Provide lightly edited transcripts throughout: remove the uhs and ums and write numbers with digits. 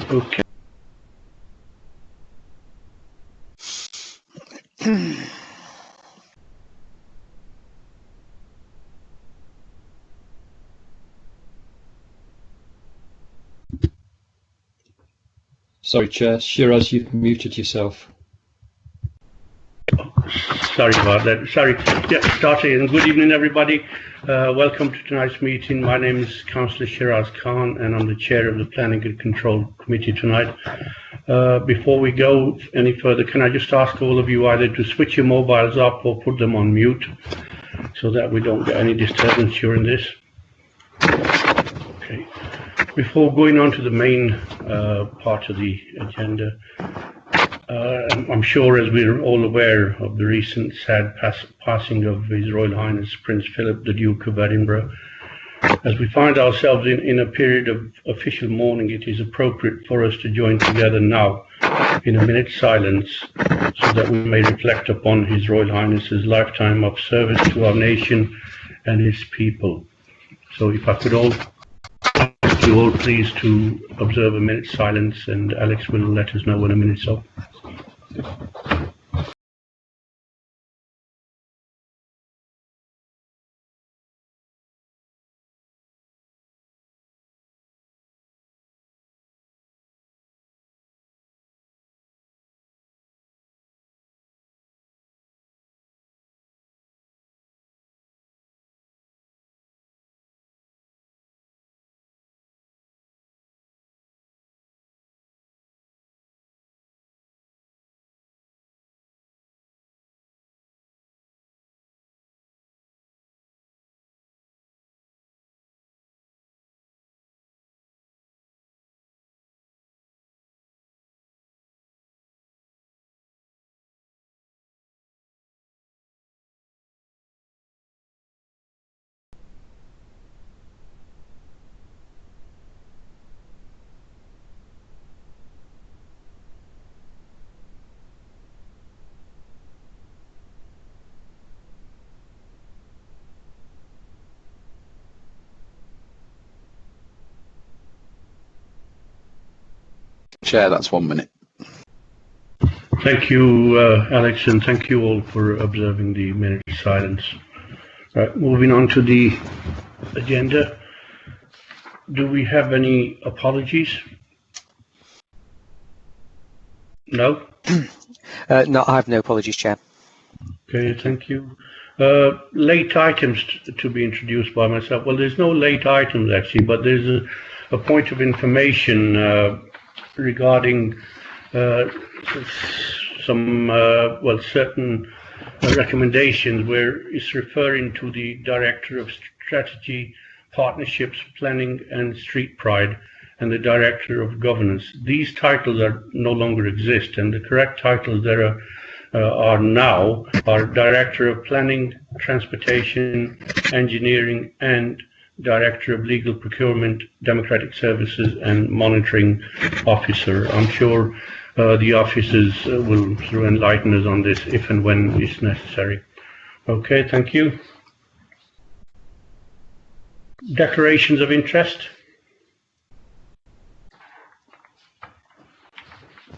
Okay. Sorry, Chair. Shiraz, you've muted yourself. Sorry about that. Sorry. Yeah, starting. And good evening, everybody. Welcome to tonight's meeting. My name is Councillor Shiraz Khan, and I'm the chair of the Planning and Control Committee tonight. Before we go any further, can I just ask all of you either to switch your mobiles up or put them on mute so that we don't get any disturbance during this? Okay. Before going on to the main part of the agenda, I'm sure, as we're all aware of the recent sad passing of His Royal Highness Prince Philip, the Duke of Edinburgh. As we find ourselves in a period of official mourning, it is appropriate for us to join together now in a minute's silence so that we may reflect upon His Royal Highness's lifetime of service to our nation and his people. So if I could all ask you all please to observe a minute's silence, and Alex will let us know when a minute's up. Chair, that's 1 minute. Thank you, Alex, and thank you all for observing the minute of silence. Right, moving on to the agenda. Do we have any apologies? No? No, I have no apologies, Chair. Okay, thank you. Late items to be introduced by myself. Well, there's no late items actually, but there's a point of information regarding some certain recommendations where it's referring to the Director of Strategy, Partnerships, Planning and Street Pride and the Director of Governance. These titles no longer exist, and the correct titles there are now Director of Planning, Transportation, Engineering and Director of Legal Procurement, Democratic Services and Monitoring Officer. I'm sure the officers will sort of enlighten us on this if and when it's necessary. Okay, thank you. Declarations of interest?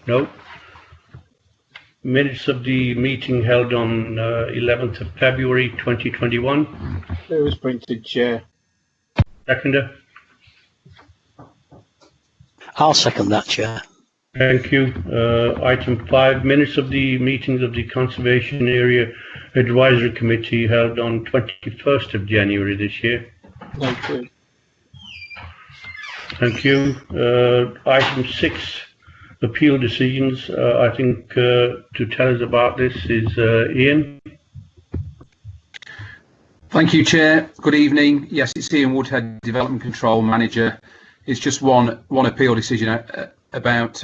No. Minutes of the meeting held on 11th of February 2021. It was printed, Chair. Seconder? I'll second that, Chair. Thank you. Item 5, minutes of the meetings of the Conservation Area Advisory Committee held on 21st of January this year. Thank you. Thank you. Item 6, appeal decisions. I think to tell us about this is Ian. Thank you, Chair. Good evening. Yes, it's Ian Woodhead, Development Control Manager. It's just one appeal decision about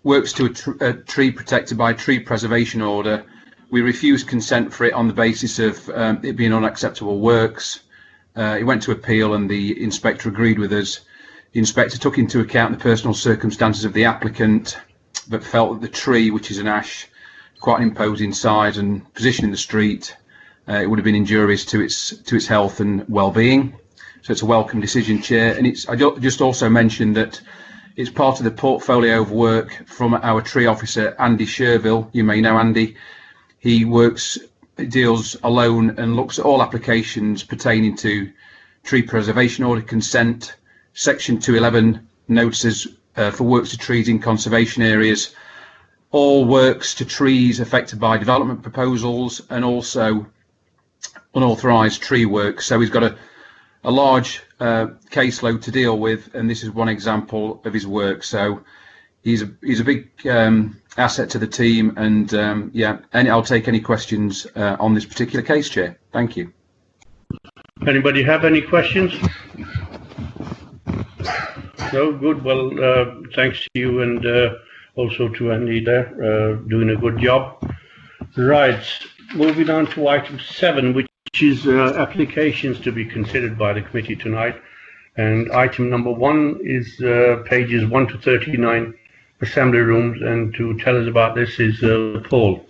works to a tree protected by tree preservation order. We refused consent for it on the basis of it being unacceptable works. It went to appeal and the inspector agreed with us. The inspector took into account the personal circumstances of the applicant, but felt that the tree, which is an ash, quite an imposing size and position in the street, it would have been injurious to its health and well-being. So it's a welcome decision, Chair. And I just also mentioned that It's part of the portfolio of work from our tree officer, Andy Sherville. You may know Andy. He deals alone and looks at all applications pertaining to tree preservation order consent, section 211 notices for works to trees in conservation areas, all works to trees affected by development proposals, and also unauthorised tree work. So he's got a large caseload to deal with, and this is one example of his work. So he's a big asset to the team, and yeah, and I'll take any questions on this particular case, Chair. Thank you. Anybody have any questions? No, good. Well, thanks to you, and also to Andy there, doing a good job. Right, moving on to item 7, which is applications to be considered by the committee tonight. And item number 1 is pages 1 to 39, assembly rooms, and to tell us about this is Paul.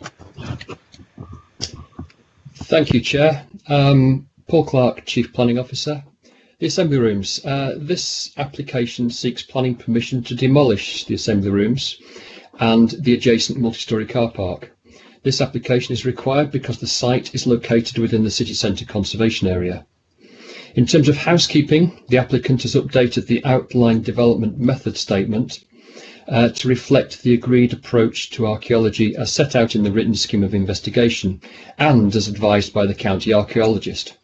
Thank you, Chair. Paul Clark, Chief Planning Officer. The assembly rooms. This application seeks planning permission to demolish the assembly rooms and the adjacent multi-storey car park. This application is required because the site is located within the city centre conservation area. In terms of housekeeping, the applicant has updated the outline development method statement to reflect the agreed approach to archaeology as set out in the written scheme of investigation and as advised by the county archaeologist.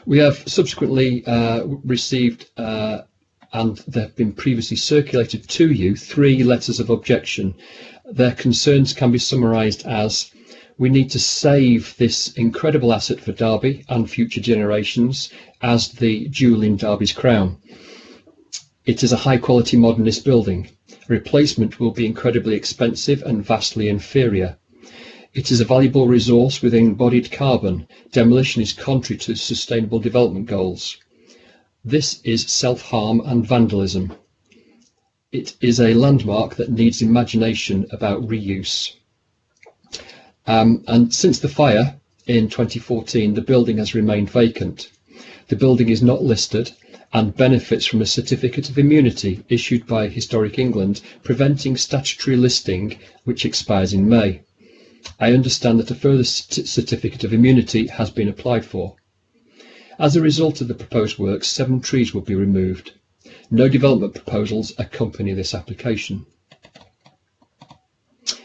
We have subsequently received and they have been previously circulated to you 3 letters of objection. Their concerns can be summarised as: we need to save this incredible asset for Derby and future generations as the jewel in Derby's crown. It is a high quality modernist building. Replacement will be incredibly expensive and vastly inferior. It is a valuable resource with embodied carbon. Demolition is contrary to sustainable development goals. This is self-harm and vandalism. It is a landmark that needs imagination about reuse. And since the fire in 2014, the building has remained vacant. The building is not listed and benefits from a certificate of immunity issued by Historic England, preventing statutory listing, which expires in May. I understand that a further certificate of immunity has been applied for. As a result of the proposed works, 7 trees will be removed. No development proposals accompany this application.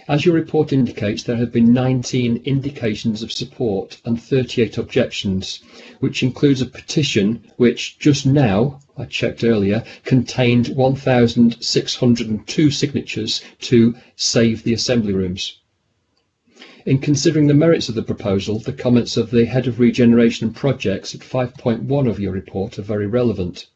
As your report indicates, there have been 19 indications of support and 38 objections, which includes a petition which just now, I checked earlier, contained 1,602 signatures to save the assembly rooms. In considering the merits of the proposal, the comments of the Head of Regeneration and Projects at 5.1 of your report are very relevant.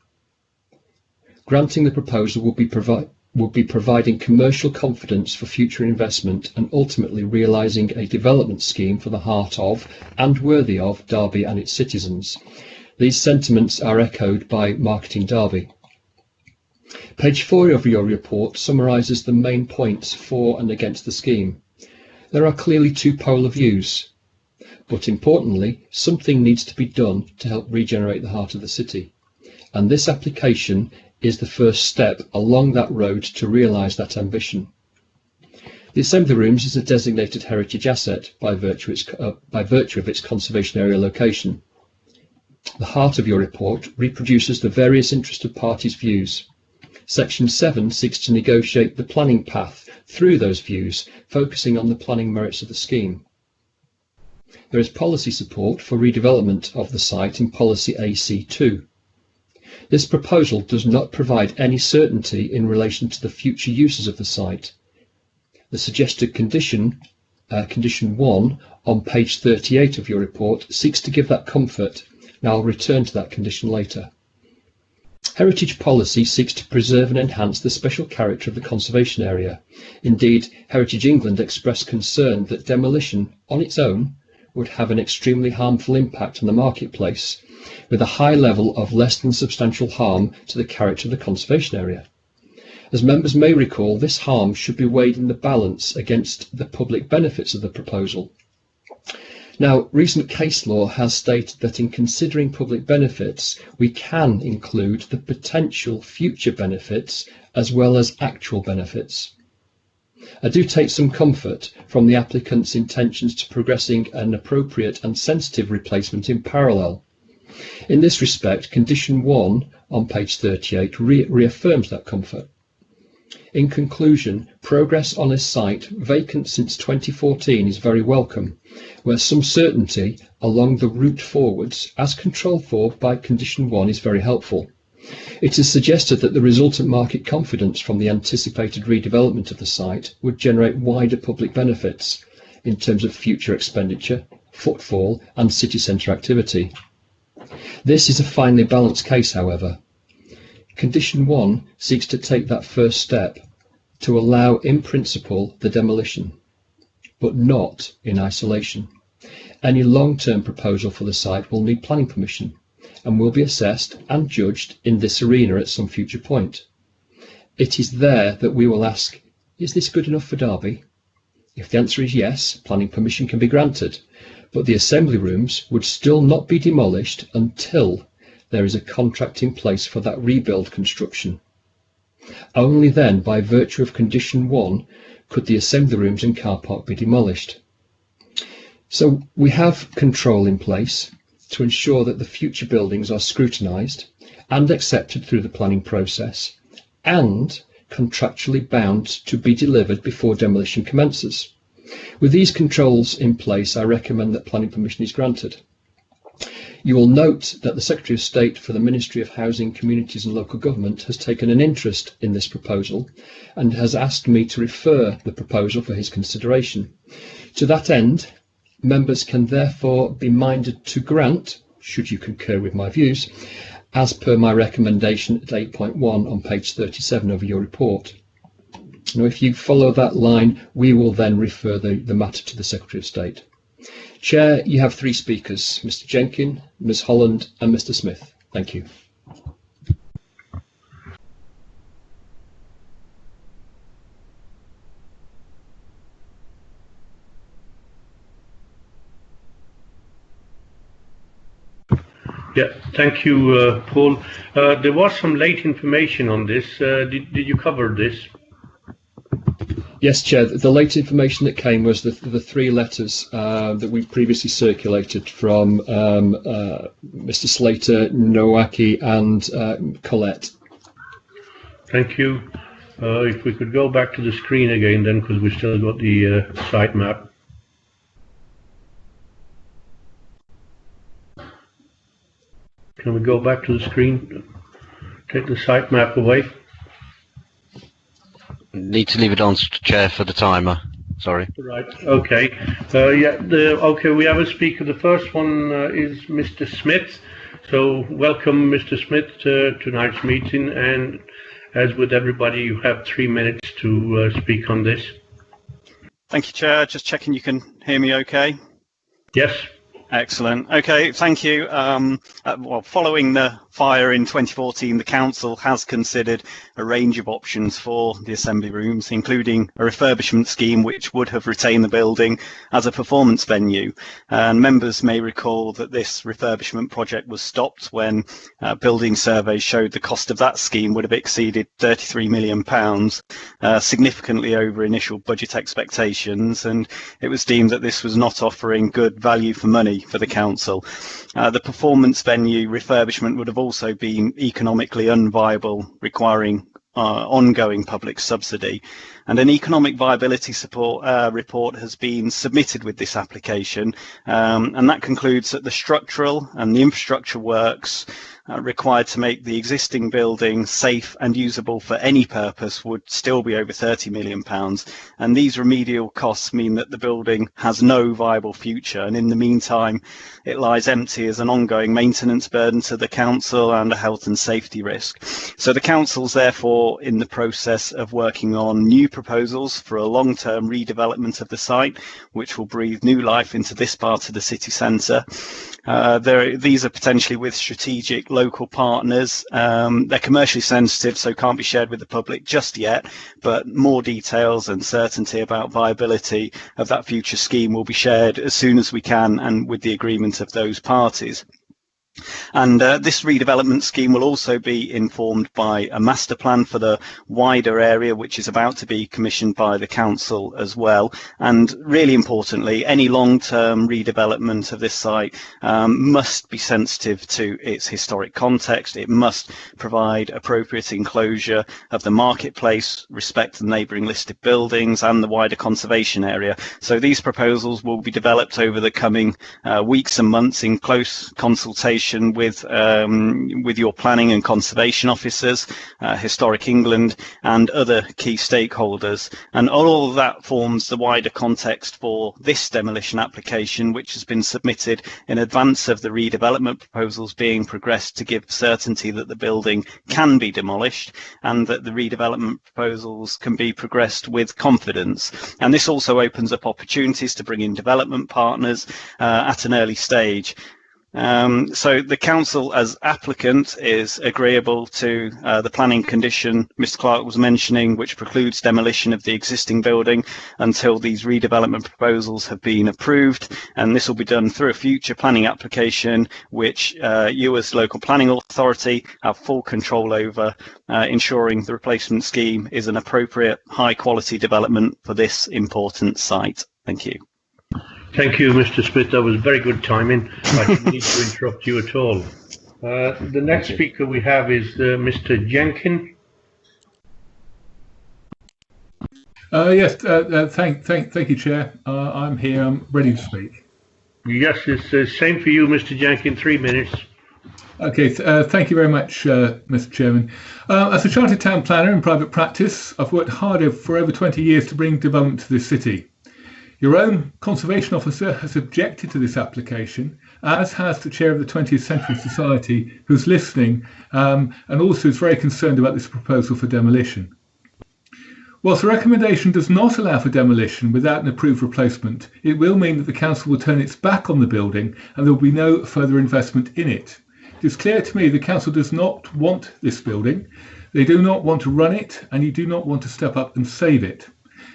Granting the proposal will be providing commercial confidence for future investment and ultimately realising a development scheme for the heart of and worthy of Derby and its citizens. These sentiments are echoed by Marketing Derby. Page 4 of your report summarises the main points for and against the scheme. There are clearly 2 polar views, but importantly, something needs to be done to help regenerate the heart of the city, and this application is the first step along that road to realise that ambition. The assembly rooms is a designated heritage asset by virtue of its conservation area location. The heart of your report reproduces the various interested parties' views. Section 7 seeks to negotiate the planning path through those views, focusing on the planning merits of the scheme. There is policy support for redevelopment of the site in Policy AC2. This proposal does not provide any certainty in relation to the future uses of the site. The suggested condition, condition 1, on page 38 of your report, seeks to give that comfort. Now I'll return to that condition later. Heritage policy seeks to preserve and enhance the special character of the conservation area. Indeed, Heritage England expressed concern that demolition on its own would have an extremely harmful impact on the marketplace, with a high level of less than substantial harm to the character of the conservation area. As members may recall, this harm should be weighed in the balance against the public benefits of the proposal. Now, recent case law has stated that in considering public benefits, we can include the potential future benefits as well as actual benefits. I do take some comfort from the applicant's intentions to progressing an appropriate and sensitive replacement in parallel. In this respect, condition 1 on page 38 reaffirms that comfort. In conclusion, progress on a site vacant since 2014 is very welcome, where some certainty along the route forwards, as controlled for by condition 1, is very helpful. It is suggested that the resultant market confidence from the anticipated redevelopment of the site would generate wider public benefits in terms of future expenditure, footfall and city centre activity. This is a finely balanced case, however. Condition 1 seeks to take that first step to allow in principle the demolition, but not in isolation. Any long-term proposal for the site will need planning permission and will be assessed and judged in this arena at some future point. It is there that we will ask, is this good enough for Derby? If the answer is yes, planning permission can be granted, but the assembly rooms would still not be demolished until there is a contract in place for that rebuild construction. Only then, by virtue of condition 1, could the assembly rooms and car park be demolished. So we have control in place to ensure that the future buildings are scrutinised and accepted through the planning process and contractually bound to be delivered before demolition commences. With these controls in place, I recommend that planning permission is granted. You will note that the Secretary of State for the Ministry of Housing, Communities and Local Government has taken an interest in this proposal and has asked me to refer the proposal for his consideration. To that end, members can therefore be minded to grant, should you concur with my views, as per my recommendation at 8.1 on page 37 of your report. Now, if you follow that line, we will then refer the matter to the Secretary of State. Chair, you have 3 speakers, Mr. Jenkin, Ms. Holland and Mr. Smith. Thank you. Yeah, thank you, Paul. There was some late information on this. Did you cover this? Yes, Chair. The late information that came was the 3 letters that we previously circulated from Mr. Slater, Nowaki and Collette. Thank you. If we could go back to the screen again then, because we've still got the site map. Can we go back to the screen? Take the site map away. Need to leave it on, Chair, for the timer. Sorry. Right. Okay. Okay. We have a speaker. The first one is Mr. Smith. So welcome, Mr. Smith, to tonight's meeting. And as with everybody, you have 3 minutes to speak on this. Thank you, Chair. Just checking you can hear me okay. Yes. Excellent. Okay, thank you. Well, following the fire in 2014, the Council has considered a range of options for the assembly rooms, including a refurbishment scheme which would have retained the building as a performance venue. And members may recall that this refurbishment project was stopped when building surveys showed the cost of that scheme would have exceeded £33 million, significantly over initial budget expectations, and it was deemed that this was not offering good value for money for the Council. The performance venue refurbishment would have also been economically unviable, requiring ongoing public subsidy, and an economic viability support report has been submitted with this application, and that concludes that the structural and the infrastructure works required to make the existing building safe and usable for any purpose would still be over £30 million, and these remedial costs mean that the building has no viable future, and in the meantime it lies empty as an ongoing maintenance burden to the Council and a health and safety risk. So the Council's therefore in the process of working on new proposals for a long-term redevelopment of the site, which will breathe new life into this part of the city centre. These are potentially with strategic local partners. They're commercially sensitive, so can't be shared with the public just yet, but more details and certainty about viability of that future scheme will be shared as soon as we can and with the agreement of those parties. And this redevelopment scheme will also be informed by a master plan for the wider area, which is about to be commissioned by the council as well. And really importantly, any long-term redevelopment of this site must be sensitive to its historic context. It must provide appropriate enclosure of the marketplace, respect the neighbouring listed buildings and the wider conservation area. So these proposals will be developed over the coming weeks and months in close consultation with your planning and conservation officers, Historic England and other key stakeholders, and all of that forms the wider context for this demolition application, which has been submitted in advance of the redevelopment proposals being progressed to give certainty that the building can be demolished and that the redevelopment proposals can be progressed with confidence. And this also opens up opportunities to bring in development partners at an early stage. So the council as applicant is agreeable to the planning condition Mr. Clark was mentioning, which precludes demolition of the existing building until these redevelopment proposals have been approved, and this will be done through a future planning application which you as local planning authority have full control over, ensuring the replacement scheme is an appropriate high quality development for this important site. Thank you. Thank you, Mr. Smith. That was very good timing. I didn't need to interrupt you at all. The next speaker we have is Mr. Jenkins. Yes, thank you, Chair. I'm here. I'm ready to speak. Yes, it's the same for you, Mr. Jenkins. 3 minutes. Okay, thank you very much, Mr. Chairman. As a chartered town planner in private practice, I've worked hard for over 20 years to bring development to this city. Your own conservation officer has objected to this application, as has the chair of the 20th Century Society, who's listening and also is very concerned about this proposal for demolition. Whilst the recommendation does not allow for demolition without an approved replacement, it will mean that the council will turn its back on the building and there will be no further investment in it. It is clear to me the council does not want this building, they do not want to run it, and you do not want to step up and save it.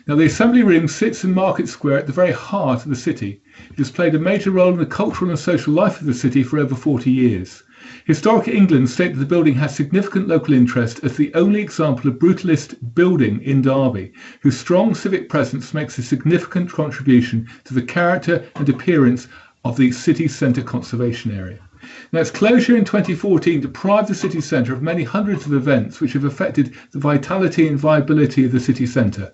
Now, the Assembly Room sits in Market Square at the very heart of the city. It has played a major role in the cultural and social life of the city for over 40 years. Historic England state that the building has significant local interest as the only example of brutalist building in Derby, whose strong civic presence makes a significant contribution to the character and appearance of the city centre conservation area. Now, its closure in 2014 deprived the city centre of many hundreds of events which have affected the vitality and viability of the city centre.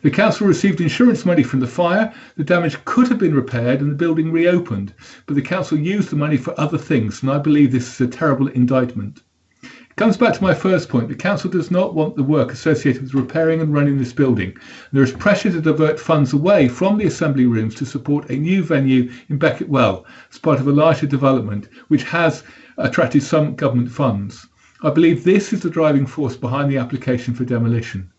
The council received insurance money from the fire, the damage could have been repaired and the building reopened, but the council used the money for other things, and I believe this is a terrible indictment. It comes back to my first point. The council does not want the work associated with repairing and running this building. There is pressure to divert funds away from the assembly rooms to support a new venue in Beckett Well as part of a larger development which has attracted some government funds. I believe this is the driving force behind the application for demolition.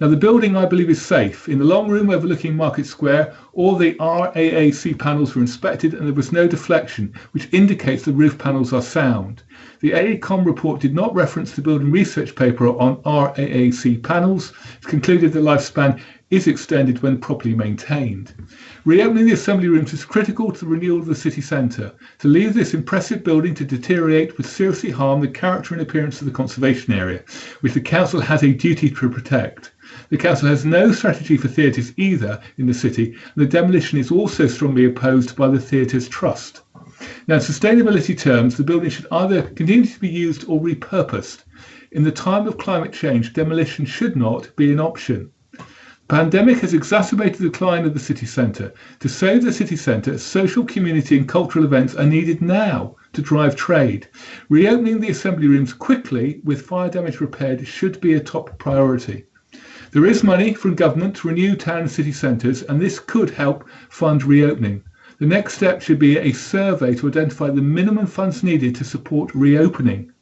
Now, the building, I believe, is safe. In the long room overlooking Market Square, all the RAAC panels were inspected and there was no deflection, which indicates the roof panels are sound. The AECOM report did not reference the building research paper on RAAC panels. It concluded the lifespan is extended when properly maintained. Reopening the assembly rooms is critical to the renewal of the city centre. To leave this impressive building to deteriorate would seriously harm the character and appearance of the conservation area, which the council has a duty to protect. The council has no strategy for theatres either in the city, and the demolition is also strongly opposed by the Theatres Trust. Now, in sustainability terms, the building should either continue to be used or repurposed. In the time of climate change, demolition should not be an option. The pandemic has exacerbated the decline of the city centre. To save the city centre, social, community and cultural events are needed now to drive trade. Reopening the assembly rooms quickly with fire damage repaired should be a top priority. There is money from government to renew town and city centres, and this could help fund reopening. The next step should be a survey to identify the minimum funds needed to support reopening.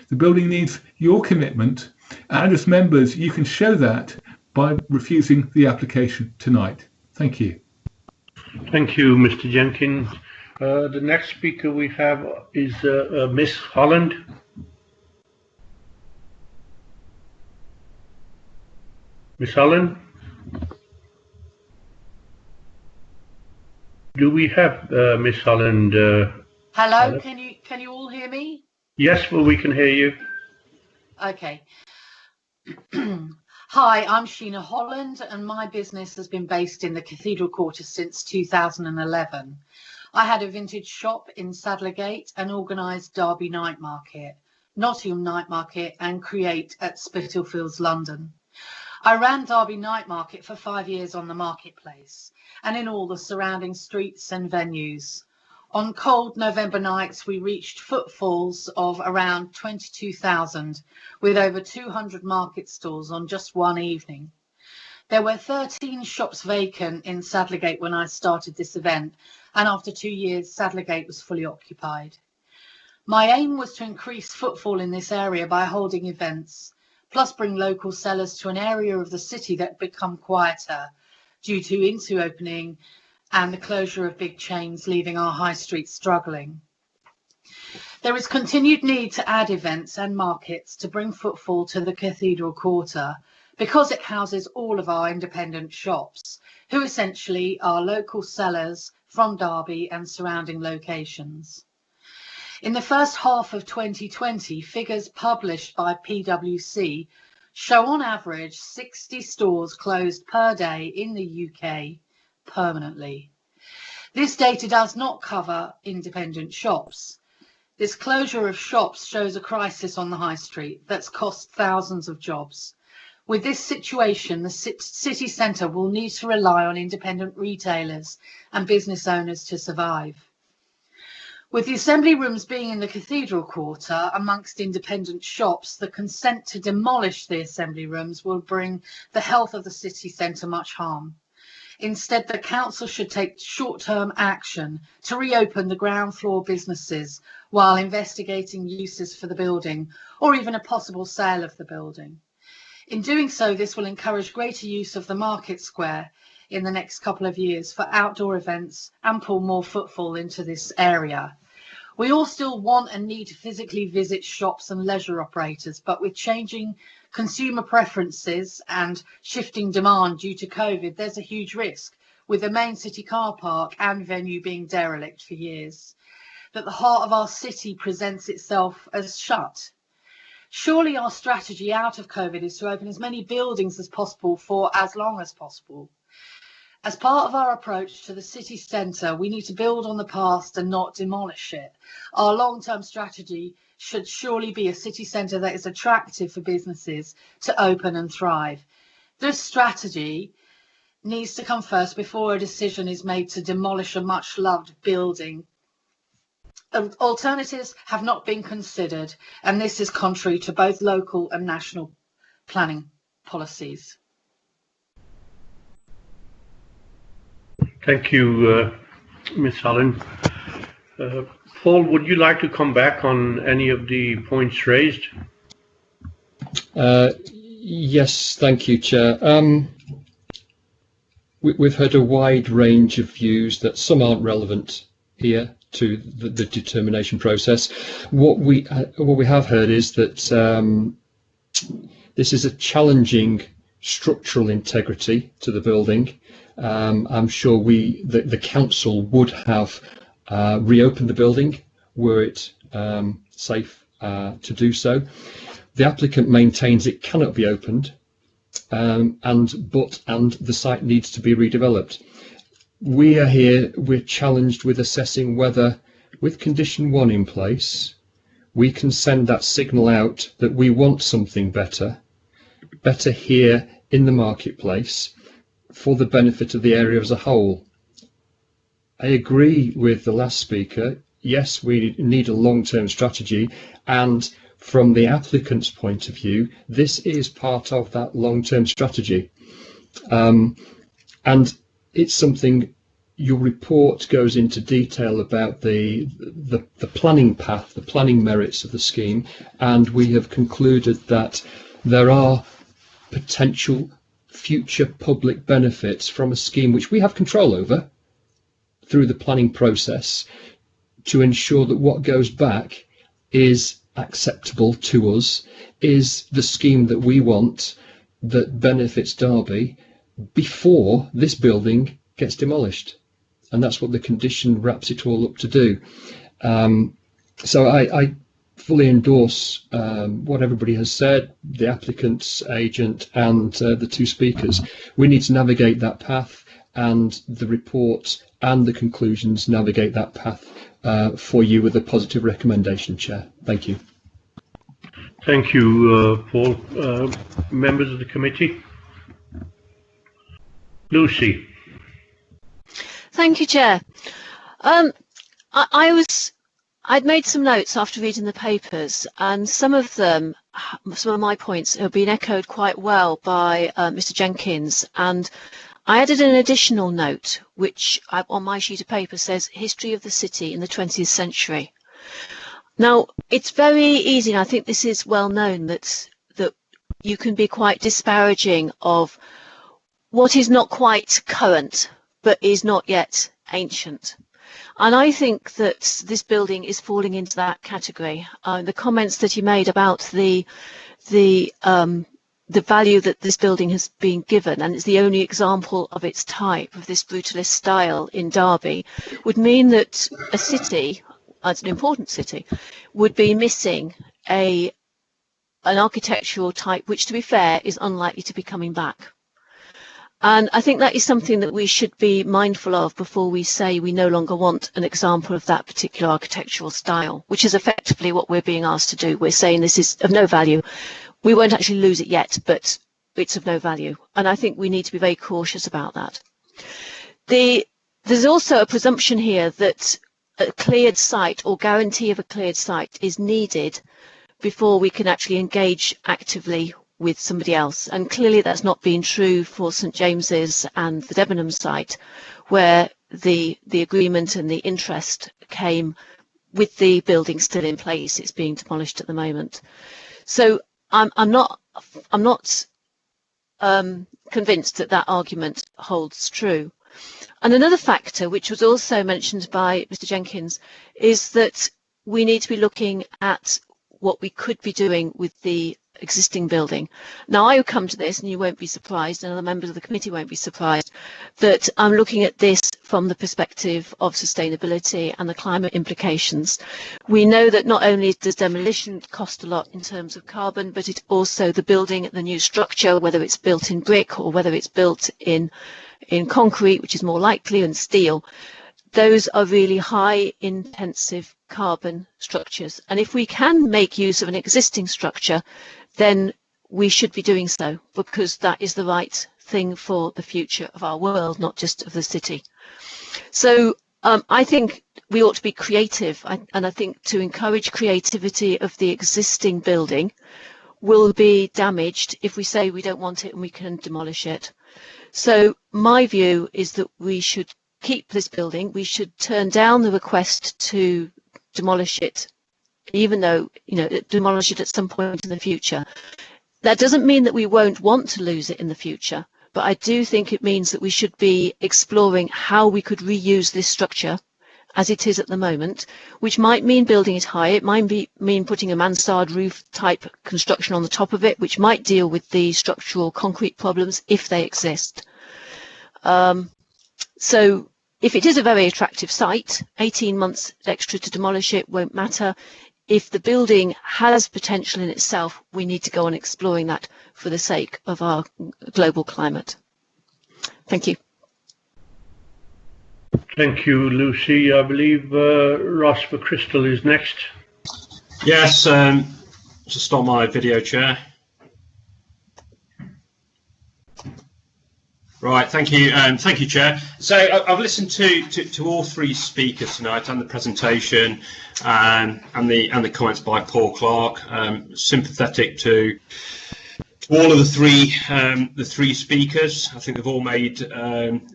The building needs your commitment, and as members, you can show that by refusing the application tonight. Thank you. Thank you, Mr. Jenkins. The next speaker we have is Miss Holland. Miss Holland? Do we have Miss Holland? Hello, can you all hear me? Yes, well, we can hear you. Okay. Hi, I'm Sheena Holland, and my business has been based in the Cathedral Quarter since 2011. I had a vintage shop in Sadlergate and organised Derby Night Market, Nottingham Night Market and Create at Spitalfields, London. I ran Derby Night Market for 5 years on the marketplace and in all the surrounding streets and venues. On cold November nights, we reached footfalls of around 22,000 with over 200 market stalls on just one evening. There were 13 shops vacant in Sadlergate when I started this event, and after 2 years, Sadlergate was fully occupied. My aim was to increase footfall in this area by holding events, plus bring local sellers to an area of the city that had become quieter due to into opening and the closure of big chains, leaving our high street struggling. There is continued need to add events and markets to bring footfall to the Cathedral Quarter because it houses all of our independent shops, who essentially are local sellers from Derby and surrounding locations. In the first half of 2020, figures published by PwC show on average 60 stores closed per day in the UK permanently. This data does not cover independent shops. This closure of shops shows a crisis on the high street that's cost thousands of jobs. With this situation, the city centre will need to rely on independent retailers and business owners to survive. With the assembly rooms being in the Cathedral Quarter amongst independent shops, the consent to demolish the assembly rooms will bring the health of the city centre much harm. Instead, the council should take short-term action to reopen the ground floor businesses while investigating uses for the building or even a possible sale of the building. In doing so, this will encourage greater use of the market square in the next couple of years for outdoor events and pull more footfall into this area. We all still want and need to physically visit shops and leisure operators, but with changing consumer preferences and shifting demand due to COVID, there's a huge risk, with the main city car park and venue being derelict for years, that the heart of our city presents itself as shut. Surely our strategy out of COVID is to open as many buildings as possible for as long as possible. As part of our approach to the city centre, we need to build on the past and not demolish it. Our long-term strategy should surely be a city centre that is attractive for businesses to open and thrive. This strategy needs to come first before a decision is made to demolish a much-loved building. Alternatives have not been considered, and this is contrary to both local and national planning policies. Thank you, Ms. Holland. Paul, would you like to come back on any of the points raised? Yes, thank you, Chair. We've heard a wide range of views that some aren't relevant here to the determination process. What we have heard is that this is a challenging structural integrity to the building. I'm sure the council would have reopened the building were it safe to do so. The applicant maintains it cannot be opened, and the site needs to be redeveloped. We are here, we're challenged with assessing whether, with condition 1 in place, we can send that signal out that we want something better here in the marketplace for the benefit of the area as a whole. I agree with the last speaker. Yes, we need a long-term strategy, and from the applicant's point of view, this is part of that long-term strategy. And it's something, your report goes into detail about the planning path, the planning merits of the scheme, and we have concluded that there are potential future public benefits from a scheme which we have control over through the planning process to ensure that what goes back is acceptable to us, is the scheme that we want, that benefits Derby, before this building gets demolished. And that's what the condition wraps it all up to do. So I fully endorse what everybody has said, the applicant's agent and the two speakers. We need to navigate that path, and the report and the conclusions navigate that path for you with a positive recommendation, Chair. Thank you. Thank you, Paul. Members of the committee? Lucy. Thank you, Chair. I'd made some notes after reading the papers, and some of my points have been echoed quite well by Mr. Jenkins, and I added an additional note, which on my sheet of paper says history of the city in the 20th century. Now, it's very easy, and I think this is well known, that you can be quite disparaging of what is not quite current, but is not yet ancient. And I think that this building is falling into that category. The comments that you made about the value that this building has been given, and it's the only example of its type, of this brutalist style in Derby, would mean that a city, as an important city, would be missing an architectural type which, to be fair, is unlikely to be coming back. And I think that is something that we should be mindful of before we say we no longer want an example of that particular architectural style, which is effectively what we're being asked to do. We're saying this is of no value. We won't actually lose it yet, but it's of no value. And I think we need to be very cautious about that. There's also a presumption here that a cleared site or guarantee of a cleared site is needed before we can actually engage actively with somebody else, and clearly that's not been true for St James's and the Debenham site, where the agreement and the interest came with the building still in place. It's being demolished at the moment. So I'm not convinced that that argument holds true. And another factor, which was also mentioned by Mr Jenkins, is that we need to be looking at what we could be doing with the existing building. Now, I will come to this, and you won't be surprised, and other members of the committee won't be surprised, that I'm looking at this from the perspective of sustainability and the climate implications. We know that not only does demolition cost a lot in terms of carbon, but it also the building, the new structure, whether it's built in brick or whether it's built in concrete, which is more likely, and steel, those are really high intensive carbon structures. And if we can make use of an existing structure, then we should be doing so, because that is the right thing for the future of our world, not just of the city. So I think we ought to be creative, and I think to encourage creativity of the existing building will be damaged if we say we don't want it and we can demolish it. So my view is that we should keep this building. We should turn down the request to demolish it, even though, demolish it at some point in the future. That doesn't mean that we won't want to lose it in the future, but I do think it means that we should be exploring how we could reuse this structure as it is at the moment, which might mean building it higher. It might mean putting a mansard roof type construction on the top of it, which might deal with the structural concrete problems if they exist. So if it is a very attractive site, 18 months extra to demolish it won't matter. If the building has potential in itself, we need to go on exploring that for the sake of our global climate. Thank you. Thank you, Lucy. I believe Ross for Crystal is next. Yes, just start my video, Chair. Right, thank you, Chair. So I've listened to all three speakers tonight, and the presentation, and the comments by Paul Clark. Sympathetic to all of the three speakers. I think they've all made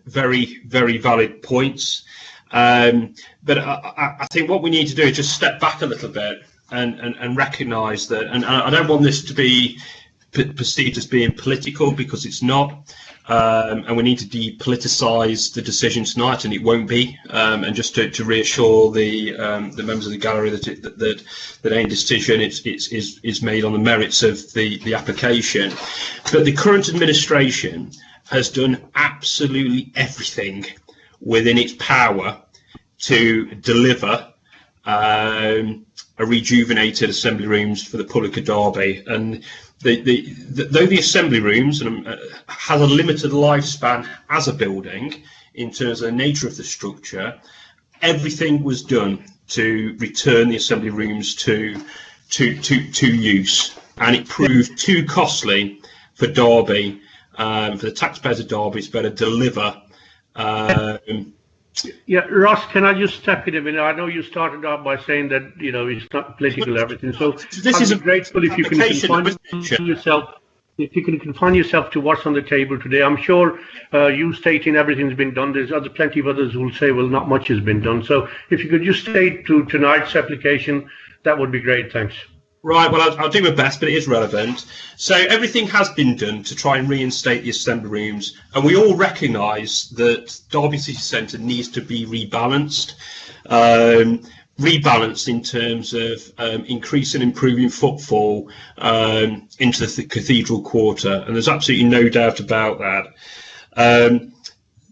very, very valid points. But I think what we need to do is just step back a little bit and recognise that. And I don't want this to be perceived as being political, because it's not. and we need to depoliticise the decision tonight, and it won't be. And just to reassure the members of the gallery that any decision is made on the merits of the application. But the current administration has done absolutely everything within its power to deliver a rejuvenated assembly rooms for the public of Derby, and though the assembly rooms has a limited lifespan as a building in terms of the nature of the structure, everything was done to return the assembly rooms to use, and it proved too costly for Derby, for the taxpayers of Derby, to better deliver. Yeah, Ross, can I just step in a minute? I know you started out by saying that, it's not political everything. So this is grateful if you can confine yourself to what's on the table today. I'm sure you stating everything's been done. There's plenty of others who will say, well, not much has been done. So if you could just stay to tonight's application, that would be great. Thanks. Right, well, I'll do my best, but it is relevant. So everything has been done to try and reinstate the assembly rooms, and we all recognise that Derby City Centre needs to be rebalanced. Rebalanced in terms of increasing and improving footfall into the Cathedral Quarter, and there's absolutely no doubt about that.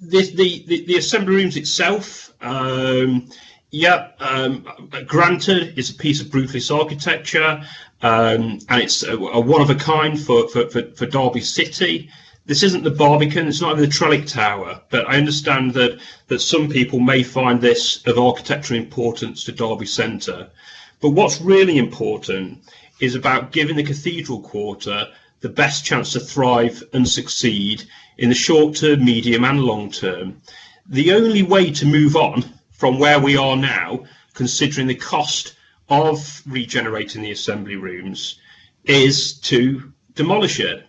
The assembly rooms itself, granted, it's a piece of brutalist architecture, and it's a one of a kind for Derby City. This isn't the Barbican, it's not even the Trellick Tower, but I understand that some people may find this of architectural importance to Derby Centre. But what's really important is about giving the Cathedral Quarter the best chance to thrive and succeed in the short term, medium and long term. The only way to move on from where we are now, considering the cost of regenerating the assembly rooms, is to demolish it.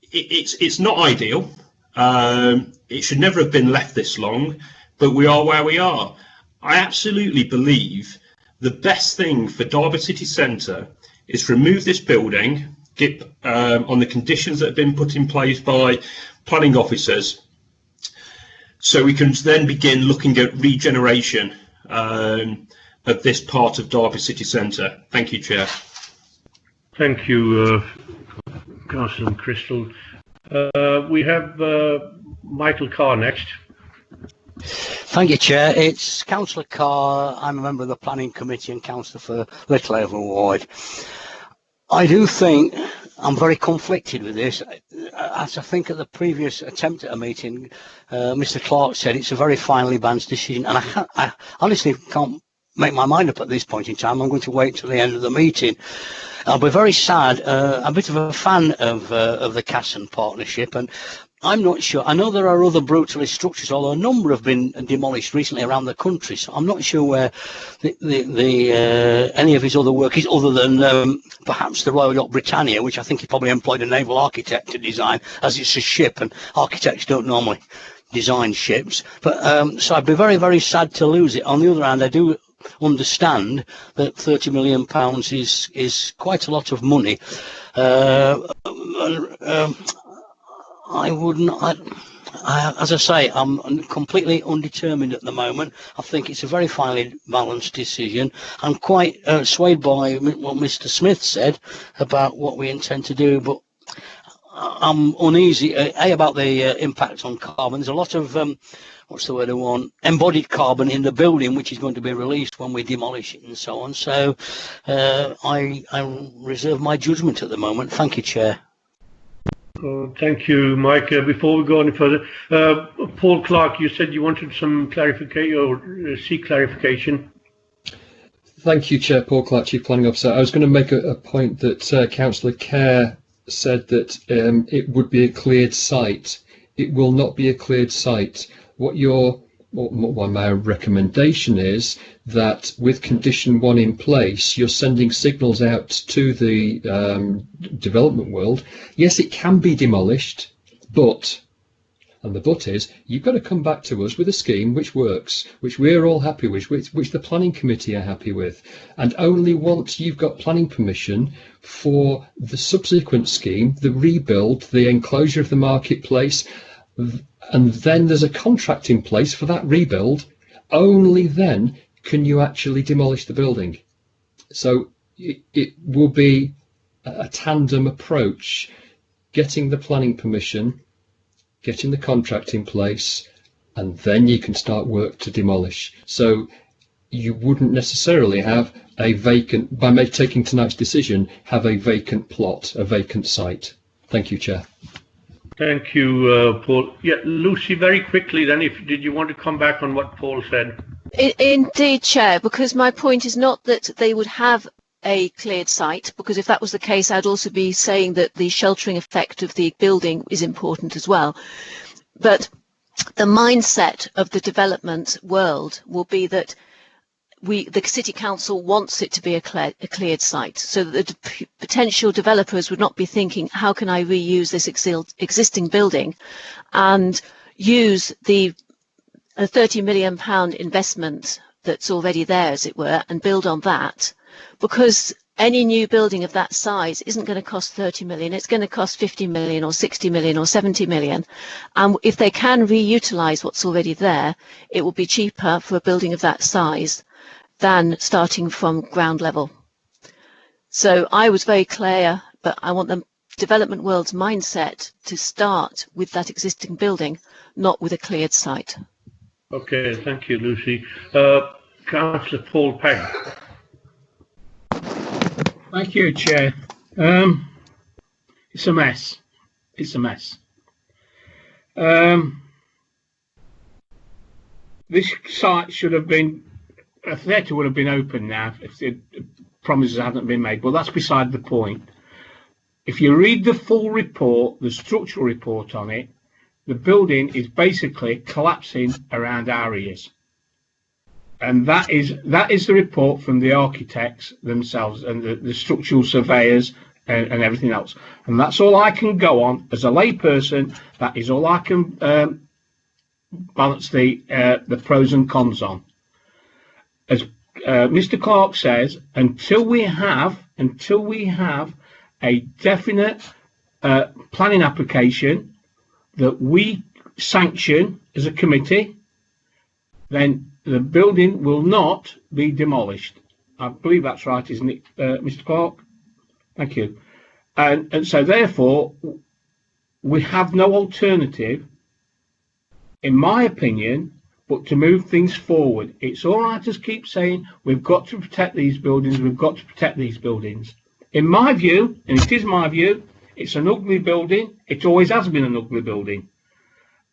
It's not ideal. It should never have been left this long, but we are where we are. I absolutely believe the best thing for Derby City Centre is to remove this building, get on the conditions that have been put in place by planning officers, so we can then begin looking at regeneration of this part of Derby City Centre. Thank you, Chair. Thank you, Councillor Crystal. We have Michael Carr next. Thank you, Chair. It's Councillor Carr. I'm a member of the Planning Committee and Councillor for Little Avon Ward. I do think I'm very conflicted with this. As I think at the previous attempt at a meeting, Mr. Clark said it's a very finely advanced decision, and I honestly can't make my mind up at this point in time. I'm going to wait till the end of the meeting. I'll be very sad. I'm a bit of a fan of the Casson partnership, and I'm not sure. I know there are other brutalist structures, although a number have been demolished recently around the country. So I'm not sure where any of his other work is, other than perhaps the Royal Yacht Britannia, which I think he probably employed a naval architect to design, as it's a ship, and architects don't normally design ships. But so I'd be very, very sad to lose it. On the other hand, I do understand that £30 million is quite a lot of money. I wouldn't. As I say, I'm completely undetermined at the moment. I think it's a very finely balanced decision. I'm quite swayed by what Mr. Smith said about what we intend to do, but I'm uneasy about the impact on carbon. There's a lot of what's the word I want? Embodied carbon in the building, which is going to be released when we demolish it and so on. So I reserve my judgment at the moment. Thank you, Chair. Thank you, Mike. Before we go any further, Paul Clark, you said you wanted some clarification or seek clarification. Thank you, Chair. Paul Clark, Chief Planning Officer. I was going to make a point that Councillor Kerr said that it would be a cleared site. It will not be a cleared site. What my recommendation is that with condition 1 in place, you're sending signals out to the development world. Yes, it can be demolished, but And the but is, you've got to come back to us with a scheme which works, which we're all happy with, which the planning committee are happy with. And only once you've got planning permission for the subsequent scheme, the rebuild, the enclosure of the marketplace, and then there's a contract in place for that rebuild, only then can you actually demolish the building. So it will be a tandem approach, getting the planning permission, getting the contract in place, and then you can start work to demolish. So you wouldn't necessarily have a vacant, by taking tonight's decision, have a vacant plot, a vacant site. Thank you, Chair. Thank you, Paul. Yeah, Lucy, very quickly then, did you want to come back on what Paul said? Indeed, Chair, because my point is not that they would have a cleared site, because if that was the case, I'd also be saying that the sheltering effect of the building is important as well. But the mindset of the development world will be that the City Council wants it to be a cleared site, so that the potential developers would not be thinking, how can I reuse this existing building and use the £30 million investment that's already there, as it were, and build on that, because any new building of that size isn't going to cost 30 million, it's going to cost 50 million or 60 million or 70 million. And if they can reutilise what's already there, it will be cheaper for a building of that size than starting from ground level. So I was very clear, but I want the development world's mindset to start with that existing building, not with a cleared site. Okay, thank you, Lucy. Councillor Paul Pegg. Thank you, Chair. It's a mess. It's a mess. This site should have been, a theatre would have been open now if the promises hadn't been made, but that's beside the point. If you read the full report, the structural report on it, the building is basically collapsing around our ears. And that is the report from the architects themselves and the structural surveyors and everything else. And that's all I can go on as a layperson. That is all I can balance the pros and cons on. As Mr. Clark says, until we have a definite planning application that we sanction as a committee, then the building will not be demolished. I believe that's right, isn't it, Mr. Clark? Thank you. And so therefore, we have no alternative, in my opinion, but to move things forward. It's all right to keep saying, we've got to protect these buildings, we've got to protect these buildings. In my view, and it is my view, it's an ugly building. It always has been an ugly building.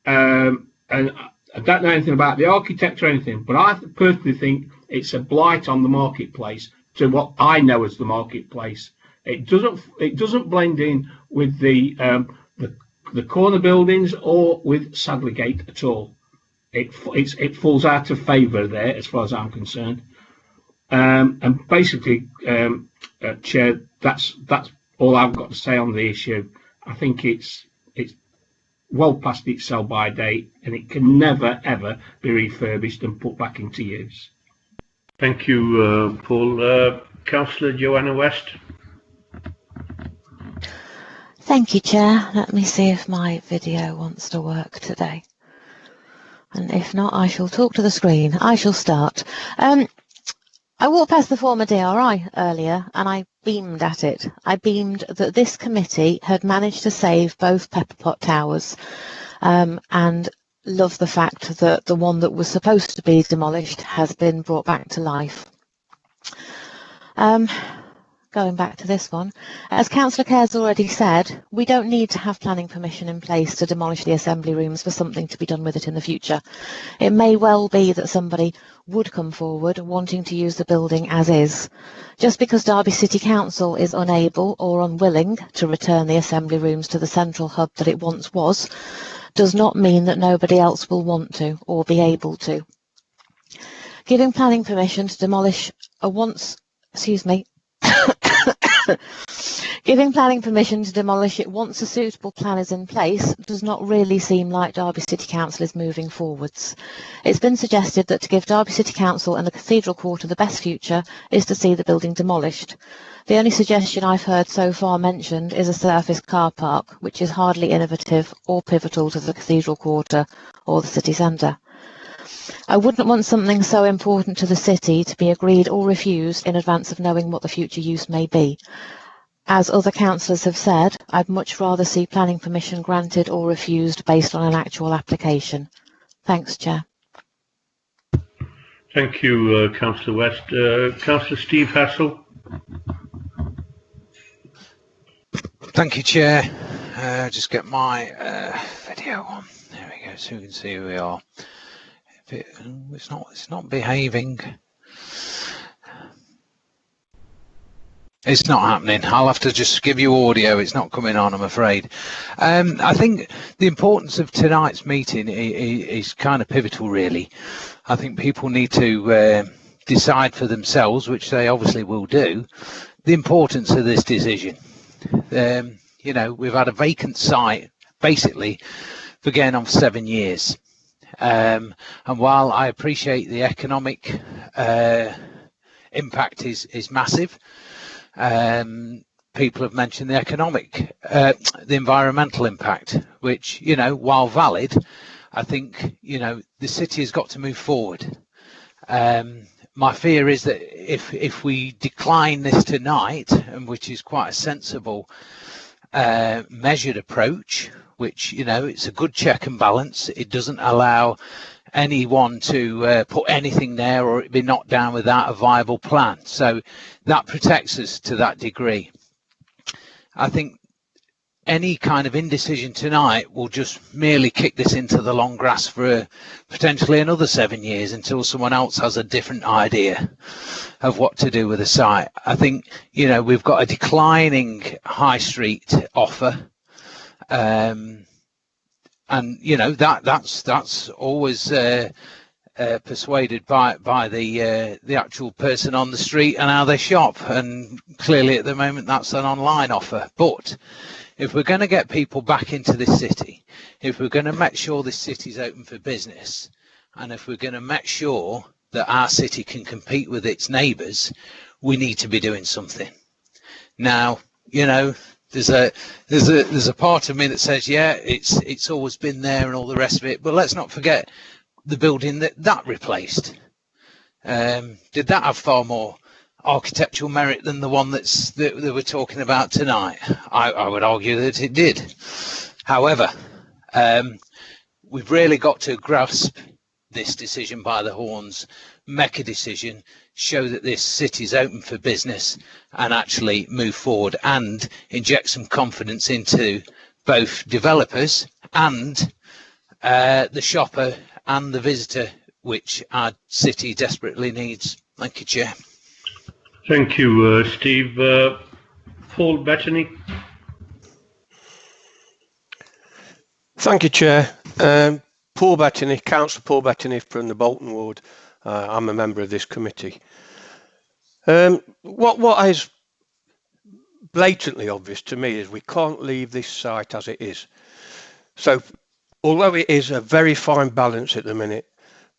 And I don't know anything about the architect or anything, but I personally think it's a blight on the marketplace to what I know as the marketplace. It doesn't blend in with the corner buildings or with Sadlergate at all. It falls out of favour there, as far as I'm concerned. And basically, Chair, that's all I've got to say on the issue. I think it's well past its sell-by date, and it can never ever be refurbished and put back into use. Thank you, Paul. Councillor Joanna West. Thank you, Chair. Let me see if my video wants to work today. And if not, I shall talk to the screen. I shall start. I walked past the former DRI earlier and I beamed at it. I beamed that this committee had managed to save both Pepperpot Towers and love the fact that the one that was supposed to be demolished has been brought back to life. Going back to this one, as Councillor Kerr's already said, we don't need to have planning permission in place to demolish the assembly rooms for something to be done with it in the future. It may well be that somebody would come forward wanting to use the building as is. Just because Derby City Council is unable or unwilling to return the assembly rooms to the central hub that it once was, does not mean that nobody else will want to or be able to. Giving planning permission to demolish a once, Giving planning permission to demolish it once a suitable plan is in place does not really seem like Derby City Council is moving forwards. It's been suggested that to give Derby City Council and the Cathedral Quarter the best future is to see the building demolished. The only suggestion I've heard so far mentioned is a surface car park, which is hardly innovative or pivotal to the Cathedral Quarter or the city centre. I wouldn't want something so important to the city to be agreed or refused in advance of knowing what the future use may be. As other councillors have said, I'd much rather see planning permission granted or refused based on an actual application. Thanks, Chair. Thank you, Councillor West. Councillor Steve Hassel. Thank you, Chair. Just get my video on. There we go, so we can see who we are. It's not behaving. It's not happening. I'll have to just give you audio. It's not coming on, I'm afraid. I think the importance of tonight's meeting is kind of pivotal, really. I think people need to decide for themselves, which they obviously will do, the importance of this decision. You know, we've had a vacant site basically for going on for 7 years. And while I appreciate the economic impact is massive, people have mentioned the the environmental impact, which, you know, while valid, I think, you know, the city has got to move forward. My fear is that if we decline this tonight, and which is quite a sensible measured approach, which, you know, it's a good check and balance. It doesn't allow anyone to put anything there or it be knocked down without a viable plan. So that protects us to that degree. I think any kind of indecision tonight will just merely kick this into the long grass for potentially another 7 years until someone else has a different idea of what to do with the site. I think, you know, we've got a declining high street offer. And you know, that's always persuaded by the actual person on the street and how they shop, and clearly at the moment that's an online offer. But if we're going to get people back into this city, if we're going to make sure this city's open for business, and if we're going to make sure that our city can compete with its neighbours, we need to be doing something. Now, you know, there's a part of me that says, yeah, it's always been there and all the rest of it, but let's not forget the building that replaced. Did that have far more architectural merit than the one that we're talking about tonight? I would argue that it did. However, we've really got to grasp this decision by the horns, make a decision, show that this city is open for business, and actually move forward and inject some confidence into both developers and the shopper and the visitor, which our city desperately needs. Thank you, Chair. Thank you, Steve. Paul Bettany. Thank you, Chair. Paul Bettany, Councillor Paul Bettany from the Bolton Ward. I'm a member of this committee. What is blatantly obvious to me is we can't leave this site as it is. So, although it is a very fine balance at the minute,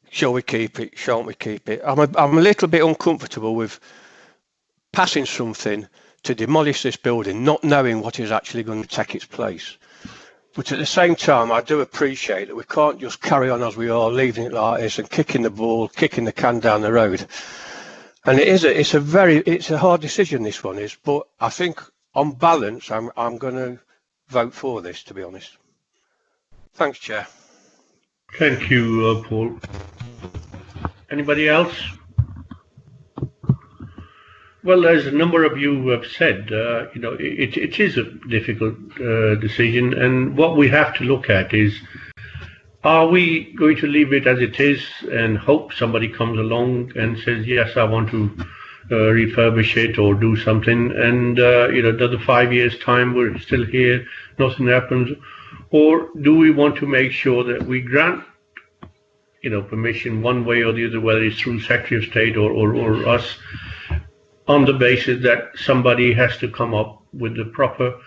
shall we keep it, shan't we keep it? I'm a little bit uncomfortable with passing something to demolish this building, not knowing what is actually going to take its place. But at the same time, I do appreciate that we can't just carry on as we are, leaving it like this and kicking the ball, kicking the can down the road. And it's a hard decision, this one is. But I think on balance, I'm going to vote for this, to be honest. Thanks, Chair. Thank you, Paul. Anybody else? Well, as a number of you have said, you know, it is a difficult decision, and what we have to look at is, are we going to leave it as it is and hope somebody comes along and says, yes, I want to refurbish it or do something, and you know, another 5 years' time we're still here, nothing happens, or do we want to make sure that we grant, you know, permission one way or the other, whether it's through Secretary of State or us, on the basis that somebody has to come up with the proper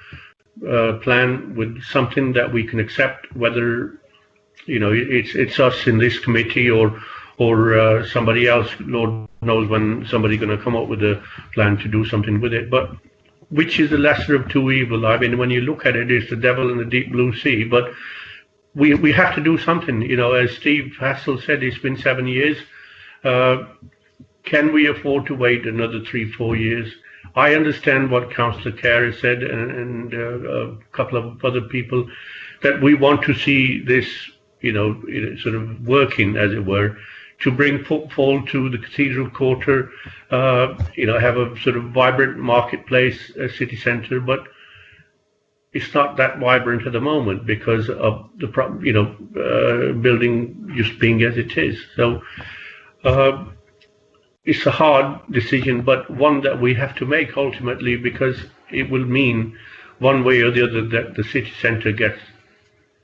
plan, with something that we can accept, whether it's us in this committee or somebody else. Lord knows when somebody's going to come up with a plan to do something with it. But which is the lesser of two evils? I mean, when you look at it, it's the devil in the deep blue sea. But we have to do something. As Steve Hassel said, it's been 7 years. Can we afford to wait another 3-4 years? I understand what Councillor Kerr has said and a couple of other people, that we want to see this, sort of working, as it were, to bring footfall to the Cathedral Quarter, have a sort of vibrant marketplace, city centre, but it's not that vibrant at the moment because of the building just being as it is. So it's a hard decision, but one that we have to make ultimately, because it will mean one way or the other that the city centre gets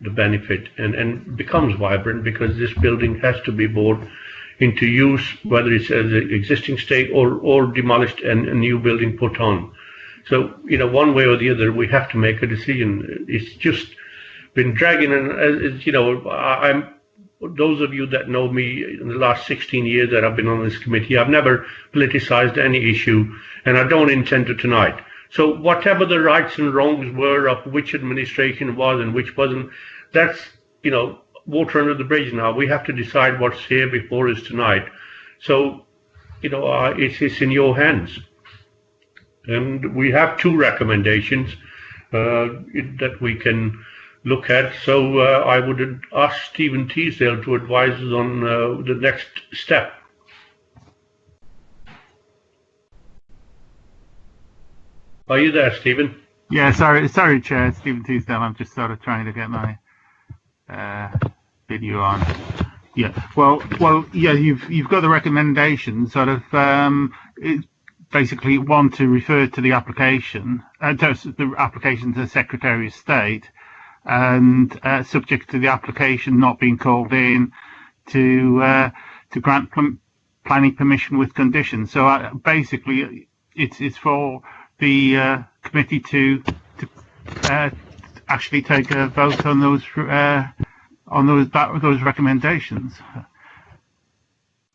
the benefit and becomes vibrant, because this building has to be brought into use, whether it's as an existing state or demolished and a new building put on. So, one way or the other, we have to make a decision. It's just been dragging, and those of you that know me in the last 16 years that I've been on this committee, I've never politicized any issue, and I don't intend to tonight. So whatever the rights and wrongs were of which administration was and which wasn't, that's, water under the bridge now. We have to decide what's here before us tonight. So, it's in your hands. And we have 2 recommendations that we can look at. So I would ask Stephen Teasdale to advise us on the next step. Are you there, Stephen? Yeah, sorry, Chair. Stephen Teasdale. I'm just sort of trying to get my video on. Yeah. Well, yeah. You've got the recommendations. Sort of. Basically, one, to refer to the application, the application to the Secretary of State, and subject to the application not being called in, to grant planning permission with conditions. So basically, it's for the committee to actually take a vote on those recommendations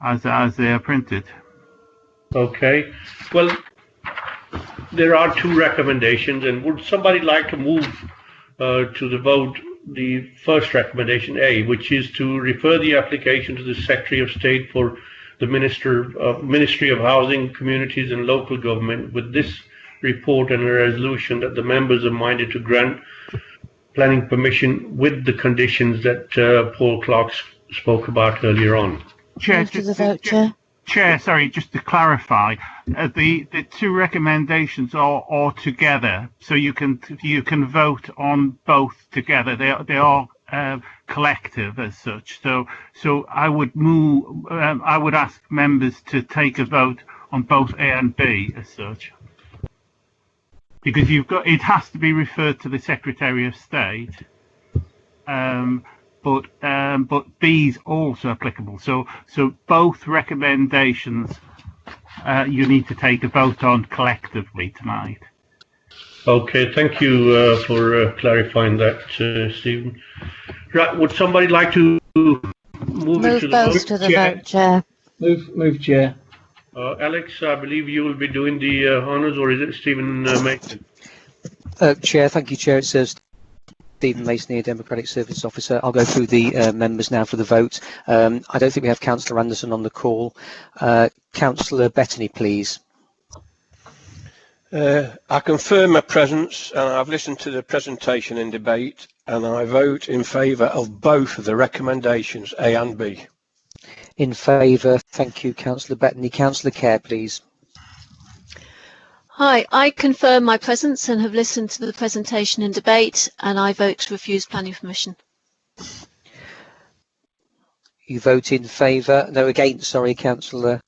as they are printed. Okay. Well, there are 2 recommendations, and would somebody like to move to the vote the first recommendation A, which is to refer the application to the Secretary of State for the Ministry of Housing, Communities and Local Government, with this report and a resolution that the members are minded to grant planning permission with the conditions that Paul Clark spoke about earlier on. Chair, sorry, just to clarify, the 2 recommendations are together, so you can vote on both together. They are collective as such. So I would ask members to take a vote on both A and B as such, because it has to be referred to the Secretary of State. But B's also applicable. So both recommendations you need to take a vote on collectively tonight. Okay, thank you for clarifying that, Stephen. Right, would somebody like to move it to the vote? To the vote, Chair. Move, Chair. Alex, I believe you will be doing the honours, or is it Stephen Mason? Chair, thank you, Chair. It says Stephen Mason here, Democratic Service Officer. I'll go through the members now for the vote. I don't think we have Councillor Anderson on the call. Councillor Bettany, please. I confirm my presence, and I've listened to the presentation and debate, and I vote in favour of both of the recommendations, A and B. In favour, thank you, Councillor Bettany. Councillor Kerr, please. Hi, I confirm my presence and have listened to the presentation and debate, and I vote to refuse planning permission. You vote in favour, no, against, sorry, Councillor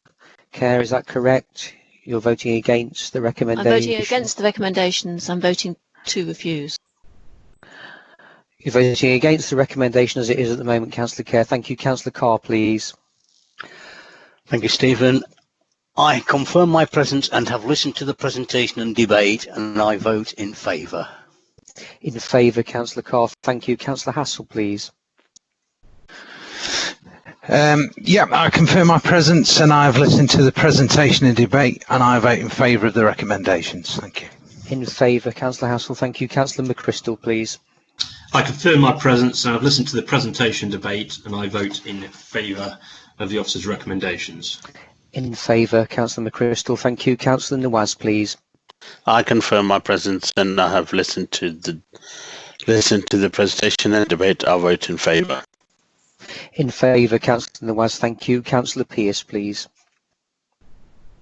Kerr, is that correct? You're voting against the recommendation? I'm voting against the recommendations. I'm voting to refuse. You're voting against the recommendation as it is at the moment, Councillor Kerr. Thank you. Councillor Carr, please. Thank you, Stephen. I confirm my presence and have listened to the presentation and debate, and I vote in favour. In favour, Councillor Carr. Thank you. Councillor Hassel, please. Yeah, I confirm my presence and I've listened to the presentation and debate and I vote in favour of the recommendations. Thank you. In favour, Councillor Hassel. Thank you. Councillor McChrystal, please. I confirm my presence and I've listened to the presentation debate and I vote in favour of the officer's recommendations. In favour, Councillor McChrystal. Thank you. Councillor Nawaz, please. I confirm my presence and I have listened to the presentation and debate. I vote in favour. In favour, Councillor Nawaz. Thank you. Councillor Pearce, please.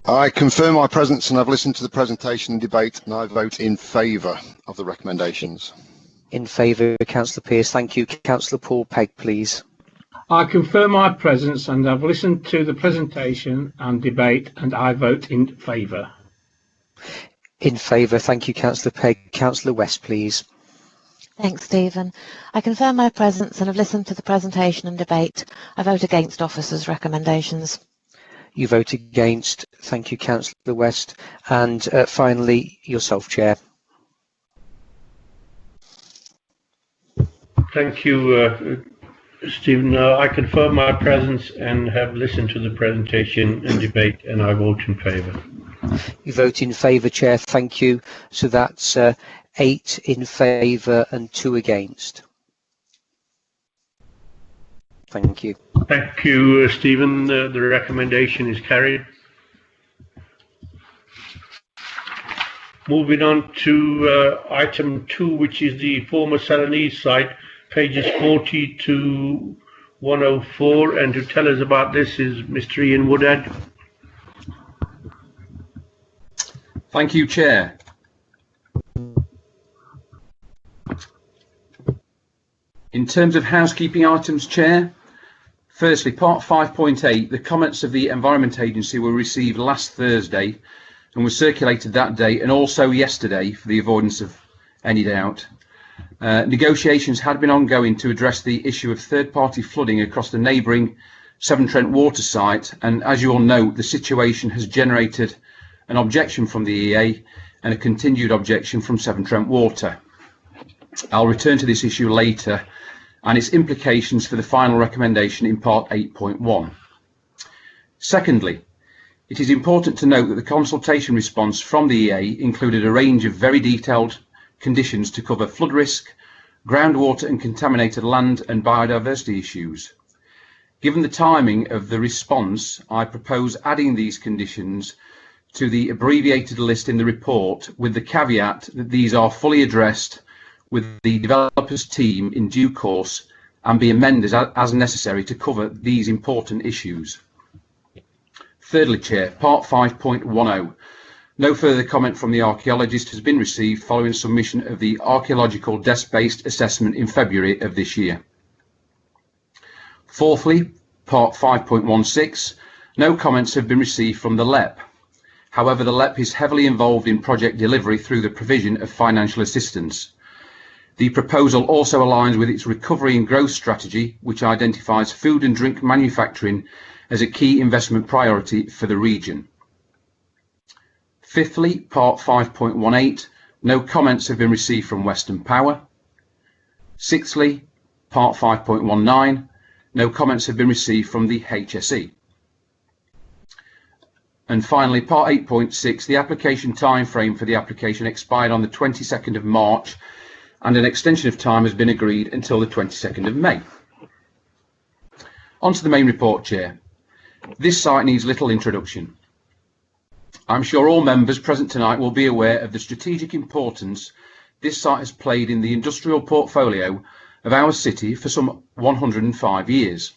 I confirm my presence and I've listened to the presentation and debate and I vote in favour of the recommendations. In favour, Councillor Pearce. Thank you. Councillor Paul Pegg, please. I confirm my presence and I've listened to the presentation and debate and I vote in favour. In favour. Thank you, Councillor Pegg. Councillor West, please. Thanks, Stephen. I confirm my presence and have listened to the presentation and debate. I vote against officers' recommendations. You vote against. Thank you, Councillor West. And finally, yourself, Chair. Thank you, Stephen. I confirm my presence and have listened to the presentation and debate, and I vote in favour. You vote in favour, Chair. Thank you. So that's 8 in favour and 2 against. Thank you. Thank you, Stephen. The recommendation is carried. Moving on to item 2, which is the former Celanese site, pages 40 to 104, and to tell us about this is Mr. Ian Woodhead. Thank you, Chair. In terms of housekeeping items, Chair, firstly, part 5.8, the comments of the Environment Agency were received last Thursday and were circulated that day and also yesterday for the avoidance of any doubt. Negotiations had been ongoing to address the issue of third-party flooding across the neighbouring Severn Trent water site, and as you all know, the situation has generated an objection from the EA and a continued objection from Severn Trent Water. I'll return to this issue later and its implications for the final recommendation in part 8.1. Secondly, it is important to note that the consultation response from the EA included a range of very detailed conditions to cover flood risk, groundwater and contaminated land and biodiversity issues. Given the timing of the response, I propose adding these conditions to the abbreviated list in the report with the caveat that these are fully addressed with the developers team in due course and be amended as necessary to cover these important issues. Thirdly, Chair, part 5.10. No further comment from the archaeologist has been received following submission of the archaeological desk-based assessment in February of this year. Fourthly, part 5.16. No comments have been received from the LEP. However, the LEP is heavily involved in project delivery through the provision of financial assistance. The proposal also aligns with its recovery and growth strategy, which identifies food and drink manufacturing as a key investment priority for the region. Fifthly, part 5.18, no comments have been received from Western Power. Sixthly, part 5.19, no comments have been received from the HSE. And finally, part 8.6, the application timeframe for the application expired on the 22nd of March and an extension of time has been agreed until the 22nd of May. On to the main report, Chair. This site needs little introduction. I'm sure all members present tonight will be aware of the strategic importance this site has played in the industrial portfolio of our city for some 105 years.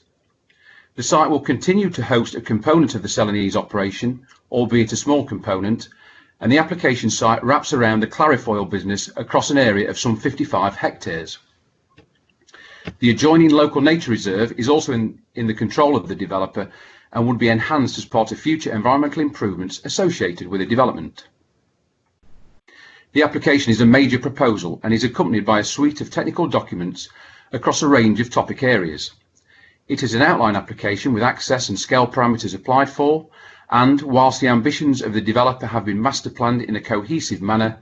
The site will continue to host a component of the Celanese operation, albeit a small component, and the application site wraps around the clarifoil business across an area of some 55 hectares. The adjoining local nature reserve is also in the control of the developer and would be enhanced as part of future environmental improvements associated with the development. The application is a major proposal and is accompanied by a suite of technical documents across a range of topic areas. It is an outline application with access and scale parameters applied for, and whilst the ambitions of the developer have been master planned in a cohesive manner,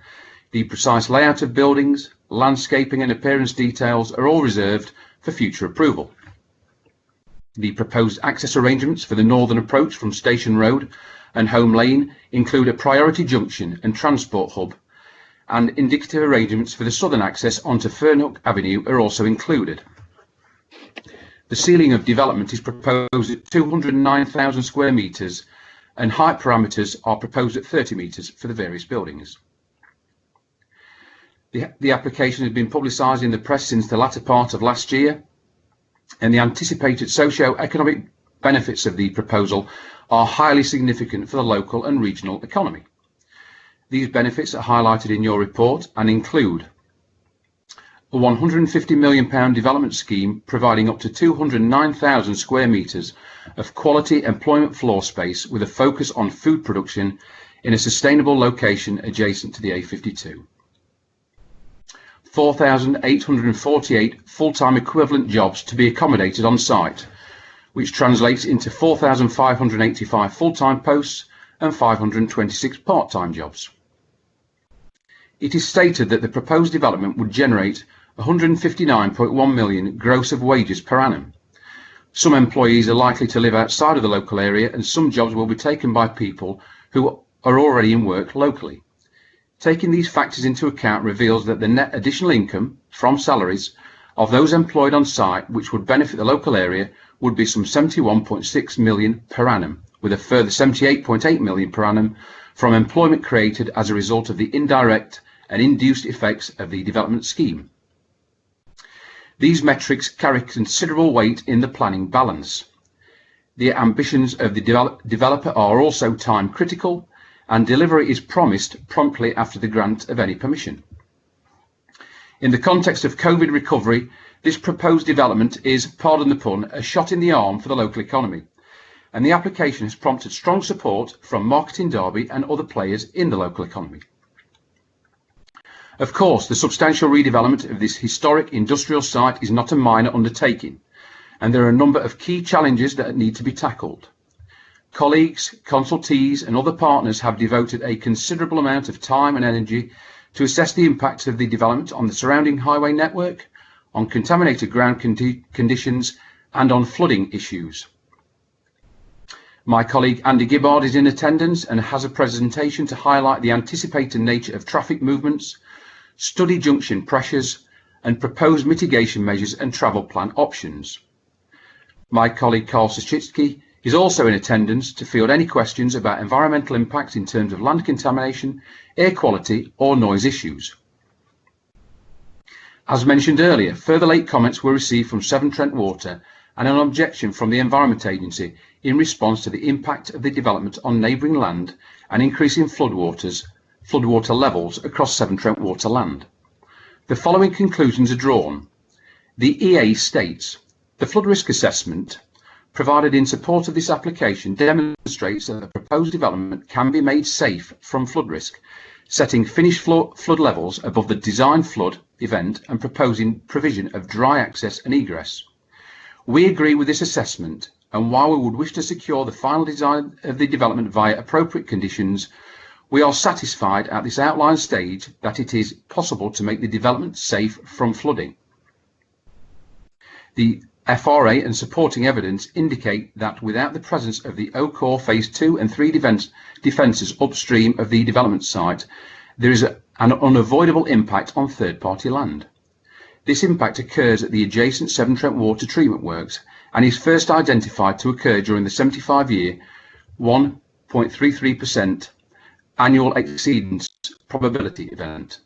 the precise layout of buildings, landscaping and appearance details are all reserved for future approval. The proposed access arrangements for the northern approach from Station Road and Home Lane include a priority junction and transport hub, and indicative arrangements for the southern access onto Fernhook Avenue are also included. The ceiling of development is proposed at 209,000 square metres and height parameters are proposed at 30 metres for the various buildings. The application has been publicised in the press since the latter part of last year, and the anticipated socio-economic benefits of the proposal are highly significant for the local and regional economy. These benefits are highlighted in your report and include a £150 million development scheme providing up to 209,000 square metres of quality employment floor space with a focus on food production in a sustainable location adjacent to the A52. 4,848 full-time equivalent jobs to be accommodated on site, which translates into 4,585 full-time posts and 526 part-time jobs. It is stated that the proposed development would generate 159.1 million gross of wages per annum. Some employees are likely to live outside of the local area, and some jobs will be taken by people who are already in work locally. Taking these factors into account reveals that the net additional income from salaries of those employed on site, which would benefit the local area, would be some 71.6 million per annum, with a further 78.8 million per annum from employment created as a result of the indirect and induced effects of the development scheme. These metrics carry considerable weight in the planning balance. The ambitions of the developer are also time critical, and delivery is promised promptly after the grant of any permission. In the context of COVID recovery, this proposed development is, pardon the pun, a shot in the arm for the local economy, and the application has prompted strong support from Marketing Derby and other players in the local economy. Of course, the substantial redevelopment of this historic industrial site is not a minor undertaking, and there are a number of key challenges that need to be tackled. Colleagues, consultees and other partners have devoted a considerable amount of time and energy to assess the impacts of the development on the surrounding highway network, on contaminated ground conditions and on flooding issues. My colleague Andy Gibbard is in attendance and has a presentation to highlight the anticipated nature of traffic movements, study junction pressures and proposed mitigation measures and travel plan options. My colleague Karl Sositsky is also in attendance to field any questions about environmental impacts in terms of land contamination, air quality or noise issues. As mentioned earlier, further late comments were received from Severn Trent Water and an objection from the Environment Agency in response to the impact of the development on neighbouring land and increasing floodwater levels across Severn Trent Water land. The following conclusions are drawn. The EA states, the flood risk assessment provided in support of this application demonstrates that the proposed development can be made safe from flood risk, setting finished flood levels above the design flood event and proposing provision of dry access and egress. We agree with this assessment, and while we would wish to secure the final design of the development via appropriate conditions, we are satisfied at this outline stage that it is possible to make the development safe from flooding. The FRA and supporting evidence indicate that without the presence of the OCOR Phase 2 and 3 defences upstream of the development site, there is an unavoidable impact on third-party land. This impact occurs at the adjacent Severn Trent Water Treatment Works and is first identified to occur during the 75-year 1.33% annual exceedance probability event.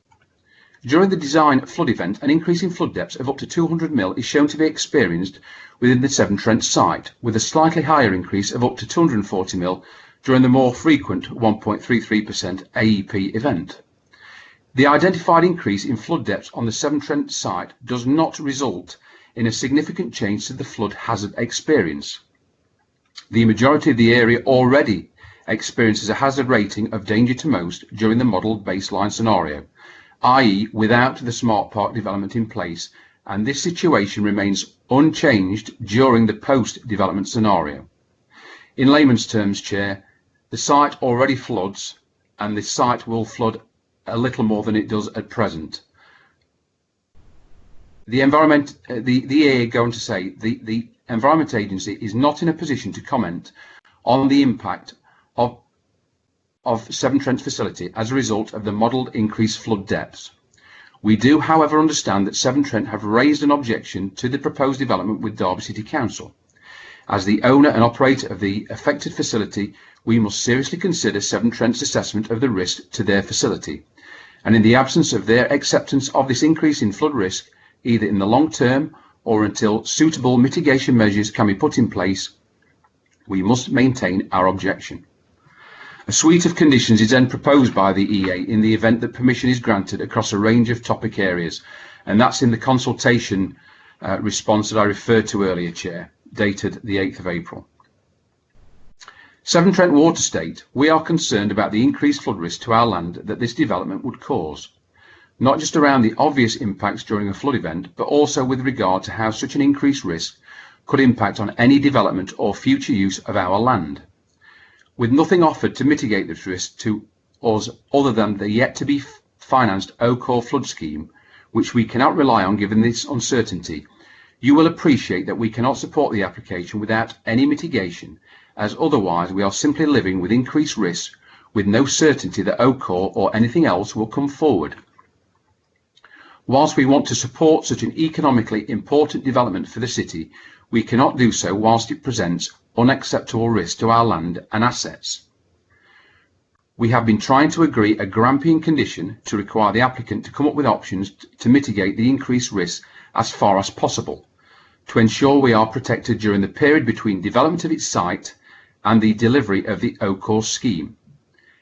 During the design flood event, an increase in flood depths of up to 200 mil is shown to be experienced within the Severn Trent site, with a slightly higher increase of up to 240 mil during the more frequent 1.33% AEP event. The identified increase in flood depths on the Severn Trent site does not result in a significant change to the flood hazard experience. The majority of the area already experiences a hazard rating of danger to most during the modelled baseline scenario, i.e. without the smart park development in place, and this situation remains unchanged during the post-development scenario. In layman's terms, Chair, The site already floods, and the site will flood a little more than it does at present. The EA going to say the Environment Agency is not in a position to comment on the impact of Severn Trent's facility as a result of the modelled increased flood depths. We do, however, understand that Severn Trent have raised an objection to the proposed development with Derby City Council. As the owner and operator of the affected facility, we must seriously consider Severn Trent's assessment of the risk to their facility, and in the absence of their acceptance of this increase in flood risk, either in the long term or until suitable mitigation measures can be put in place, we must maintain our objection. A suite of conditions is then proposed by the EA in the event that permission is granted across a range of topic areas, and that's in the consultation response that I referred to earlier, Chair, dated the 8th of April. Severn Trent Water state, we are concerned about the increased flood risk to our land that this development would cause, not just around the obvious impacts during a flood event, but also with regard to how such an increased risk could impact on any development or future use of our land. With nothing offered to mitigate this risk to us other than the yet to be financed OCOR flood scheme, which we cannot rely on given this uncertainty, you will appreciate that we cannot support the application without any mitigation, as otherwise we are simply living with increased risk with no certainty that OCOR or anything else will come forward. Whilst we want to support such an economically important development for the city, we cannot do so whilst it presents unacceptable risk to our land and assets. We have been trying to agree a Grampian condition to require the applicant to come up with options to mitigate the increased risk as far as possible, to ensure we are protected during the period between development of its site and the delivery of the OCOR scheme.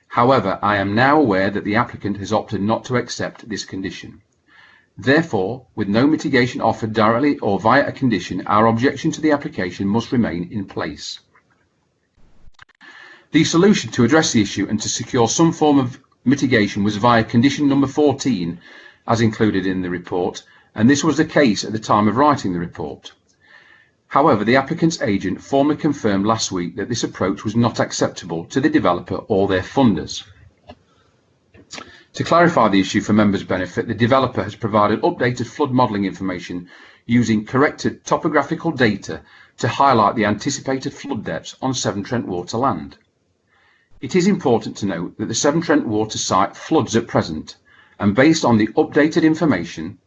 However, I am now aware that the applicant has opted not to accept this condition. Therefore, with no mitigation offered directly or via a condition, our objection to the application must remain in place. The solution to address the issue and to secure some form of mitigation was via condition number 14, as included in the report, and this was the case at the time of writing the report. However, the applicant's agent formally confirmed last week that this approach was not acceptable to the developer or their funders. To clarify the issue for members' benefit, the developer has provided updated flood modelling information using corrected topographical data to highlight the anticipated flood depths on Severn Trent Water land. It is important to note that the Severn Trent Water site floods at present, and based on the updated information,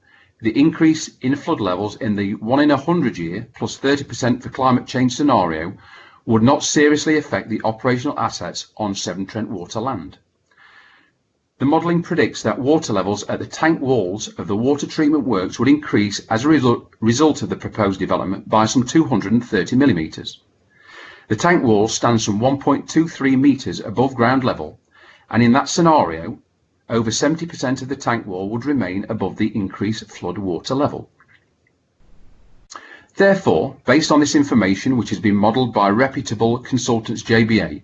the increase in flood levels in the 1 in 100 year plus 30% for climate change scenario would not seriously affect the operational assets on Severn Trent Water land. The modelling predicts that water levels at the tank walls of the water treatment works would increase as a result of the proposed development by some 230 millimetres. The tank wall stands some 1.23 metres above ground level, and in that scenario, over 70% of the tank wall would remain above the increased flood water level. Therefore, based on this information, which has been modelled by reputable consultants JBA,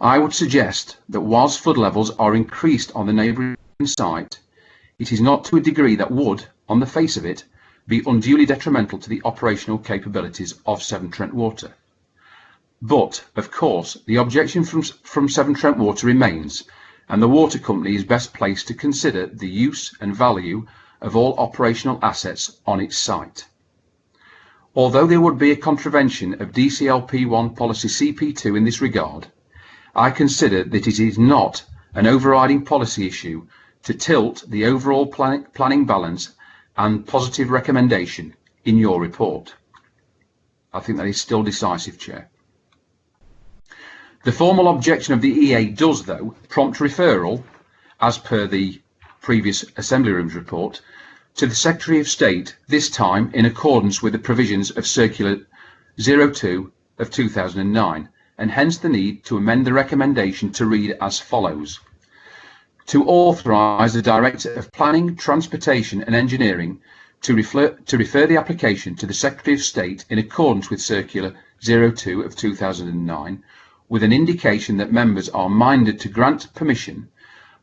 I would suggest that whilst flood levels are increased on the neighbouring site, it is not to a degree that would, on the face of it, be unduly detrimental to the operational capabilities of Severn Trent Water. But, of course, the objection from Severn Trent Water remains, and the water company is best placed to consider the use and value of all operational assets on its site. Although there would be a contravention of DCLP1 policy CP2 in this regard, I consider that it is not an overriding policy issue to tilt the overall planning balance and positive recommendation in your report. I think that is still decisive, Chair. The formal objection of the EA does, though, prompt referral, as per the previous Assembly Rooms report, to the Secretary of State, this time in accordance with the provisions of Circular 02 of 2009, and hence the need to amend the recommendation to read as follows: to authorise the Director of Planning, Transportation and Engineering to refer the application to the Secretary of State in accordance with Circular 02 of 2009, with an indication that members are minded to grant permission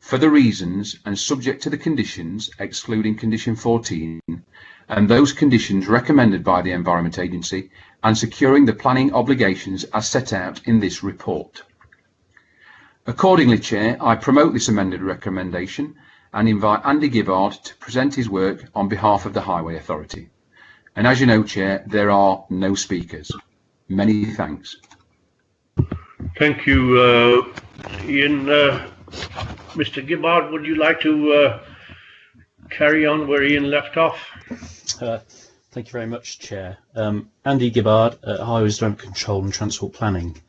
for the reasons and subject to the conditions, excluding condition 14, and those conditions recommended by the Environment Agency, and securing the planning obligations as set out in this report. Accordingly, Chair, I promote this amended recommendation and invite Andy Gibbard to present his work on behalf of the Highway Authority. And as you know, Chair, there are no speakers. Many thanks. Thank you, Ian. Mr. Gibbard, would you like to carry on where Ian left off? Thank you very much, Chair. Andy Gibbard, Highways Development Control and Transport Planning.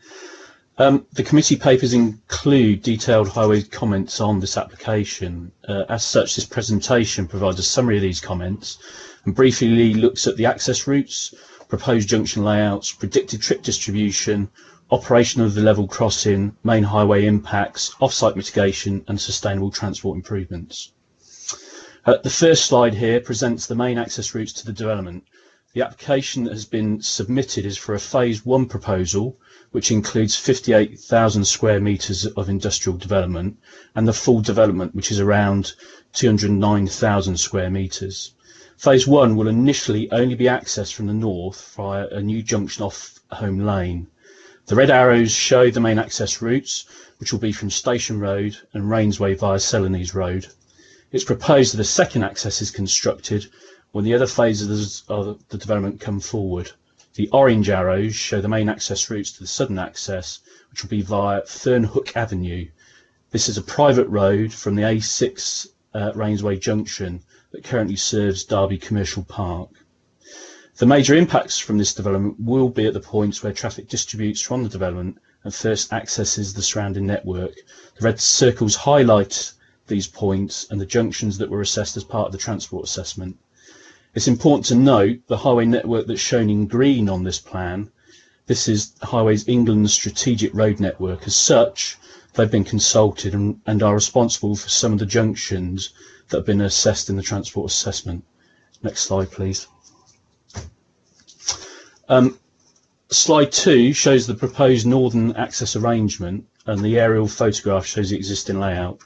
The committee papers include detailed highway comments on this application. As such, this presentation provides a summary of these comments and briefly looks at the access routes, proposed junction layouts, predicted trip distribution, operation of the level crossing, main highway impacts, off-site mitigation and sustainable transport improvements. The first slide here presents the main access routes to the development. The application that has been submitted is for a phase 1 proposal, which includes 58,000 square metres of industrial development, and the full development, which is around 209,000 square metres. Phase 1 will initially only be accessed from the north via a new junction off Home Lane. The red arrows show the main access routes, which will be from Station Road and Rainsway via Celanese Road. It's proposed that a second access is constructed when the other phases of the development come forward. The orange arrows show the main access routes to the southern access, which will be via Fernhook Avenue. This is a private road from the A6 Rainsway Junction that currently serves Derby Commercial Park. The major impacts from this development will be at the points where traffic distributes from the development and first accesses the surrounding network. The red circles highlight these points and the junctions that were assessed as part of the transport assessment. It's important to note the highway network that's shown in green on this plan. This is Highways England's strategic road network. As such, they've been consulted and are responsible for some of the junctions that have been assessed in the transport assessment. Next slide, please. Slide 2 shows the proposed northern access arrangement, and the aerial photograph shows the existing layout.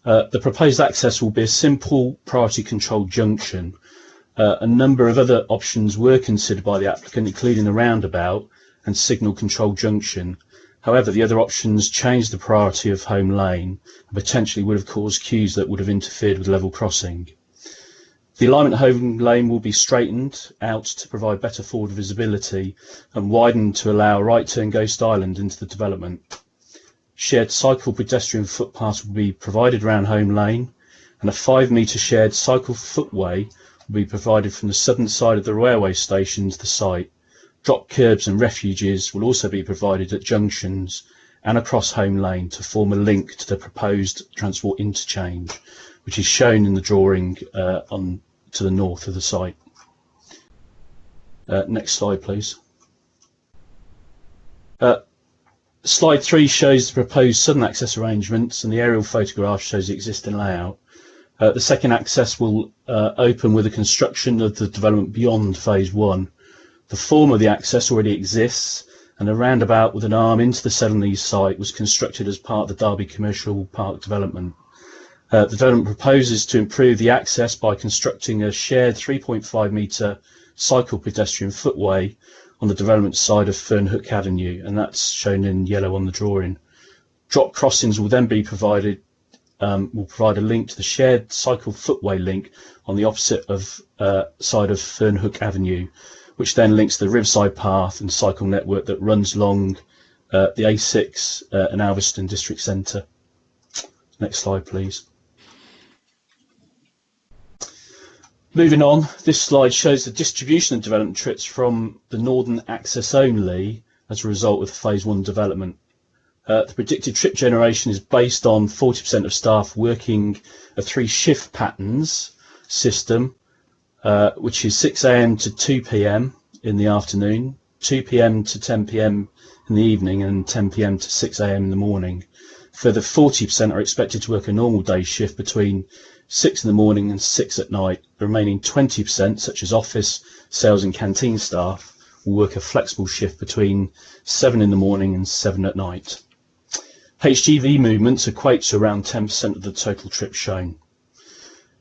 The proposed access will be a simple priority controlled junction. A number of other options were considered by the applicant, including a roundabout and signal control junction. However, the other options changed the priority of Home Lane and potentially would have caused queues that would have interfered with level crossing. The alignment of Home Lane will be straightened out to provide better forward visibility and widened to allow a right turn Ghost Island into the development. Shared cycle pedestrian footpaths will be provided around Home Lane, and a 5-metre shared cycle footway will be provided from the southern side of the railway station to the site. Drop curbs and refuges will also be provided at junctions and across Home Lane to form a link to the proposed transport interchange, which is shown in the drawing to the north of the site. Next slide, please. Slide 3 shows the proposed southern access arrangements, and the aerial photograph shows the existing layout. The second access will open with the construction of the development beyond phase 1. The form of the access already exists, and a roundabout with an arm into the Celanese site was constructed as part of the Derby Commercial Park development. The development proposes to improve the access by constructing a shared 3.5-metre cycle pedestrian footway on the development side of Fernhook Avenue, and that's shown in yellow on the drawing. Drop crossings will then be provided, will provide a link to the shared cycle footway link on the opposite side of Fernhook Avenue, which then links the Riverside Path and cycle network that runs along the A6 and Alveston District Centre. Next slide, please. Moving on, this slide shows the distribution of development trips from the northern access only as a result of the phase 1 development. The predicted trip generation is based on 40% of staff working a 3-shift patterns system, which is 6 AM to 2 PM in the afternoon, 2 PM to 10 PM in the evening, and 10 PM to 6 AM in the morning. Further 40% are expected to work a normal day shift between 6 in the morning and 6 at night. The remaining 20%, such as office, sales and canteen staff, will work a flexible shift between 7 in the morning and 7 at night. HGV movements equate to around 10% of the total trips shown.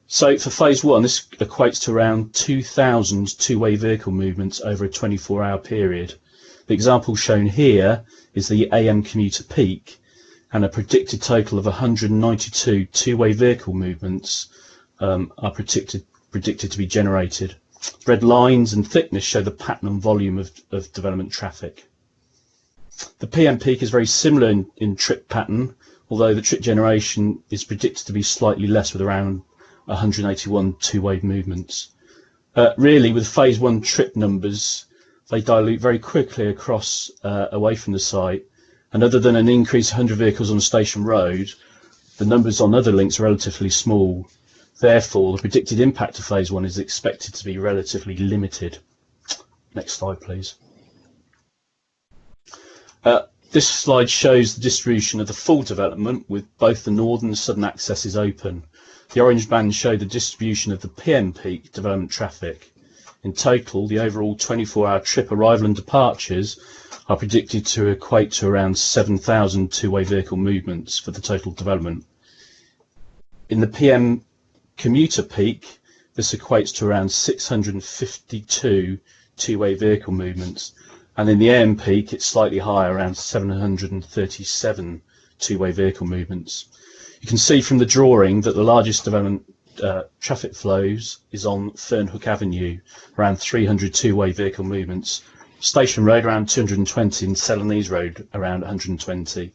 So for phase 1, this equates to around 2,000 two-way vehicle movements over a 24-hour period. The example shown here is the AM commuter peak. and a predicted total of 192 two-way vehicle movements are predicted to be generated. Red lines and thickness show the pattern and volume of development traffic. The PM peak is very similar in trip pattern, although the trip generation is predicted to be slightly less, with around 181 two-way movements. Really, with phase 1 trip numbers, they dilute very quickly across away from the site, and other than an increase of 100 vehicles on Station Road, the numbers on other links are relatively small. Therefore, the predicted impact of phase 1 is expected to be relatively limited. Next slide, please. This slide shows the distribution of the full development, with both the northern and southern accesses open. The orange bands show the distribution of the PM peak development traffic. In total, the overall 24-hour trip arrival and departures are predicted to equate to around 7,000 two-way vehicle movements for the total development. In the PM commuter peak, this equates to around 652 two-way vehicle movements, and in the AM peak it's slightly higher, around 737 two-way vehicle movements. You can see from the drawing that the largest development traffic flows is on Fernhook Avenue, around 300 two-way vehicle movements, Station Road around 220, and Celanese Road around 120.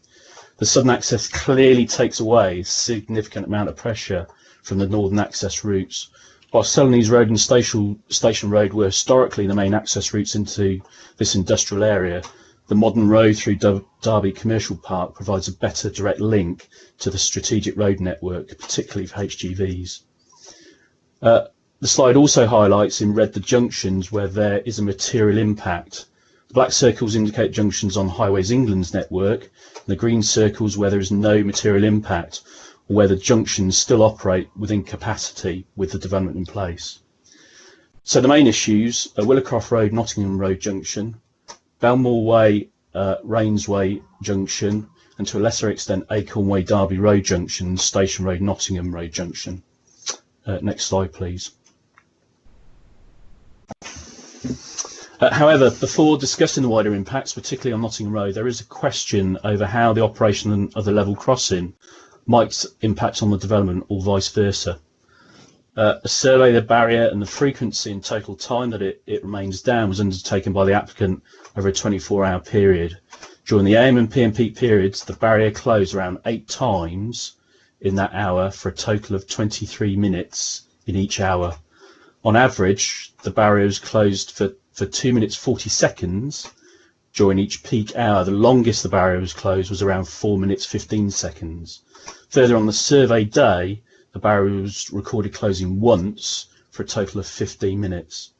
The southern access clearly takes away a significant amount of pressure from the northern access routes. While Celanese Road and Station Road were historically the main access routes into this industrial area, the modern road through Derby Commercial Park provides a better direct link to the strategic road network, particularly for HGVs. The slide also highlights in red the junctions where there is a material impact. The black circles indicate junctions on Highways England's network, and the green circles where there is no material impact, or where the junctions still operate within capacity with the development in place. So the main issues are Willacroft Road, Nottingham Road Junction, Belmore Way, Rainsway Junction, and to a lesser extent Acorn Way, Derby Road Junction, Station Road, Nottingham Road Junction. Next slide, please. However, before discussing the wider impacts, particularly on Nottingham Road, there is a question over how the operation of the level crossing might impact on the development, or vice versa. A survey of the barrier and the frequency and total time that it remains down was undertaken by the applicant over a 24-hour period. During the AM and PM peak periods, the barrier closed around 8 times in that hour for a total of 23 minutes in each hour. On average, the barrier was closed for 2 minutes 40 seconds during each peak hour. The longest the barrier was closed was around 4 minutes 15 seconds. Further on the survey day, the barrier was recorded closing once for a total of 15 minutes.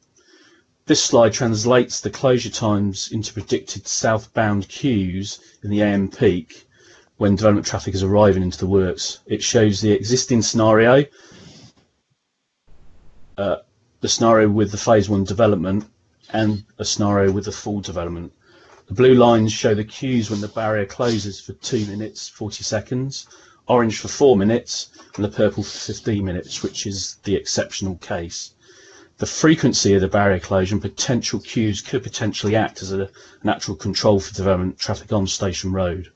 This slide translates the closure times into predicted southbound queues in the AM peak when development traffic is arriving into the works. It shows the existing scenario, the scenario with the phase 1 development, and a scenario with the full development. The blue lines show the queues when the barrier closes for 2 minutes 40 seconds, orange for 4 minutes, and the purple for 15 minutes, which is the exceptional case. The frequency of the barrier closure and potential queues could potentially act as a natural control for development traffic on Station Road.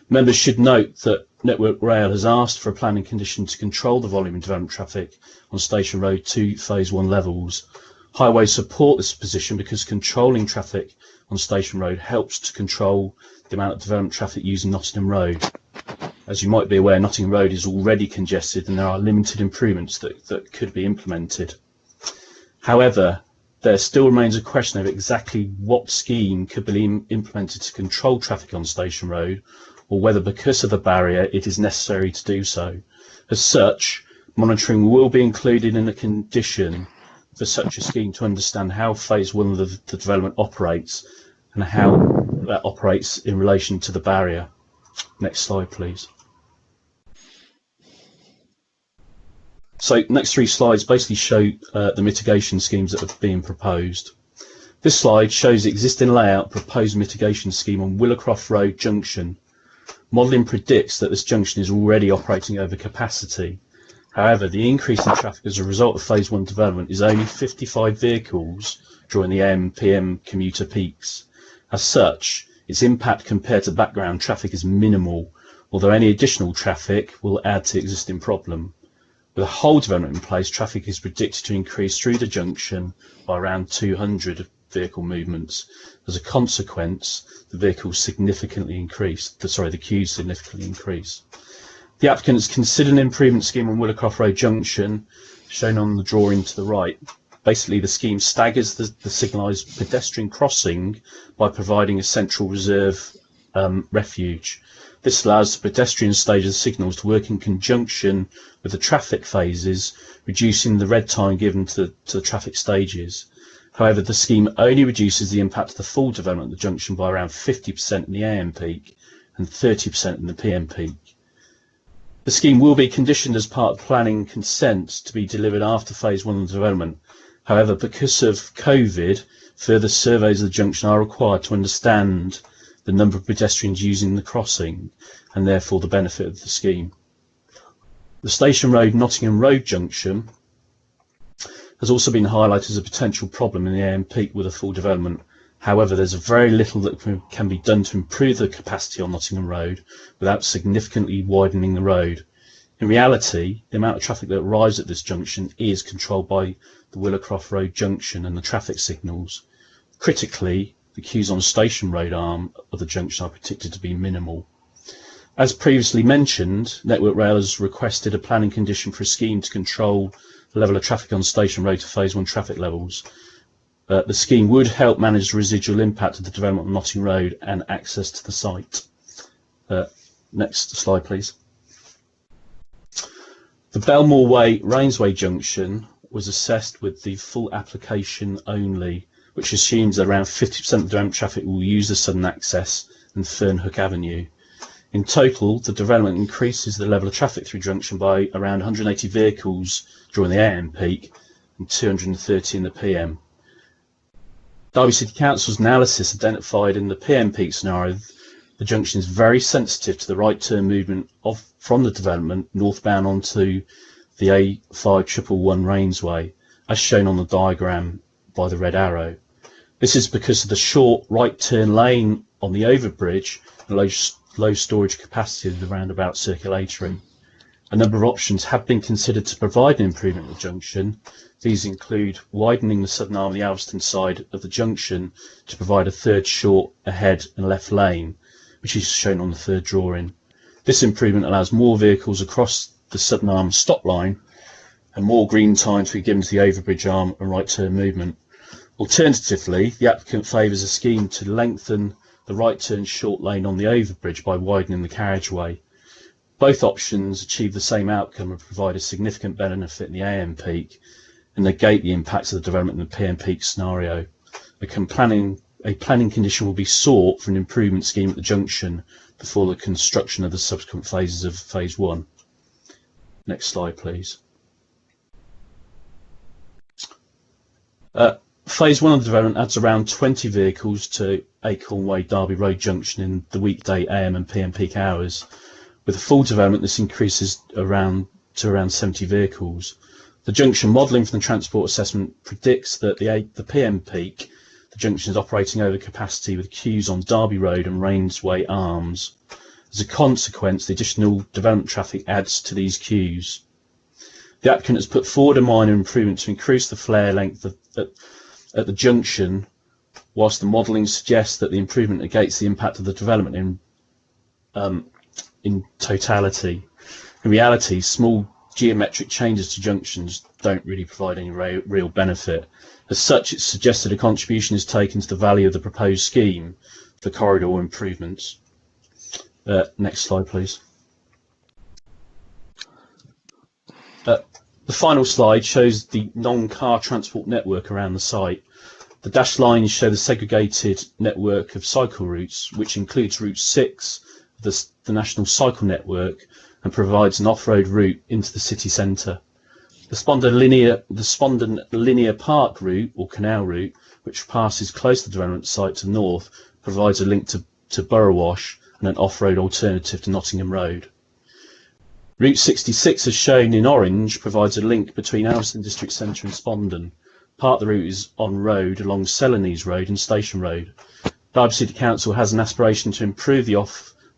Members should note that Network Rail has asked for a planning condition to control the volume of development traffic on Station Road to phase 1 levels. Highways support this position because controlling traffic on Station Road helps to control the amount of development traffic using Nottingham Road. As you might be aware, Nottingham Road is already congested and there are limited improvements that could be implemented. However, there still remains a question of exactly what scheme could be implemented to control traffic on Station Road, or whether because of the barrier it is necessary to do so. As such, monitoring will be included in a condition for such a scheme to understand how phase 1 of the development operates and how that operates in relation to the barrier. Next slide, please. So next 3 slides basically show the mitigation schemes that are being proposed. This slide shows the existing layout proposed mitigation scheme on Willacroft Road Junction. Modelling predicts that this junction is already operating over capacity. However, the increase in traffic as a result of phase 1 development is only 55 vehicles during the AM/PM commuter peaks. As such, its impact compared to background traffic is minimal, although any additional traffic will add to the existing problem. With a whole development in place, traffic is predicted to increase through the junction by around 200 vehicle movements. As a consequence, the queues significantly increase. The applicant has considered an improvement scheme on Willa Road Junction, shown on the drawing to the right. Basically, the scheme staggers the signalised pedestrian crossing by providing a central reserve refuge. This allows the pedestrian stage of the signals to work in conjunction with the traffic phases, reducing the red time given to the traffic stages. However, the scheme only reduces the impact of the full development of the junction by around 50% in the AM peak and 30% in the PM peak. The scheme will be conditioned as part of planning consent to be delivered after phase 1 of the development. However, because of COVID, further surveys of the junction are required to understand the number of pedestrians using the crossing and therefore the benefit of the scheme. The Station Road Nottingham Road Junction has also been highlighted as a potential problem in the AM peak with a full development. However, there's very little that can be done to improve the capacity on Nottingham Road without significantly widening the road. In reality, the amount of traffic that arrives at this junction is controlled by the Willa Road Junction and the traffic signals. Critically, the queues on the Station Road arm of the junction are predicted to be minimal. As previously mentioned, Network Rail has requested a planning condition for a scheme to control the level of traffic on Station Road to phase 1 traffic levels. The scheme would help manage the residual impact of the development on Nottingham Road and access to the site. Next slide, please. The Belmore Way Rainsway Junction was assessed with the full application only, which assumes that around 50% of the development traffic will use the southern access and Fernhook Avenue. In total, the development increases the level of traffic through junction by around 180 vehicles during the AM peak and 230 in the PM. Derby City Council's analysis identified in the PM peak scenario the junction is very sensitive to the right turn movement from the development northbound onto the A5111 Rainsway, as shown on the diagram by the red arrow. This is because of the short right turn lane on the overbridge and low storage capacity of the roundabout circulatory. A number of options have been considered to provide an improvement of the junction. These include widening the southern arm of the Alveston side of the junction to provide a third short ahead and left lane, which is shown on the third drawing. This improvement allows more vehicles across the southern arm stop line and more green time to be given to the overbridge arm and right turn movement. Alternatively, the applicant favours a scheme to lengthen the right turn short lane on the overbridge by widening the carriageway. Both options achieve the same outcome and provide a significant benefit in the AM peak and negate the impacts of the development in the PM peak scenario. A planning condition will be sought for an improvement scheme at the junction before the construction of the subsequent phases of phase 1. Next slide, please. Phase 1 of the development adds around 20 vehicles to Acorn Way Derby Road Junction in the weekday AM and PM peak hours. With a full development, this increases to around 70 vehicles. The junction modelling from the transport assessment predicts that the PM peak, the junction is operating over capacity with queues on Derby Road and Rainsway arms. As a consequence, the additional development traffic adds to these queues. The applicant has put forward a minor improvement to increase the flare length at the junction, whilst the modelling suggests that the improvement negates the impact of the development in totality. In reality, small geometric changes to junctions don't really provide any real benefit. As such, it's suggested a contribution is taken to the value of the proposed scheme for corridor improvements. Next slide, please. The final slide shows the non-car transport network around the site. The dashed lines show the segregated network of cycle routes, which includes Route 6, the National Cycle Network, and provides an off-road route into the city centre. The Spondon Linear Park route, or canal route, which passes close to the development site to the north, provides a link to Burrowash and an off-road alternative to Nottingham Road. Route 66, as shown in orange, provides a link between Alveston District Centre and Spondon. Part of the route is on road along Celanese Road and Station Road. Derby City Council has an aspiration to improve the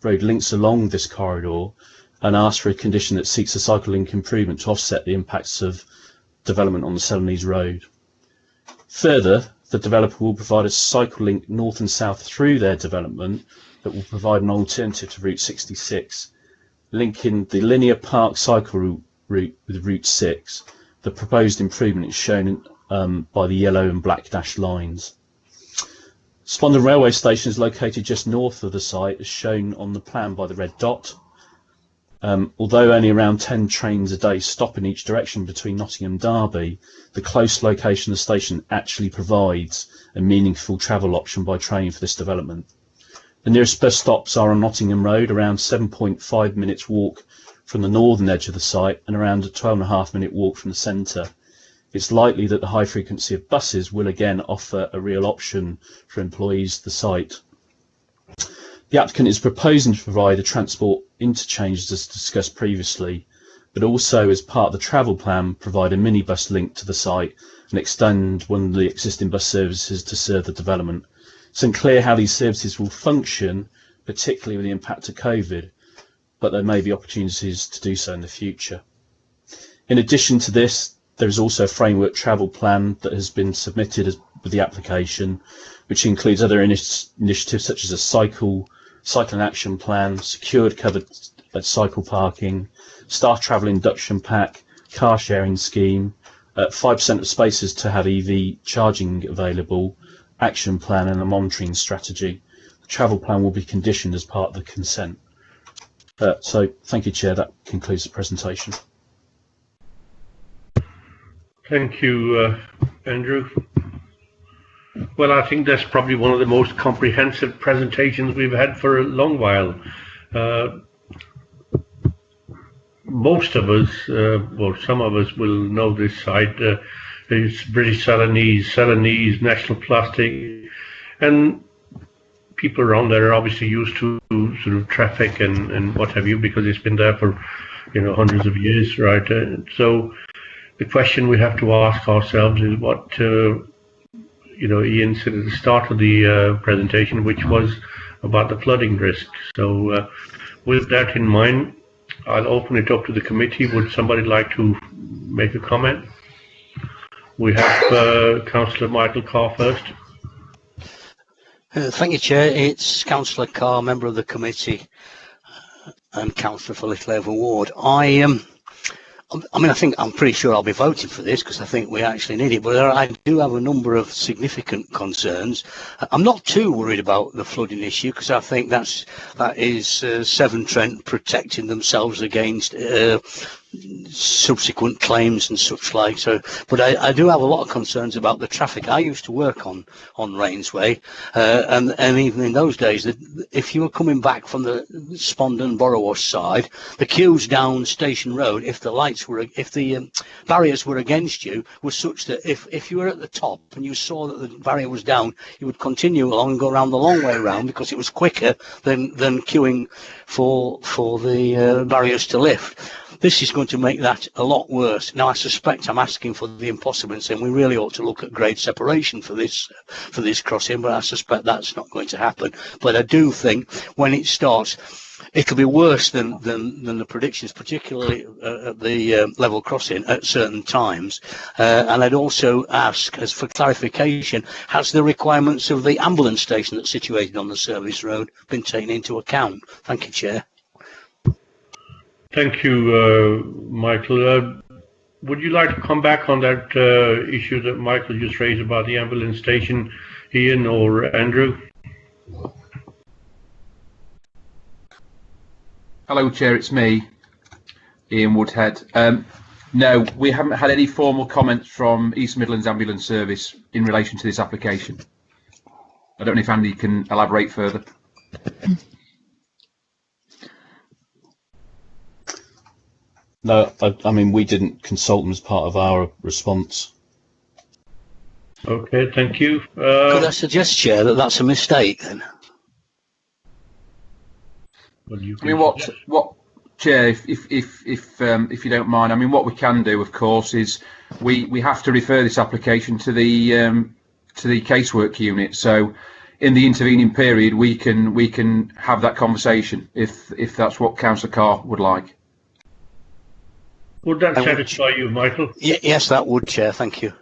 road links along this corridor and asks for a condition that seeks a cycle link improvement to offset the impacts of development on the Celanese Road. Further, the developer will provide a cycle link north and south through their development that will provide an alternative to Route 66, linking the linear park cycle route with Route 6. The proposed improvement is shown by the yellow and black dashed lines. Spondon railway station is located just north of the site, as shown on the plan by the red dot. Although only around 10 trains a day stop in each direction between Nottingham and Derby, the close location of the station actually provides a meaningful travel option by train for this development. The nearest bus stops are on Nottingham Road, around 7.5 minutes walk from the northern edge of the site and around a 12.5 minute walk from the centre. It's likely that the high frequency of buses will again offer a real option for employees of the site. The applicant is proposing to provide a transport interchange as discussed previously, but also as part of the travel plan provide a minibus link to the site and extend one of the existing bus services to serve the development. It's unclear how these services will function, particularly with the impact of COVID, but there may be opportunities to do so in the future. In addition to this, there is also a framework travel plan that has been submitted with the application, which includes other initiatives such as a cycling action plan, secured covered cycle parking, staff travel induction pack, car sharing scheme, 5% of spaces to have EV charging available, action plan and a monitoring strategy. The travel plan will be conditioned as part of the consent. So thank you, Chair. That concludes the presentation. Thank you, Andrew. Well, I think that's probably one of the most comprehensive presentations we've had for a long while. Most of us, well, some of us will know this site. It's British Celanese, National Plastic, and people around there are obviously used to sort of traffic and what have you, because it's been there for, you know, hundreds of years, right? So the question we have to ask ourselves is what, you know, Ian said at the start of the presentation, which was about the flooding risk. So with that in mind, I'll open it up to the committee. Would somebody like to make a comment? We have Councillor Michael Carr first. Thank you, Chair. It's Councillor Carr, member of the committee and Councillor for Little Over Ward. I mean, I'm pretty sure I'll be voting for this because I think we actually need it, but I do have a number of significant concerns. I'm not too worried about the flooding issue because I think that is Severn Trent protecting themselves against subsequent claims and such like. So, but I do have a lot of concerns about the traffic. I used to work on Rainsway, and even in those days, if you were coming back from the Spondon Borrowash side, the queues down Station Road, if the barriers were against you, was such that if you were at the top and you saw that the barrier was down, you would continue along and go around the long way around because it was quicker than queuing for the barriers to lift. This is going to make that a lot worse. Now, I suspect I'm asking for the impossible and saying we really ought to look at grade separation for this crossing, but I suspect that's not going to happen. But I do think when it starts, it'll be worse than the predictions, particularly at the level crossing at certain times. And I'd also ask, as for clarification, has the requirements of the ambulance station that's situated on the service road been taken into account? Thank you, Chair. Thank you, Michael. Would you like to come back on that issue that Michael just raised about the ambulance station, Ian or Andrew? Hello, Chair, it's me, Ian Woodhead. No, we haven't had any formal comments from East Midlands Ambulance Service in relation to this application. I don't know if Andy can elaborate further. No, I mean, we didn't consult them as part of our response. Okay, thank you. Could I suggest, Chair, that that's a mistake then? I mean, what, Chair, if you don't mind, I mean, what we can do, of course, is we have to refer this application to the casework unit. So in the intervening period, we can have that conversation if that's what Councillor Carr would like. Would that satisfy you, Michael? Yes, that would, Chair. Thank you.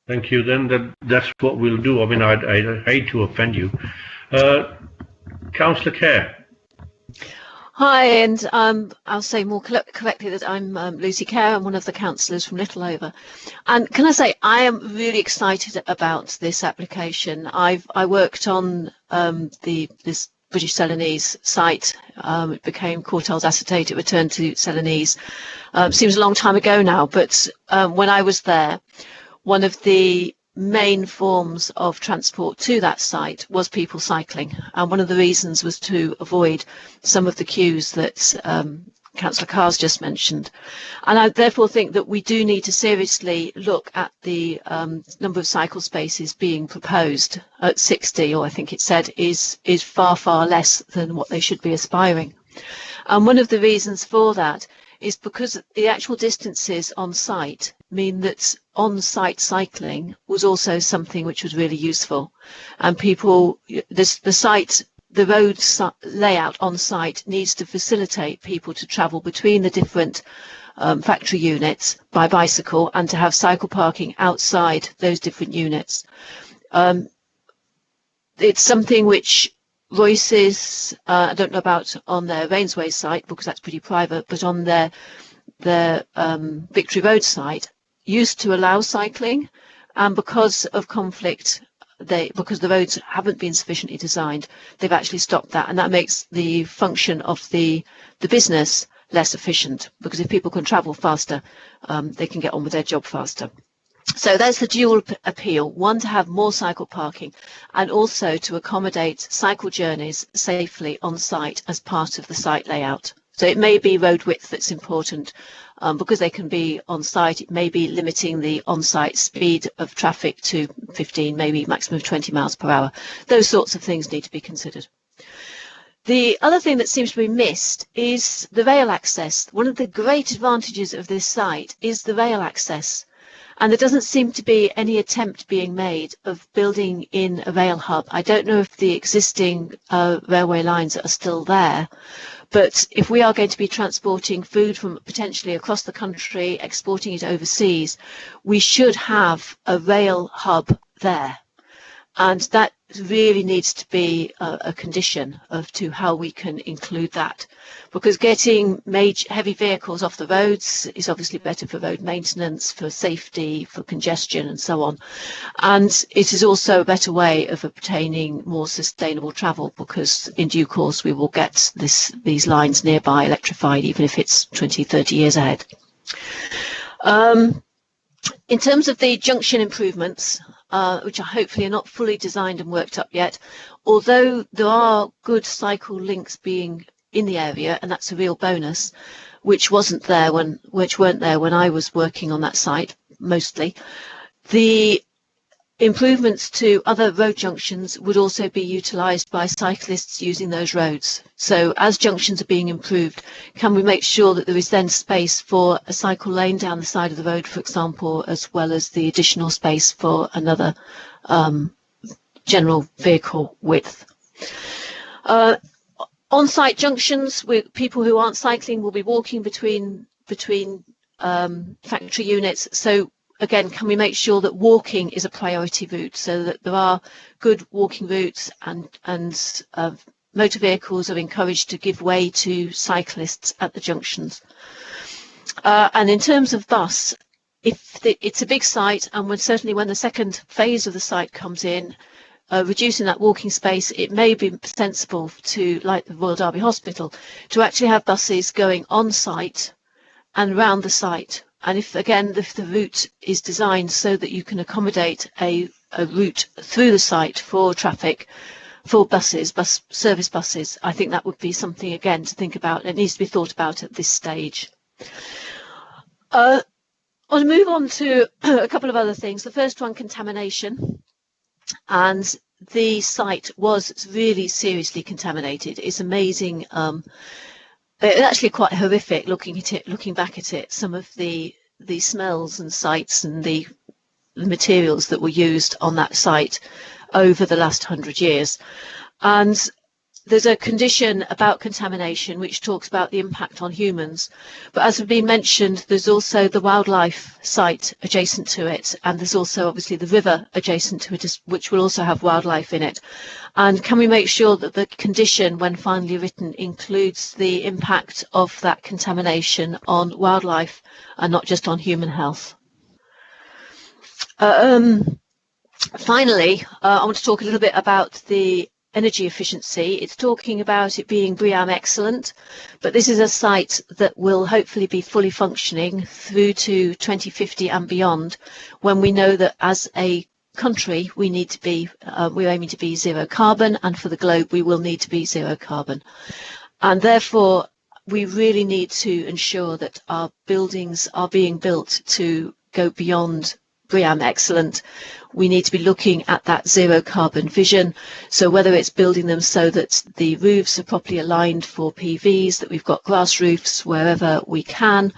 Thank you. Then that's what we'll do. I mean, I hate to offend you. Councillor Kerr. Hi, and I'll say more correctly that I'm Lucy Kerr. I'm one of the councillors from Littleover. And can I say, I am really excited about this application. I worked on this British Celanese site. It became Cortell's acetate. It returned to Celanese. Seems a long time ago now, but when I was there, one of the main forms of transport to that site was people cycling, and one of the reasons was to avoid some of the queues that Councillor Carr's just mentioned. And I therefore think that we do need to seriously look at the number of cycle spaces being proposed at 60, or I think it said, is far, far less than what they should be aspiring. And one of the reasons for that is because the actual distances on site mean that on-site cycling was also something which was really useful, and people, the road layout on site needs to facilitate people to travel between the different factory units by bicycle, and to have cycle parking outside those different units. It's something which Royce's, I don't know about on their Rainsway site because that's pretty private, but on their Victory Road site used to allow cycling, and because of conflict, because the roads haven't been sufficiently designed, they've actually stopped that, and that makes the function of the business less efficient, because if people can travel faster, they can get on with their job faster. So there's the dual appeal: one, to have more cycle parking, and also to accommodate cycle journeys safely on site as part of the site layout. So it may be road width that's important, because they can be on site. It may be limiting the on-site speed of traffic to 15, maybe maximum of 20 miles per hour. Those sorts of things need to be considered. The other thing that seems to be missed is the rail access. One of the great advantages of this site is the rail access. And there doesn't seem to be any attempt being made of building in a rail hub. I don't know if the existing railway lines are still there, but if we are going to be transporting food from potentially across the country, exporting it overseas, we should have a rail hub there. And that really needs to be a condition to how we can include that, because getting heavy vehicles off the roads is obviously better for road maintenance, for safety, for congestion and so on. And it is also a better way of obtaining more sustainable travel, because in due course we will get these lines nearby electrified, even if it's 20, 30 years ahead. In terms of the junction improvements, which are hopefully not fully designed and worked up yet, although there are good cycle links being in the area, and that's a real bonus, which weren't there when I was working on that site mostly. The improvements to other road junctions would also be utilised by cyclists using those roads. So as junctions are being improved, can we make sure that there is then space for a cycle lane down the side of the road, for example, as well as the additional space for another general vehicle width? On-site junctions, with people who aren't cycling will be walking between factory units. So again, can we make sure that walking is a priority route, so that there are good walking routes, and motor vehicles are encouraged to give way to cyclists at the junctions? And in terms of bus, it's a big site, and certainly when the second phase of the site comes in, reducing that walking space, it may be sensible to, like the Royal Derby Hospital, to actually have buses going on site and round the site. And if the route is designed so that you can accommodate a route through the site for traffic, for service buses, I think that would be something, again, to think about. It needs to be thought about at this stage. I'll move on to a couple of other things. The first one, contamination. And the site was really seriously contaminated. It's amazing. It's actually quite horrific looking back at it. Some of the smells and sights and the materials that were used on that site over the last 100 years. And there's a condition about contamination which talks about the impact on humans, but as has been mentioned, there's also the wildlife site adjacent to it, and there's also obviously the river adjacent to it, which will also have wildlife in it. And can we make sure that the condition, when finally written, includes the impact of that contamination on wildlife and not just on human health? Finally, I want to talk a little bit about the energy efficiency. It's talking about it being BREEAM excellent, but this is a site that will hopefully be fully functioning through to 2050 and beyond, when we know that as a country we need to be, we're aiming to be zero carbon, and for the globe we will need to be zero carbon. And therefore we really need to ensure that our buildings are being built to go beyond BREEAM excellent. We need to be looking at that zero carbon vision. So whether it's building them so that the roofs are properly aligned for PVs, that we've got grass roofs wherever we can,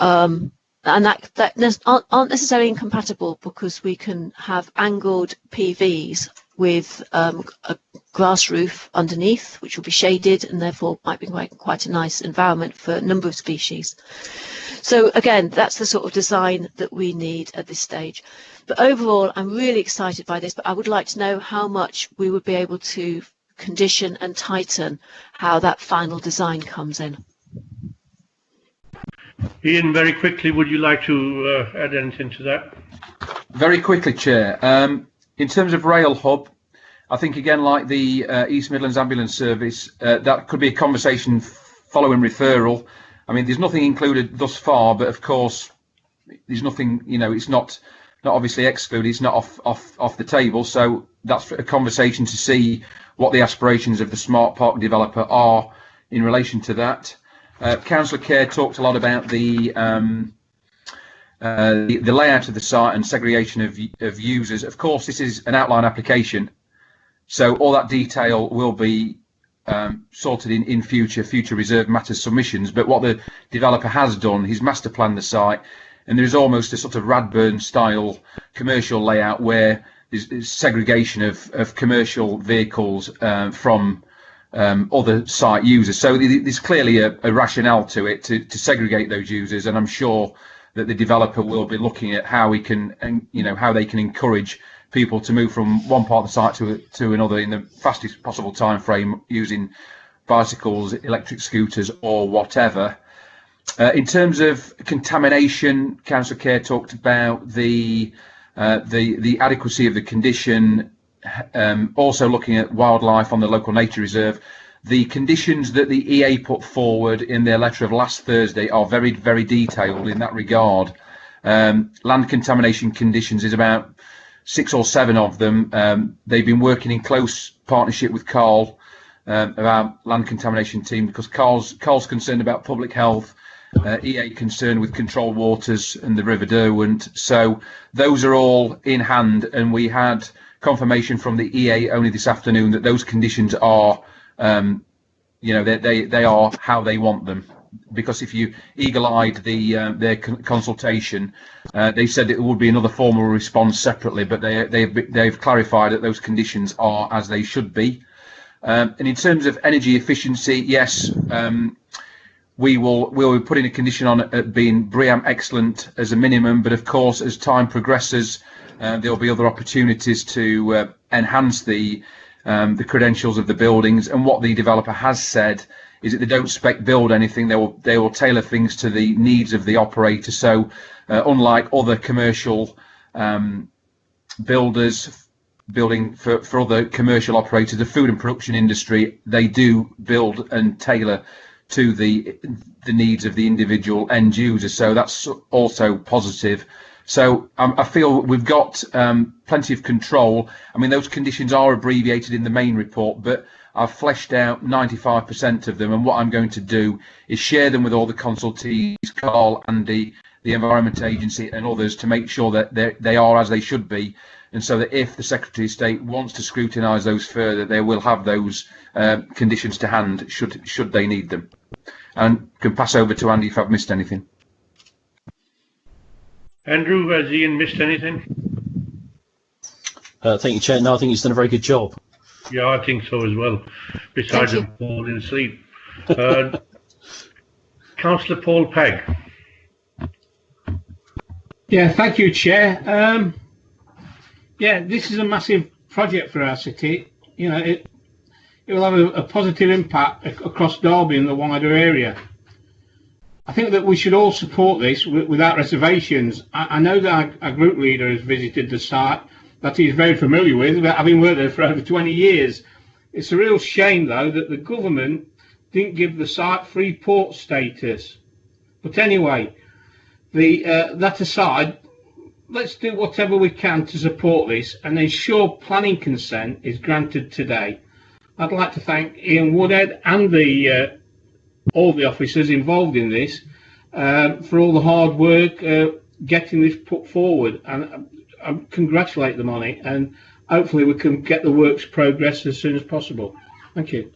and that aren't necessarily incompatible, because we can have angled PVs with a grass roof underneath, which will be shaded and therefore might be quite a nice environment for a number of species. So again, that's the sort of design that we need at this stage. But overall, I'm really excited by this, but I would like to know how much we would be able to condition and tighten how that final design comes in. Ian, very quickly, would you like to add anything to that? Very quickly, Chair. In terms of rail hub, I think again, like the East Midlands Ambulance Service, that could be a conversation following referral. I mean, there's nothing included thus far, but of course, there's nothing, you know, it's not obviously excluded, it's not off the table. So that's a conversation to see what the aspirations of the smart park developer are in relation to that. Councillor Kerr talked a lot about the layout of the site and segregation of users. Of course, this is an outline application, so all that detail will be sorted in future reserved matters submissions. But what the developer has done, he's master planned the site, and there's almost a sort of Radburn style commercial layout where there's segregation of commercial vehicles from other site users. So there's clearly a rationale to it to segregate those users, and I'm sure that the developer will be looking at how we can, and you know, how they can encourage people to move from one part of the site to another in the fastest possible time frame, using bicycles, electric scooters, or whatever. In terms of contamination, Councillor Kerr talked about the adequacy of the condition. Also looking at wildlife on the local nature reserve. The conditions that the EA put forward in their letter of last Thursday are very, very detailed in that regard. Land contamination conditions is about 6 or 7 of them. They've been working in close partnership with Carl, our land contamination team, because Carl's concerned about public health, EA concerned with controlled waters and the River Derwent. So those are all in hand, and we had confirmation from the EA only this afternoon that those conditions are, you know, they are how they want them. Because if you eagle-eyed their consultation, they said it would be another formal response separately, but they've clarified that those conditions are as they should be. And in terms of energy efficiency, yes, we'll be putting a condition on it being BREEAM excellent as a minimum, but of course, as time progresses, there'll be other opportunities to enhance the credentials of the buildings. And what the developer has said is that they don't spec build anything. They will tailor things to the needs of the operator. So unlike other commercial builders building for other commercial operators, the food and production industry, they do build and tailor to the needs of the individual end user. So that's also positive. So I feel we've got plenty of control. I mean, those conditions are abbreviated in the main report, but I've fleshed out 95% of them. And what I'm going to do is share them with all the consultees, Carl, Andy, the Environment Agency and others, to make sure that they are as they should be. And so that if the Secretary of State wants to scrutinise those further, they will have those conditions to hand should they need them. And can pass over to Andy if I've missed anything. Andrew, has Ian missed anything? Thank you, Chair. No, I think he's done a very good job. Yeah, I think so as well, besides him falling asleep. Councillor Paul Pegg. Yeah, thank you, Chair. Yeah, this is a massive project for our city. You know, it will have a positive impact across Derby and the wider area. I think that we should all support this without reservations. I know that our group leader has visited the site that he's very familiar with, having worked there for over 20 years. It's a real shame, though, that the government didn't give the site free port status. But anyway, that aside, let's do whatever we can to support this and ensure planning consent is granted today. I'd like to thank Ian Woodhead and all the officers involved in this for all the hard work getting this put forward, and I congratulate them on it, and hopefully we can get the works progress as soon as possible. Thank you.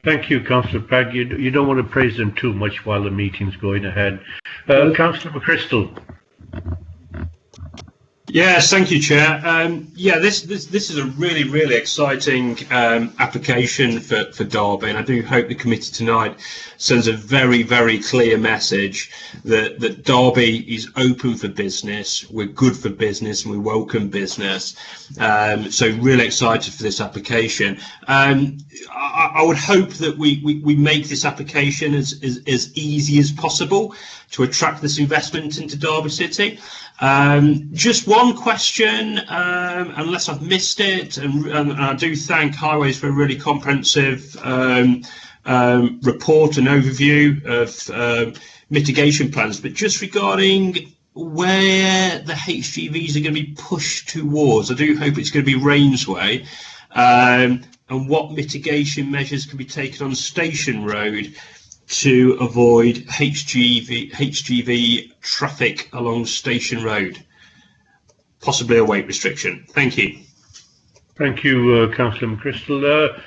Thank you, Councillor Pegg. You don't want to praise them too much while the meeting's going ahead. Councillor McChrystal. Yes, thank you, Chair. Yeah, this is a really exciting application for Derby, and I do hope the committee tonight sends a very clear message that Derby is open for business, we're good for business, and we welcome business. So really excited for this application. I would hope that we make this application as easy as possible to attract this investment into Derby City. Just one question, unless I've missed it, and I do thank Highways for a really comprehensive report and overview of mitigation plans, but just regarding where the HGVs are going to be pushed towards, I do hope it's going to be Rainsway, and what mitigation measures can be taken on Station Road to avoid HGV traffic along Station Road, possibly a weight restriction. Thank you. Thank you, Councillor McChrystal.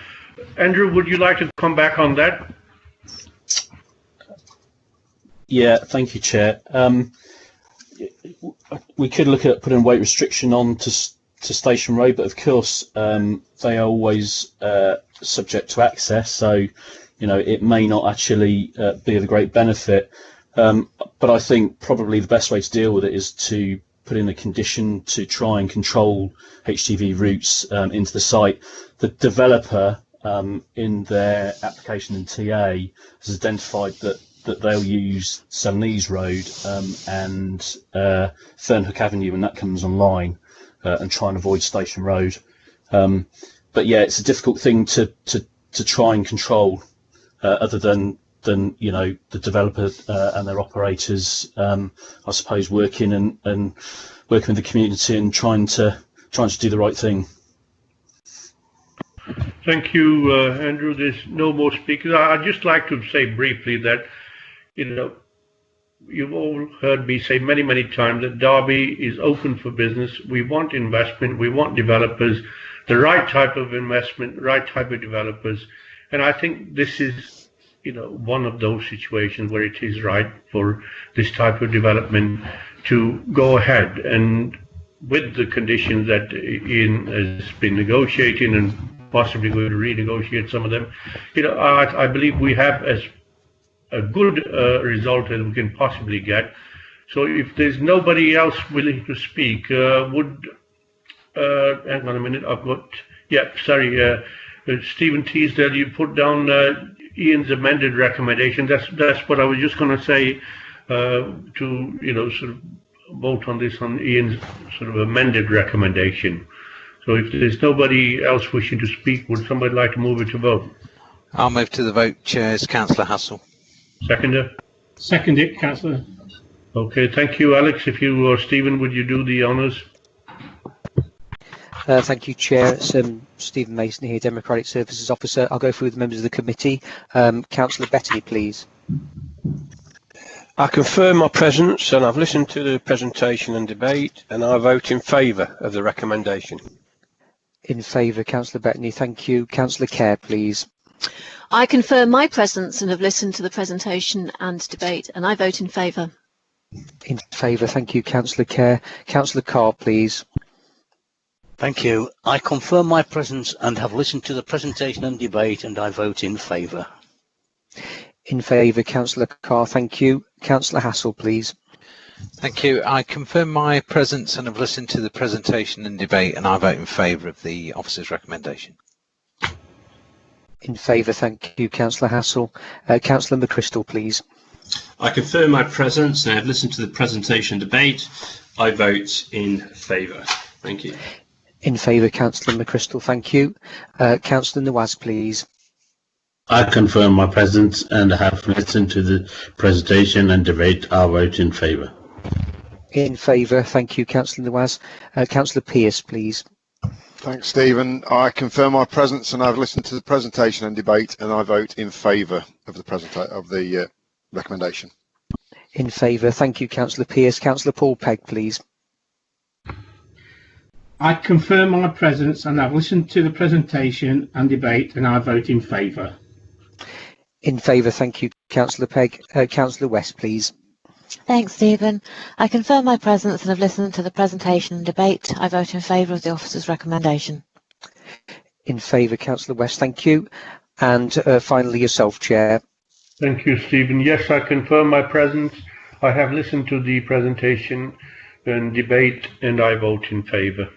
Andrew, would you like to come back on that? Yeah, thank you, Chair. We could look at putting a weight restriction on to Station Road, but of course they are always subject to access, so you know, it may not actually be of a great benefit, but I think probably the best way to deal with it is to put in a condition to try and control HGV routes into the site. The developer in their application in TA has identified that they'll use Selnese Road and Fernhook Avenue when that comes online, and try and avoid Station Road. But yeah, it's a difficult thing to try and control. Other than you know, the developer and their operators, I suppose, working and working with the community and trying to do the right thing. Thank you, Andrew. There's no more speakers. I'd just like to say briefly that, you know, you've all heard me say many times that Derby is open for business. We want investment. We want developers, the right type of investment, right type of developers. And I think this is, you know, one of those situations where it is right for this type of development to go ahead, and with the conditions that Ian has been negotiating and possibly going to renegotiate some of them, you know, I believe we have as a good result as we can possibly get. So if there's nobody else willing to speak, hang on a minute, I've got, yeah, sorry, Stephen Teasdale, you put down Ian's amended recommendation. That's what I was just going to say, to, you know, sort of vote on this on Ian's sort of amended recommendation. So if there's nobody else wishing to speak, would somebody like to move it to vote? I'll move to the vote, Chairs. Councillor Hassel. Seconder? Second it, Councillor. Okay, thank you, Alex. If you or Stephen, would you do the honours? Thank you, Chair. It's Stephen Mason here, Democratic Services Officer. I'll go through the members of the committee. Councillor Bettany, please. I confirm my presence, and I've listened to the presentation and debate, and I vote in favour of the recommendation. In favour, Councillor Bettany. Thank you. Councillor Kerr, please. I confirm my presence and have listened to the presentation and debate, and I vote in favour. In favour. Thank you, Councillor Kerr. Councillor Carr, please. Thank you. I confirm my presence and have listened to the presentation and debate, and I vote in favour. In favour, Councillor Carr. Thank you. Councillor Hassel, please. Thank you. I confirm my presence and have listened to the presentation and debate, and I vote in favour of the officer's recommendation. In favour, thank you, Councillor Hassel. Councillor McChrystal, please. I confirm my presence and I have listened to the presentation and debate. I vote in favour. Thank you. In favour, Councillor McChrystal, thank you. Councillor Nawaz, please. I confirm my presence and have listened to the presentation and debate. I vote in favour. In favour, thank you, Councillor Nawaz. Councillor Pearce, please. Thanks, Stephen. I confirm my presence and I've listened to the presentation and debate, and I vote in favour of the recommendation. In favour, thank you, Councillor Pearce. Councillor Paul Pegg, please. I confirm my presence and I've listened to the presentation and debate, and I vote in favour. In favour, thank you, Councillor Pegg. Councillor West, please. Thanks, Stephen. I confirm my presence and have listened to the presentation and debate. I vote in favour of the officer's recommendation. In favour, Councillor West, thank you. And finally, yourself, Chair. Thank you, Stephen. Yes, I confirm my presence. I have listened to the presentation and debate, and I vote in favour.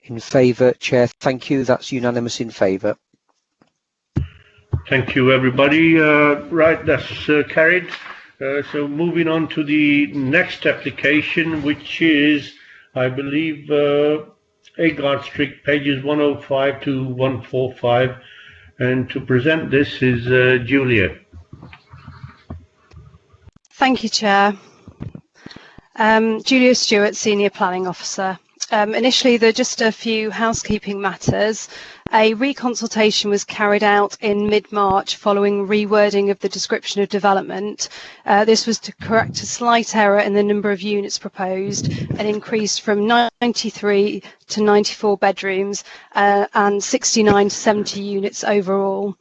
In favour, Chair. Thank you. That's unanimous in favour. Thank you, everybody. Right, that's carried. So moving on to the next application, which is, I believe, Agard Street, pages 105 to 145. And to present this is Julia. Thank you, Chair. Julia Stewart, Senior Planning Officer. Initially, there are just a few housekeeping matters. A reconsultation was carried out in mid-March following rewording of the description of development. This was to correct a slight error in the number of units proposed, an increase from 93 to 94 bedrooms and 69 to 70 units overall.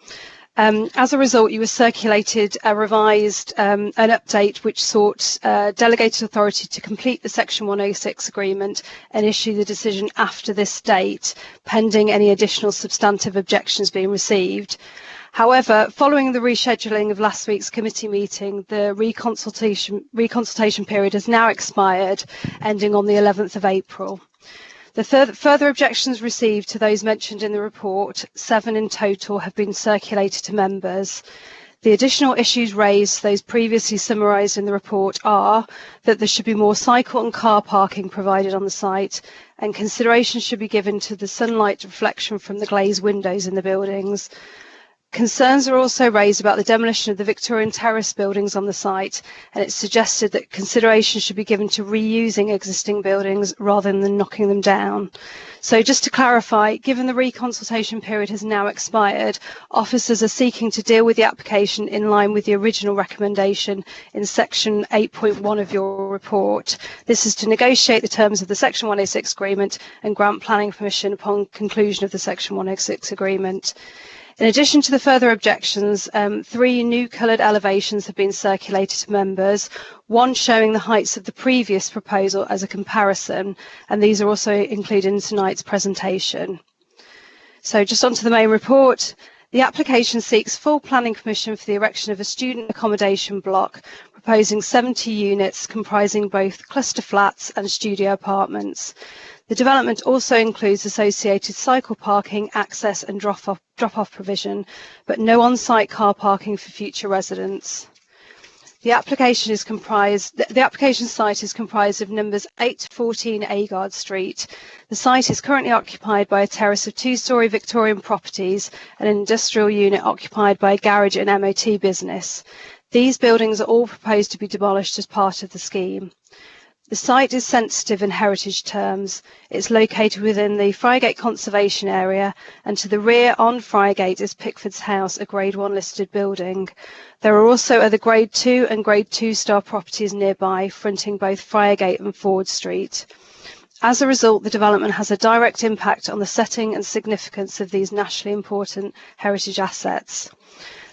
As a result, you were circulated a revised an update which sought delegated authority to complete the Section 106 agreement and issue the decision after this date, pending any additional substantive objections being received. However, following the rescheduling of last week's committee meeting, the reconsultation period has now expired, ending on the 11th of April. The further objections received to those mentioned in the report, 7 in total, have been circulated to members. The additional issues raised, those previously summarised in the report, are that there should be more cycle and car parking provided on the site, and consideration should be given to the sunlight reflection from the glazed windows in the buildings. Concerns are also raised about the demolition of the Victorian terrace buildings on the site, and it's suggested that consideration should be given to reusing existing buildings rather than knocking them down. So just to clarify, given the reconsultation period has now expired, officers are seeking to deal with the application in line with the original recommendation in section 8.1 of your report. This is to negotiate the terms of the Section 106 agreement and grant planning permission upon conclusion of the Section 106 agreement. In addition to the further objections, 3 new coloured elevations have been circulated to members, one showing the heights of the previous proposal as a comparison, and these are also included in tonight's presentation. So just onto the main report. The application seeks full planning permission for the erection of a student accommodation block, proposing 70 units comprising both cluster flats and studio apartments. The development also includes associated cycle parking, access and drop-off provision, but no on-site car parking for future residents. The application site is comprised of numbers 8 to 14 Agard Street. The site is currently occupied by a terrace of 2-storey Victorian properties and an industrial unit occupied by a garage and MOT business. These buildings are all proposed to be demolished as part of the scheme. The site is sensitive in heritage terms. It's located within the Friargate Conservation Area, and to the rear on Friargate is Pickford's House, a Grade 1 listed building. There are also other Grade 2 and Grade 2 star properties nearby, fronting both Friargate and Ford Street. As a result, the development has a direct impact on the setting and significance of these nationally important heritage assets.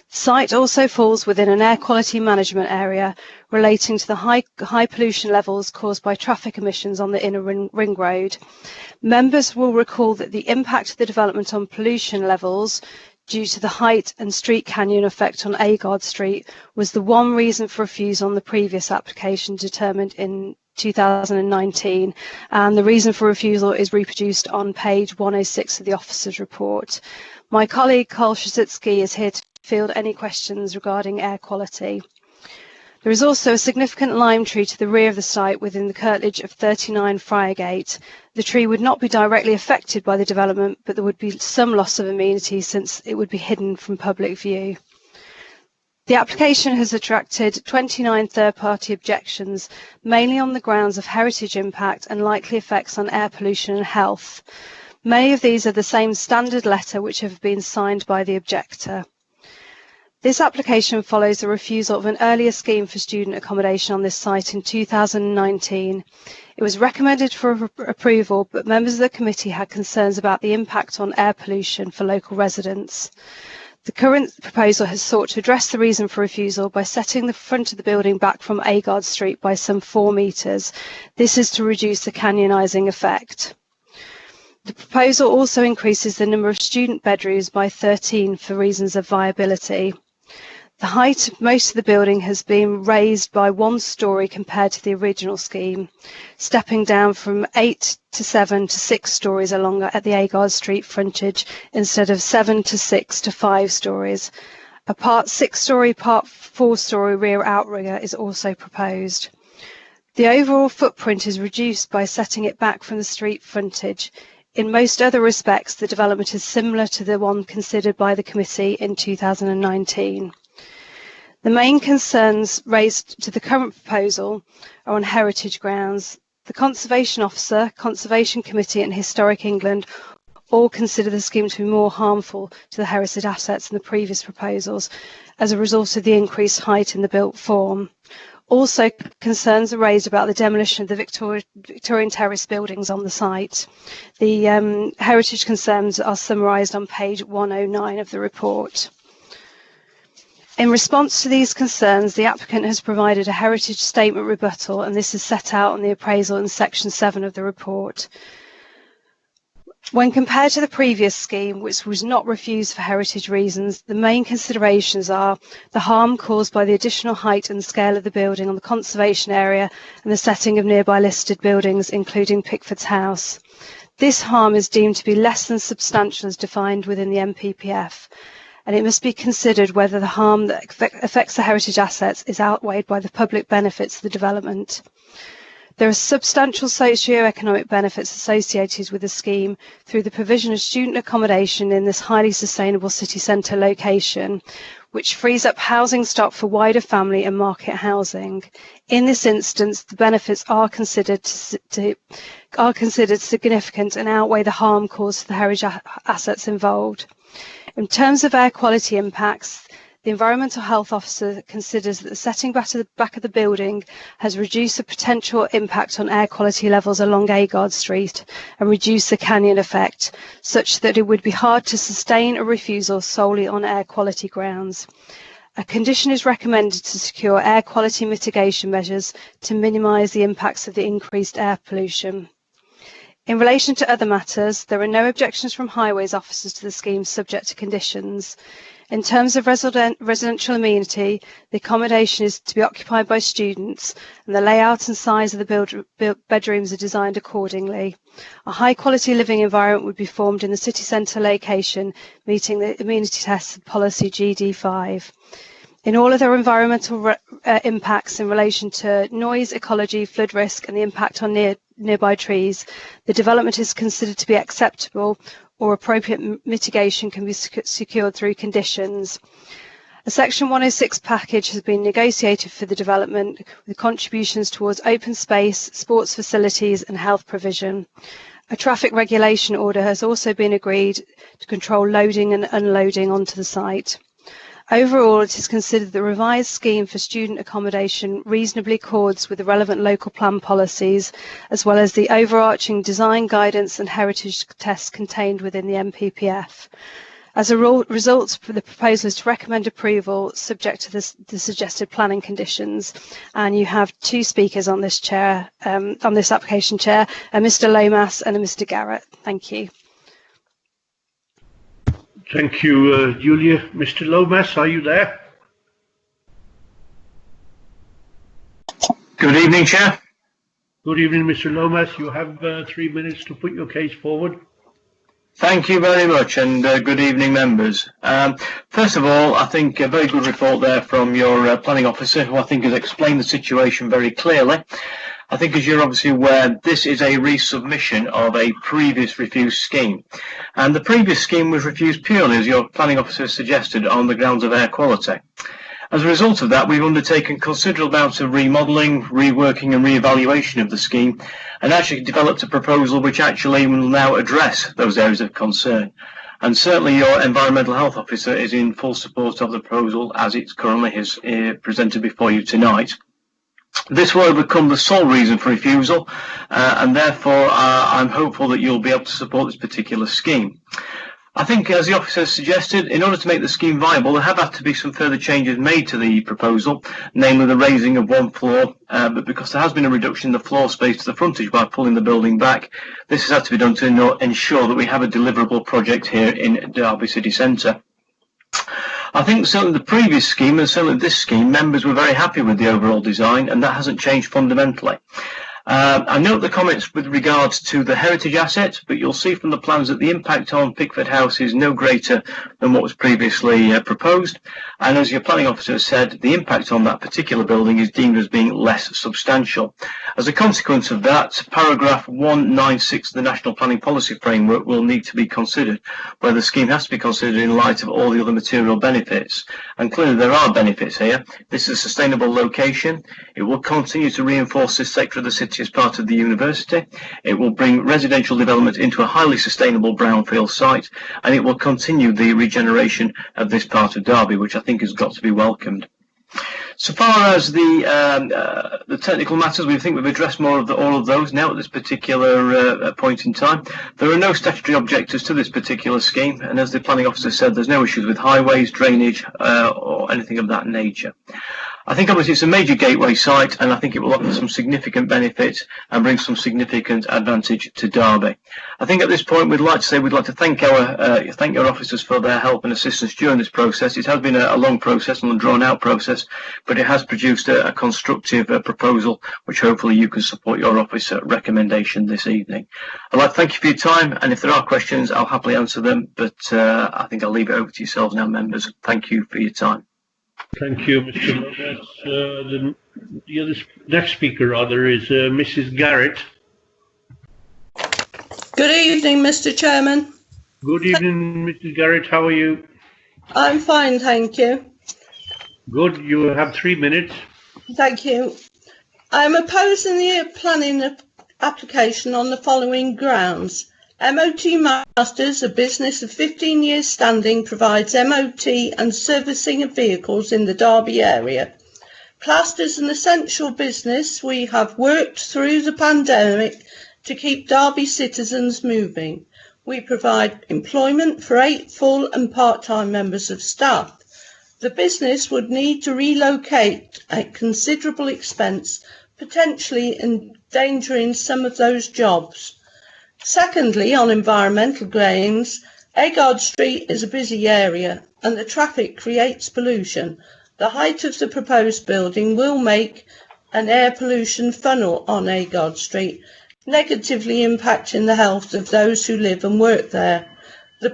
The site also falls within an air quality management area relating to the high pollution levels caused by traffic emissions on the inner ring road. Members will recall that the impact of the development on pollution levels due to the height and street canyon effect on Agard Street was the one reason for refusal on the previous application determined in 2019, and the reason for refusal is reproduced on page 106 of the officer's report. My colleague Carl Szczycki is here to field any questions regarding air quality. There is also a significant lime tree to the rear of the site within the curtilage of 39 Friargate. The tree would not be directly affected by the development, but there would be some loss of amenity since it would be hidden from public view. The application has attracted 29 third-party objections, mainly on the grounds of heritage impact and likely effects on air pollution and health. Many of these are the same standard letter which have been signed by the objector. This application follows the refusal of an earlier scheme for student accommodation on this site in 2019. It was recommended for approval, but members of the committee had concerns about the impact on air pollution for local residents. The current proposal has sought to address the reason for refusal by setting the front of the building back from Agard Street by some 4 metres. This is to reduce the canyonising effect. The proposal also increases the number of student bedrooms by 13 for reasons of viability. The height of most of the building has been raised by 1 storey compared to the original scheme, stepping down from 8 to 7 to 6 storeys along at the Agard Street frontage instead of 7 to 6 to 5 storeys. A part 6-storey, part 4-storey rear outrigger is also proposed. The overall footprint is reduced by setting it back from the street frontage. In most other respects, the development is similar to the one considered by the committee in 2019. The main concerns raised to the current proposal are on heritage grounds. The Conservation Officer, Conservation Committee and Historic England all consider the scheme to be more harmful to the heritage assets than the previous proposals as a result of the increased height in the built form. Also, concerns are raised about the demolition of the Victorian terrace buildings on the site. The heritage concerns are summarised on page 109 of the report. In response to these concerns, the applicant has provided a heritage statement rebuttal, and this is set out on the appraisal in section 7 of the report. When compared to the previous scheme, which was not refused for heritage reasons, the main considerations are the harm caused by the additional height and scale of the building on the conservation area and the setting of nearby listed buildings, including Pickford's house. This harm is deemed to be less than substantial as defined within the MPPF, and it must be considered whether the harm that affects the heritage assets is outweighed by the public benefits of the development. There are substantial socio-economic benefits associated with the scheme through the provision of student accommodation in this highly sustainable city centre location, which frees up housing stock for wider family and market housing. In this instance, the benefits are considered significant and outweigh the harm caused to the heritage assets involved. In terms of air quality impacts, the Environmental Health Officer considers that the setting back of the building has reduced the potential impact on air quality levels along Agard Street and reduced the canyon effect, such that it would be hard to sustain a refusal solely on air quality grounds. A condition is recommended to secure air quality mitigation measures to minimise the impacts of the increased air pollution. In relation to other matters, there are no objections from highways officers to the scheme subject to conditions. In terms of residential amenity, the accommodation is to be occupied by students and the layout and size of the bedrooms are designed accordingly. A high quality living environment would be formed in the city centre location, meeting the amenity tests of policy GD5. In all of their environmental impacts in relation to noise, ecology, flood risk and the impact on nearby trees, the development is considered to be acceptable or appropriate mitigation can be secured through conditions. A Section 106 package has been negotiated for the development with contributions towards open space, sports facilities and health provision. A traffic regulation order has also been agreed to control loading and unloading onto the site. Overall, it is considered the revised scheme for student accommodation reasonably accords with the relevant local plan policies, as well as the overarching design guidance and heritage tests contained within the MPPF. As a result, the proposal is to recommend approval subject to the suggested planning conditions. And you have two speakers on this chair, on this application, Chair, Mr. Lomas and Mr. Garrett. Thank you. Thank you, Julia. Mr. Lomas, are you there? Good evening, Chair. Good evening, Mr. Lomas. You have 3 minutes to put your case forward. Thank you very much, and good evening, members. First of all, I think a very good report there from your planning officer, who I think has explained the situation very clearly. I think, as you're obviously aware, this is a resubmission of a previous refused scheme. And the previous scheme was refused purely, as your planning officer suggested, on the grounds of air quality. As a result of that, we've undertaken considerable amounts of remodelling, reworking and re-evaluation of the scheme, and actually developed a proposal which actually will now address those areas of concern. And certainly your environmental health officer is in full support of the proposal as it's currently is presented before you tonight. This will overcome the sole reason for refusal, and therefore I'm hopeful that you'll be able to support this particular scheme. I think, as the officer suggested, in order to make the scheme viable, there have had to be some further changes made to the proposal, namely the raising of one floor, but because there has been a reduction in the floor space to the frontage by pulling the building back, this has had to be done to ensure that we have a deliverable project here in Derby City Centre. I think certainly the previous scheme and certainly this scheme, members were very happy with the overall design, and that hasn't changed fundamentally. I note the comments with regards to the heritage asset, but you'll see from the plans that the impact on Pickford House is no greater than what was previously proposed. And as your planning officer said, the impact on that particular building is deemed as being less substantial. As a consequence of that, paragraph 196 of the National Planning Policy Framework will need to be considered, where the scheme has to be considered in light of all the other material benefits. And clearly there are benefits here. This is a sustainable location. It will continue to reinforce this sector of the city as part of the university. It will bring residential development into a highly sustainable brownfield site, and it will continue the regeneration of this part of Derby, which I think has got to be welcomed. So far as the technical matters, we think we've addressed more of all of those now at this particular point in time. There are no statutory objectors to this particular scheme, and as the planning officer said, there's no issues with highways, drainage, or anything of that nature. I think obviously it's a major gateway site, and I think it will offer some significant benefits and bring some significant advantage to Derby. I think at this point we'd like to thank our officers for their help and assistance during this process. It has been a long process and a drawn out process, but it has produced a constructive proposal which hopefully you can support your officer recommendation this evening. I'd like to thank you for your time, and if there are questions I'll happily answer them, but I think I'll leave it over to yourselves now, members. Thank you for your time. Thank you, Mr. Lopez. The next speaker is Mrs. Garrett. Good evening, Mr. Chairman. Good evening, Mrs. Garrett. How are you? I'm fine, thank you. Good. You have 3 minutes. Thank you. I'm opposing the planning application on the following grounds. MOT Masters, a business of 15 years standing, provides MOT and servicing of vehicles in the Derby area. Classed as an essential business, we have worked through the pandemic to keep Derby citizens moving. We provide employment for 8 full and part-time members of staff. The business would need to relocate at considerable expense, potentially endangering some of those jobs. Secondly, on environmental grounds, Agard Street is a busy area and the traffic creates pollution. The height of the proposed building will make an air pollution funnel on Agard Street, negatively impacting the health of those who live and work there. The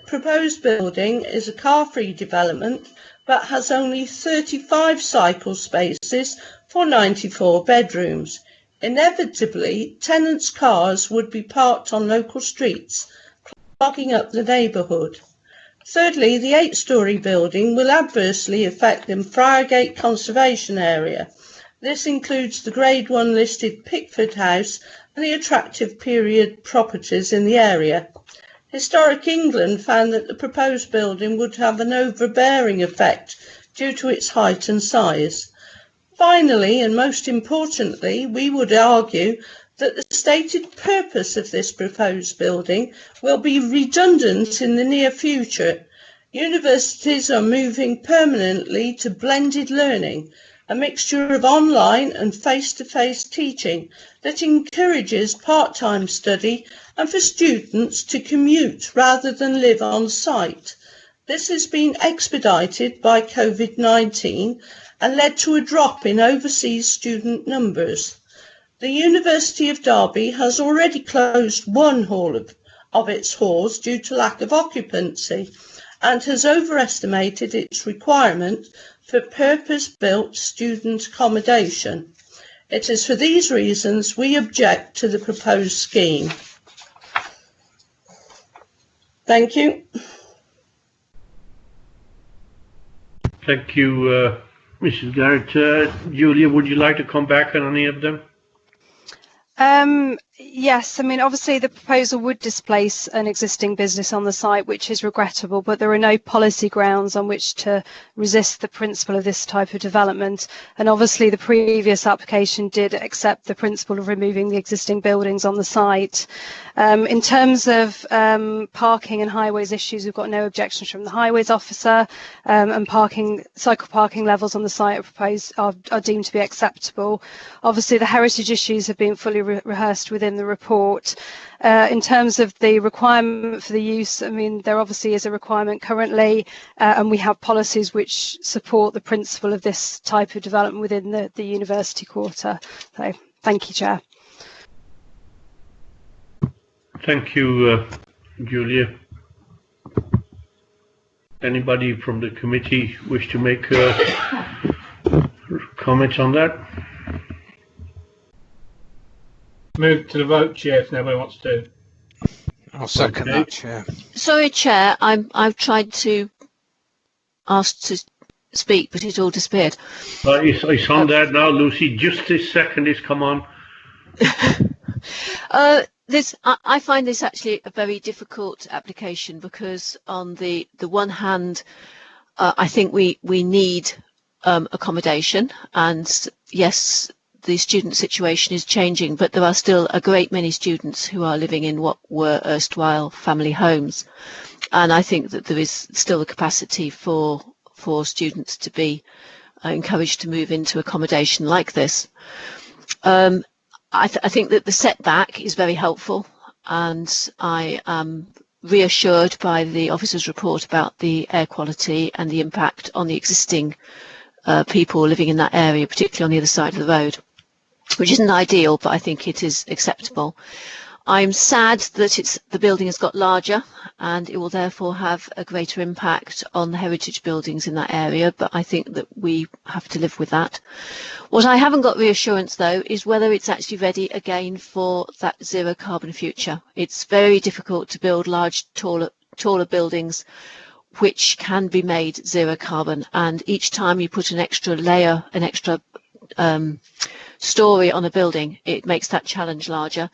proposed building is a car-free development but has only 35 cycle spaces for 94 bedrooms. Inevitably, tenants' cars would be parked on local streets, clogging up the neighbourhood. Thirdly, the 8-storey building will adversely affect the Friargate Conservation Area. This includes the Grade 1 listed Pickford House and the attractive period properties in the area. Historic England found that the proposed building would have an overbearing effect due to its height and size. Finally, and most importantly, we would argue that the stated purpose of this proposed building will be redundant in the near future. Universities are moving permanently to blended learning, a mixture of online and face-to-face teaching that encourages part-time study and for students to commute rather than live on site. This has been expedited by COVID-19 and led to a drop in overseas student numbers. The University of Derby has already closed one hall of its halls due to lack of occupancy and has overestimated its requirement for purpose-built student accommodation. It is for these reasons we object to the proposed scheme. Thank you. Thank you, Mrs. Garrett. Julia, would you like to come back on any of them? Yes, I mean, obviously the proposal would displace an existing business on the site, which is regrettable, but there are no policy grounds on which to resist the principle of this type of development. And obviously the previous application did accept the principle of removing the existing buildings on the site. In terms of parking and highways issues, we've got no objections from the highways officer, and cycle parking levels on the site are deemed to be acceptable. Obviously the heritage issues have been fully rehearsed within the report. In terms of the requirement for the use, I mean, there obviously is a requirement currently, and we have policies which support the principle of this type of development within the university quarter. So, thank you, Chair. Thank you, Julia. Anybody from the committee wish to make a comment on that? Move to the vote, Chair, if nobody wants to. I'll second that, Chair. Sorry, Chair, I've tried to ask to speak, but it all disappeared. It's on that now, Lucy. Just this second is come on. I find this actually a very difficult application because on the one hand, I think we need accommodation, and yes, the student situation is changing, but there are still a great many students who are living in what were erstwhile family homes, and I think that there is still a capacity for students to be encouraged to move into accommodation like this. I think that the setback is very helpful, and I am reassured by the officer's report about the air quality and the impact on the existing people living in that area, particularly on the other side of the road, which isn't ideal, but I think it is acceptable. I'm sad that the building has got larger, and it will therefore have a greater impact on the heritage buildings in that area, but I think that we have to live with that. What I haven't got reassurance, though, is whether it's actually ready again for that zero carbon future. It's very difficult to build large, taller buildings which can be made zero carbon, and each time you put an extra layer, an extra story on a building, it makes that challenge larger.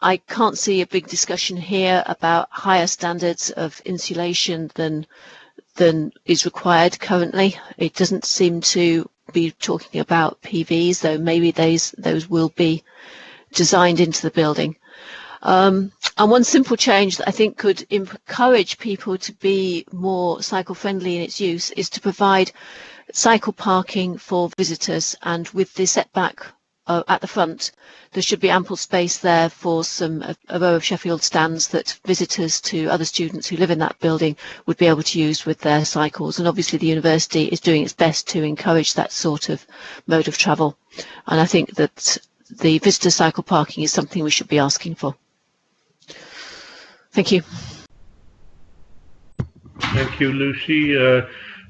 I can't see a big discussion here about higher standards of insulation than is required currently. It doesn't seem to be talking about PVs, though maybe those will be designed into the building. And one simple change that I think could encourage people to be more cycle friendly in its use is to provide cycle parking for visitors, and with the setback at the front, there should be ample space there for a row of Sheffield stands that visitors to other students who live in that building would be able to use with their cycles. And obviously the university is doing its best to encourage that sort of mode of travel. And I think that the visitor cycle parking is something we should be asking for. Thank you. Thank you, Lucy.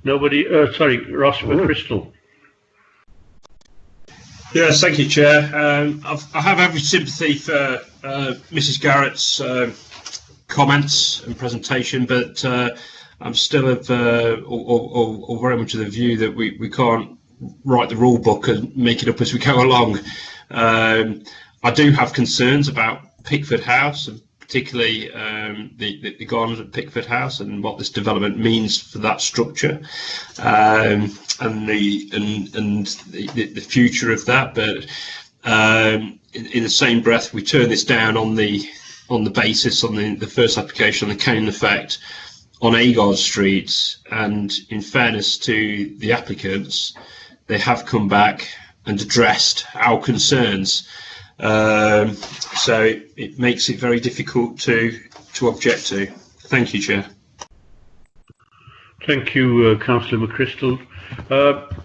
Ross Crystal. Yes, thank you, Chair. I have every sympathy for Mrs. Garrett's comments and presentation, but I'm still or very much of the view that we can't write the rule book and make it up as we go along. I do have concerns about Pickford House, and particularly the gardens at Pickford House and what this development means for that structure, and the future of that. But in the same breath, we turn this down on the basis on the first application on the canon effect on Agard Street, and in fairness to the applicants, they have come back and addressed our concerns. So it makes it very difficult to object to. Thank you, Chair. Thank you, Councillor McChrystal.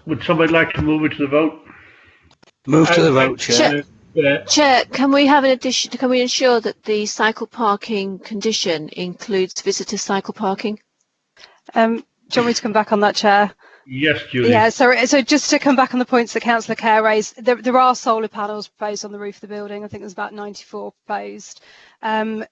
Would somebody like to move it to the vote? Move to the vote, Chair. Chair, can we have an addition? Can we ensure that the cycle parking condition includes visitor cycle parking? Do you want me to come back on that, Chair? Yes, Julie. Yeah, so just to come back on the points that Councillor Kerr raised, there are solar panels proposed on the roof of the building. I think there's about 94 proposed.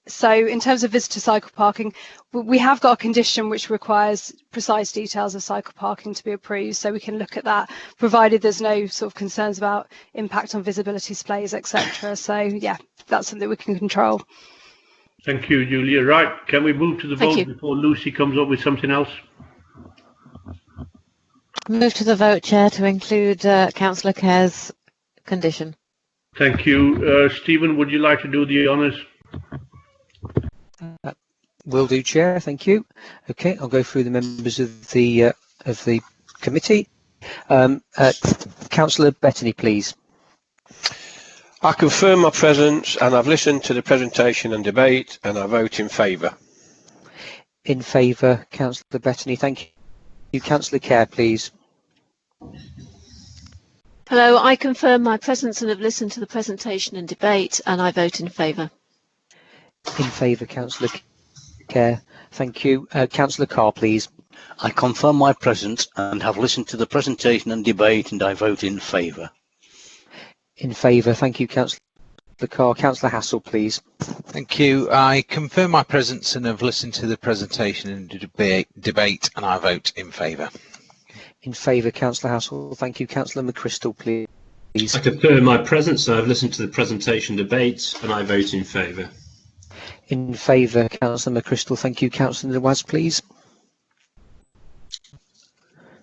So in terms of visitor cycle parking, we have got a condition which requires precise details of cycle parking to be approved, so we can look at that, provided there's no sort of concerns about impact on visibility displays, etc. So yeah, that's something we can control. Thank you, Julia. Right, can we move to the vote before Lucy comes up with something else? Move to the vote, Chair, to include Councillor Kerr's condition. Thank you. Stephen, would you like to do the honours? Will do, Chair. Thank you. Okay, I'll go through the members of the committee. Councillor Bettany, please. I confirm my presence, and I've listened to the presentation and debate, and I vote in favour. In favour, Councillor Bettany. Thank you. Councillor Kerr, please. Hello, I confirm my presence and have listened to the presentation and debate, and I vote in favour. In favour, Councillor Kerr. Thank you. Councillor Carr, please. I confirm my presence and have listened to the presentation and debate, and I vote in favour. In favour. Thank you, Councillor Carr. Councillor Hassel, please. Thank you. I confirm my presence and have listened to the presentation and debate, and I vote in favour. In favour, Councillor Hassel. Thank you. Councillor McChrystal, please. I confirm my presence and I've listened to the presentation debate, and I vote in favour. In favour, Councillor McChrystal. Thank you. Councillor Nawaz, please.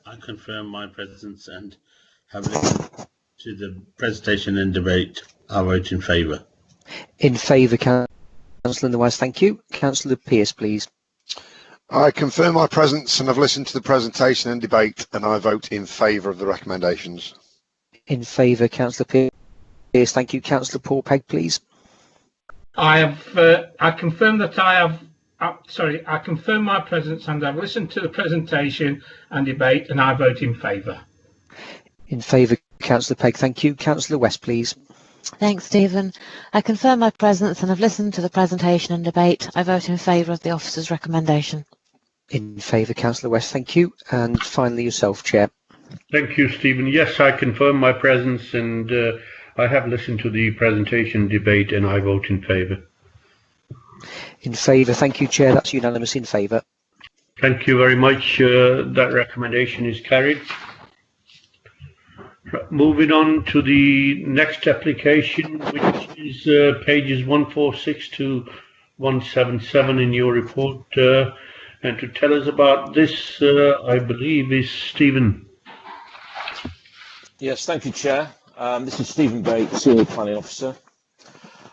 I confirm my presence and have listened to the presentation and debate. I vote in favour. In favour, Councillor Nawaz. Thank you. Councillor Pearce, please. I confirm my presence and have listened to the presentation and debate, and I vote in favour of the recommendations. In favour, Councillor Pearce. Thank you. Councillor Paul Pegg, please. I confirm that I confirm my presence and I've listened to the presentation and debate, and I vote in favour. In favour, Councillor Pegg. Thank you. Councillor West, please. Thanks, Stephen. I confirm my presence and have listened to the presentation and debate. I vote in favour of the officer's recommendation. In favour, Councillor West. Thank you. And finally, yourself, Chair. Thank you, Stephen. Yes, I confirm my presence and I have listened to the presentation and debate, and I vote in favour. In favour. Thank you, Chair. That's unanimous in favour. Thank you very much. That recommendation is carried. Moving on to the next application, which is pages 146 to 177 in your report. And to tell us about this, I believe, is Stephen. Yes, thank you, Chair. This is Stephen Bates, Senior Planning Officer.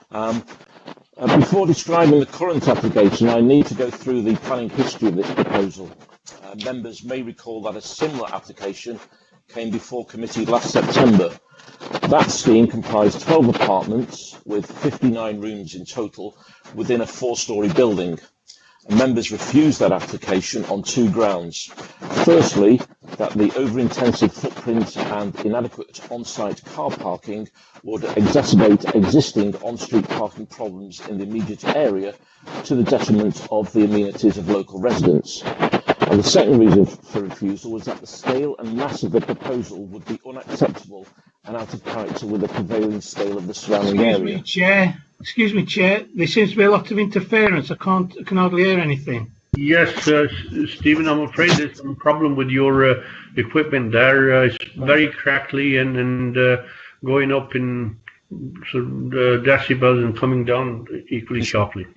Before describing the current application, I need to go through the planning history of this proposal. Members may recall that a similar application came before committee last September. That scheme comprised 12 apartments with 59 rooms in total within a 4-storey building. And members refused that application on 2 grounds. Firstly, that the over-intensive footprint and inadequate on-site car parking would exacerbate existing on-street parking problems in the immediate area to the detriment of the amenities of local residents. And the second reason for refusal was that the scale and mass of the proposal would be unacceptable and out of character with the prevailing scale of the surrounding area. Excuse me, Chair. There seems to be a lot of interference. I can hardly hear anything. Yes, Stephen, I'm afraid there's some problem with your equipment there. It's very crackly and going up in decibels and coming down equally sharply.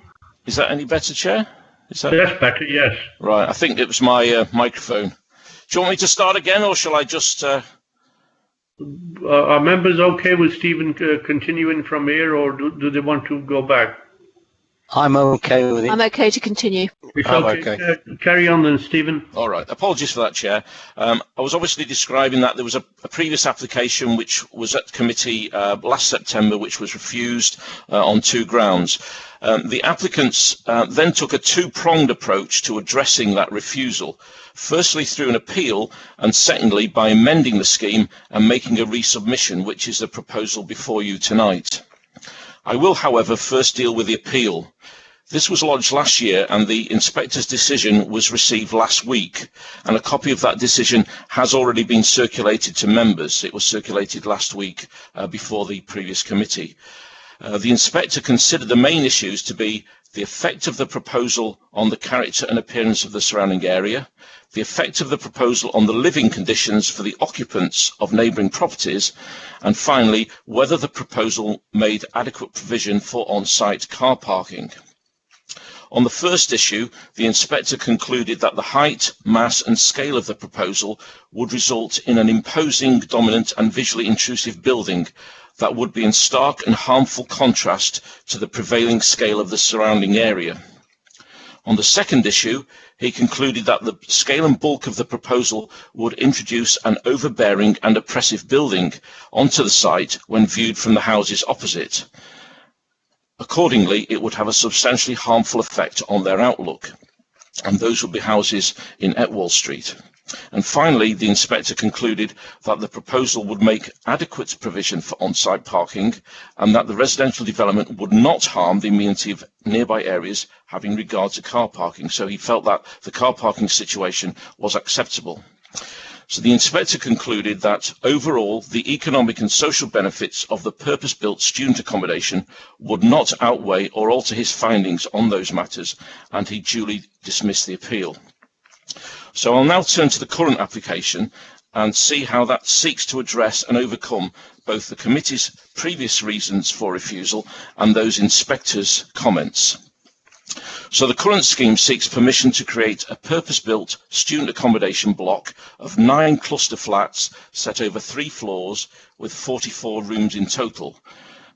Is that any better, Chair? That's better, yes. Right, I think it was my microphone. Do you want me to start again, or shall I just... Are members okay with Stephen continuing from here, or do they want to go back? I'm okay with it. I'm okay to continue. It's okay. Carry on then, Stephen. All right. Apologies for that, Chair. I was obviously describing that there was a previous application which was at committee last September, which was refused on 2 grounds. The applicants then took a 2-pronged approach to addressing that refusal. Firstly, through an appeal, and secondly, by amending the scheme and making a resubmission, which is the proposal before you tonight. I will, however, first deal with the appeal. This was lodged last year, and the inspector's decision was received last week, and a copy of that decision has already been circulated to members. It was circulated last week before the previous committee. The inspector considered the main issues to be the effect of the proposal on the character and appearance of the surrounding area, the effect of the proposal on the living conditions for the occupants of neighbouring properties, and finally, whether the proposal made adequate provision for on-site car parking. On the first issue, the inspector concluded that the height, mass and scale of the proposal would result in an imposing, dominant and visually intrusive building that would be in stark and harmful contrast to the prevailing scale of the surrounding area. On the second issue, he concluded that the scale and bulk of the proposal would introduce an overbearing and oppressive building onto the site when viewed from the houses opposite. Accordingly, it would have a substantially harmful effect on their outlook, and those would be houses in Etwall Street. And finally, the inspector concluded that the proposal would make adequate provision for on-site parking and that the residential development would not harm the amenity of nearby areas having regard to car parking. So he felt that the car parking situation was acceptable. So the inspector concluded that overall the economic and social benefits of the purpose-built student accommodation would not outweigh or alter his findings on those matters, and he duly dismissed the appeal. So I'll now turn to the current application and see how that seeks to address and overcome both the committee's previous reasons for refusal and those inspectors' comments. So the current scheme seeks permission to create a purpose-built student accommodation block of 9 cluster flats set over 3 floors with 44 rooms in total.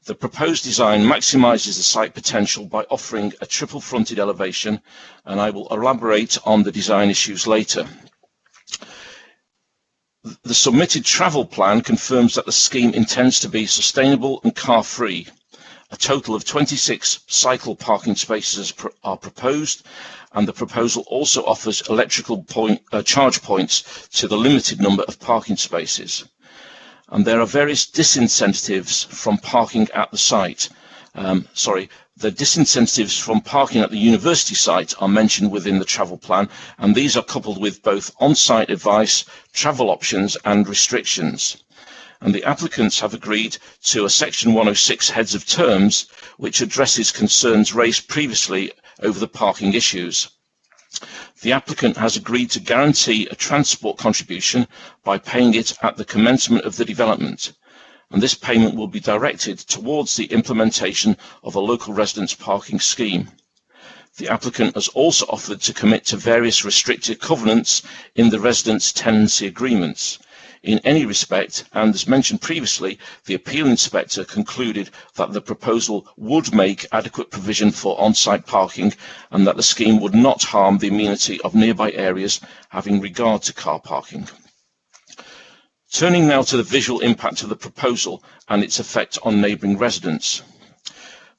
The proposed design maximises the site potential by offering a triple-fronted elevation, and I will elaborate on the design issues later. The submitted travel plan confirms that the scheme intends to be sustainable and car-free. A total of 26 cycle parking spaces are proposed, and the proposal also offers electrical charge points to the limited number of parking spaces. And there are various disincentives from parking at the site. The disincentives from parking at the university site are mentioned within the travel plan, and these are coupled with both on-site advice, travel options and restrictions. And the applicants have agreed to a Section 106 heads of terms, which addresses concerns raised previously over the parking issues. The applicant has agreed to guarantee a transport contribution by paying it at the commencement of the development, and this payment will be directed towards the implementation of a local residents parking scheme. The applicant has also offered to commit to various restricted covenants in the residents' tenancy agreements. In any respect, and as mentioned previously, the appeal inspector concluded that the proposal would make adequate provision for on-site parking and that the scheme would not harm the amenity of nearby areas having regard to car parking. Turning now to the visual impact of the proposal and its effect on neighbouring residents.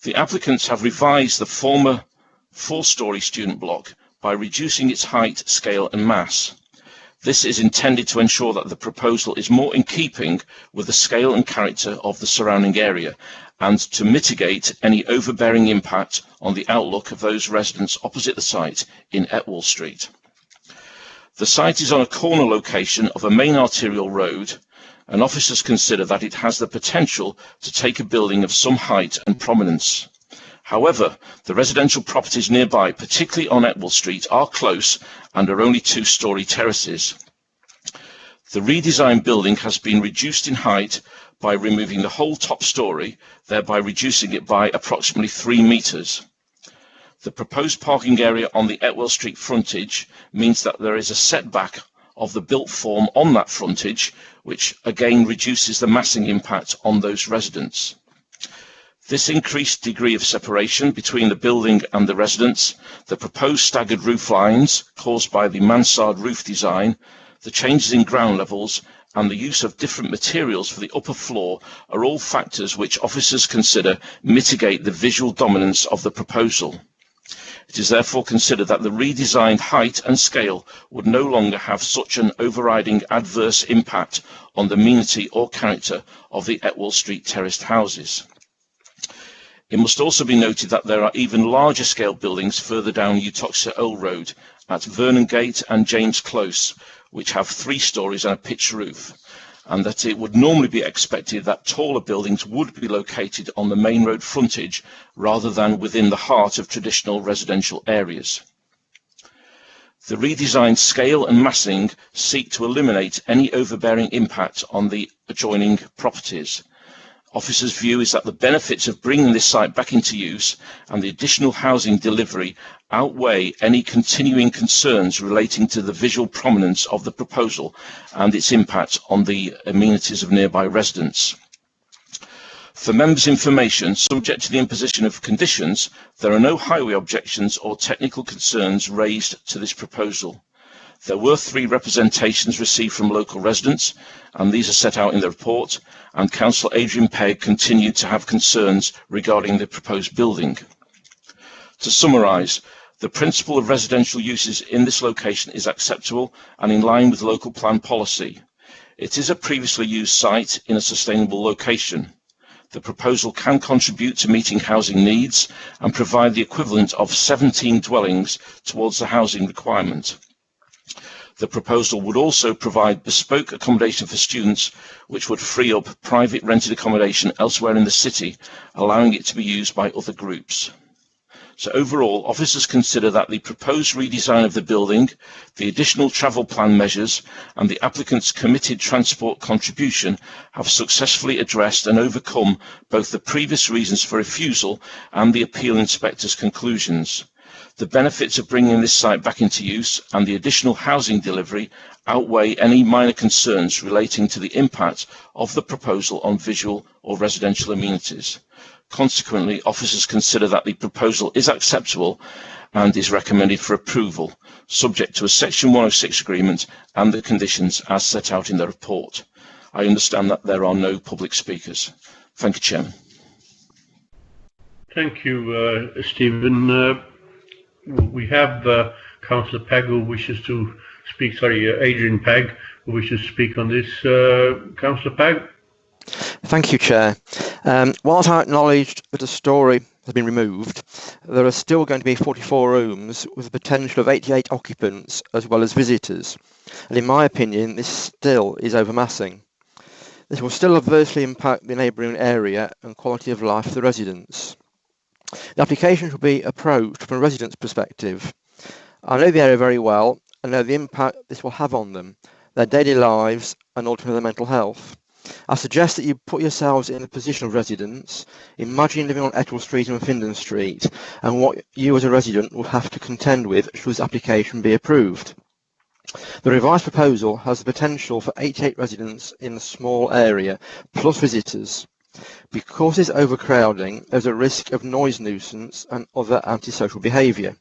The applicants have revised the former 4-storey student block by reducing its height, scale and mass. This is intended to ensure that the proposal is more in keeping with the scale and character of the surrounding area and to mitigate any overbearing impact on the outlook of those residents opposite the site in Etwall Street. The site is on a corner location of a main arterial road, and officers consider that it has the potential to take a building of some height and prominence. However, the residential properties nearby, particularly on Etwall Street, are close and are only 2-storey terraces. The redesigned building has been reduced in height by removing the whole top storey, thereby reducing it by approximately 3 metres. The proposed parking area on the Etwall Street frontage means that there is a setback of the built form on that frontage, which again reduces the massing impact on those residents. This increased degree of separation between the building and the residents, the proposed staggered roof lines caused by the mansard roof design, the changes in ground levels, and the use of different materials for the upper floor are all factors which officers consider mitigate the visual dominance of the proposal. It is therefore considered that the redesigned height and scale would no longer have such an overriding adverse impact on the amenity or character of the Etwall Street terraced houses. It must also be noted that there are even larger scale buildings further down Uttoxeter Old Road at Vernon Gate and James Close, which have 3 stories and a pitched roof, and that it would normally be expected that taller buildings would be located on the main road frontage rather than within the heart of traditional residential areas. The redesigned scale and massing seek to eliminate any overbearing impact on the adjoining properties. Officers' view is that the benefits of bringing this site back into use and the additional housing delivery outweigh any continuing concerns relating to the visual prominence of the proposal and its impact on the amenities of nearby residents. For members' information, subject to the imposition of conditions, there are no highway objections or technical concerns raised to this proposal. There were 3 representations received from local residents, and these are set out in the report, and Councillor Adrian Pegg continued to have concerns regarding the proposed building. To summarise, the principle of residential uses in this location is acceptable and in line with local plan policy. It is a previously used site in a sustainable location. The proposal can contribute to meeting housing needs and provide the equivalent of 17 dwellings towards the housing requirement. The proposal would also provide bespoke accommodation for students, which would free up private rented accommodation elsewhere in the city, allowing it to be used by other groups. So overall, officers consider that the proposed redesign of the building, the additional travel plan measures, and the applicant's committed transport contribution have successfully addressed and overcome both the previous reasons for refusal and the appeal inspector's conclusions. The benefits of bringing this site back into use and the additional housing delivery outweigh any minor concerns relating to the impact of the proposal on visual or residential amenities. Consequently, officers consider that the proposal is acceptable and is recommended for approval, subject to a Section 106 agreement and the conditions as set out in the report. I understand that there are no public speakers. Thank you, Chairman. Thank you, Stephen. We have Councillor Pegg who wishes to speak, Adrian Pegg who wishes to speak on this. Councillor Pegg? Thank you, Chair. Whilst I acknowledged that a story has been removed, there are still going to be 44 rooms with a potential of 88 occupants as well as visitors. And in my opinion, this still is overmassing. This will still adversely impact the neighbouring area and quality of life for the residents. The application should be approached from a resident's perspective. I know the area very well and know the impact this will have on them, their daily lives and ultimately their mental health. I suggest that you put yourselves in the position of residents. Imagine living on Etwall Street and Findon Street and what you as a resident will have to contend with should this application be approved. The revised proposal has the potential for 88 residents in a small area, plus visitors. Because there's overcrowding, there's a risk of noise nuisance and other antisocial behaviour.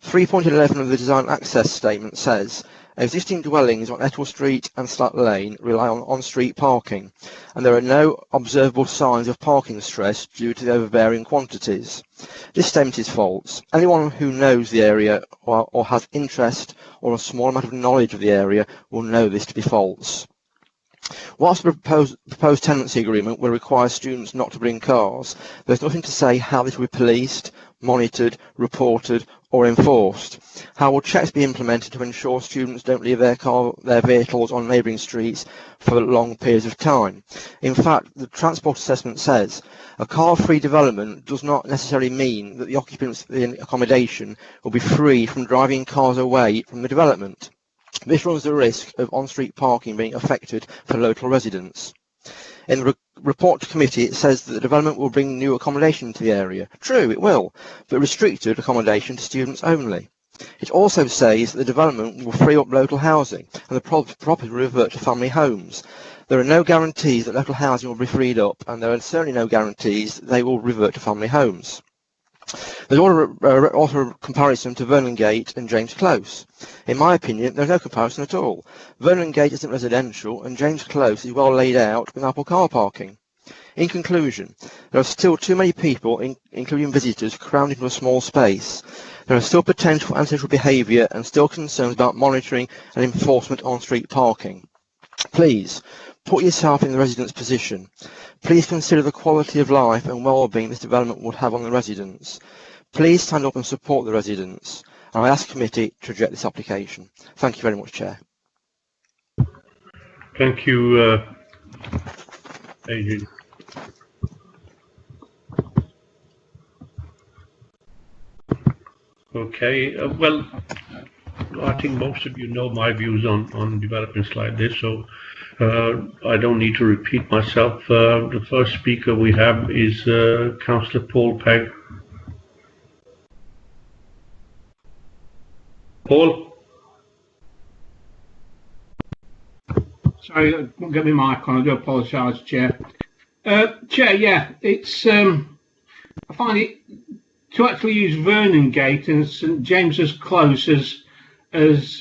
3.11 of the Design Access Statement says, existing dwellings on Etwall Street and Slat Lane rely on on-street parking, and there are no observable signs of parking stress due to the overbearing quantities. This statement is false. Anyone who knows the area or has interest or a small amount of knowledge of the area will know this to be false. Whilst the proposed tenancy agreement will require students not to bring cars, there's nothing to say how this will be policed, monitored, reported or enforced. How will checks be implemented to ensure students don't leave their vehicles on neighbouring streets for long periods of time? In fact, the transport assessment says a car-free development does not necessarily mean that the occupants in accommodation will be free from driving cars away from the development. This runs the risk of on-street parking being affected for local residents. In the report to committee, it says that the development will bring new accommodation to the area. True, it will, but restricted accommodation to students only. It also says that the development will free up local housing and the property will revert to family homes. There are no guarantees that local housing will be freed up, and there are certainly no guarantees that they will revert to family homes. There's also a comparison to Vernon Gate and James Close. In my opinion, there's no comparison at all. Vernon Gate isn't residential, and James Close is well laid out with ample car parking. In conclusion, there are still too many people, including visitors, crammed into a small space. There are still potential antisocial behaviour and still concerns about monitoring and enforcement on street parking. Please, put yourself in the residents' position. Please consider the quality of life and well-being this development would have on the residents. Please stand up and support the residents. And I ask the committee to reject this application. Thank you very much, Chair. Thank you, Adrian. Okay, well, I think most of you know my views on developments like this, so I don't need to repeat myself. The first speaker we have is Councillor Paul Pegg. Paul? Sorry, I won't get my mic on. I do apologise, Chair. Chair, yeah, it's I find it to actually use Vernon Gate and St James's Close as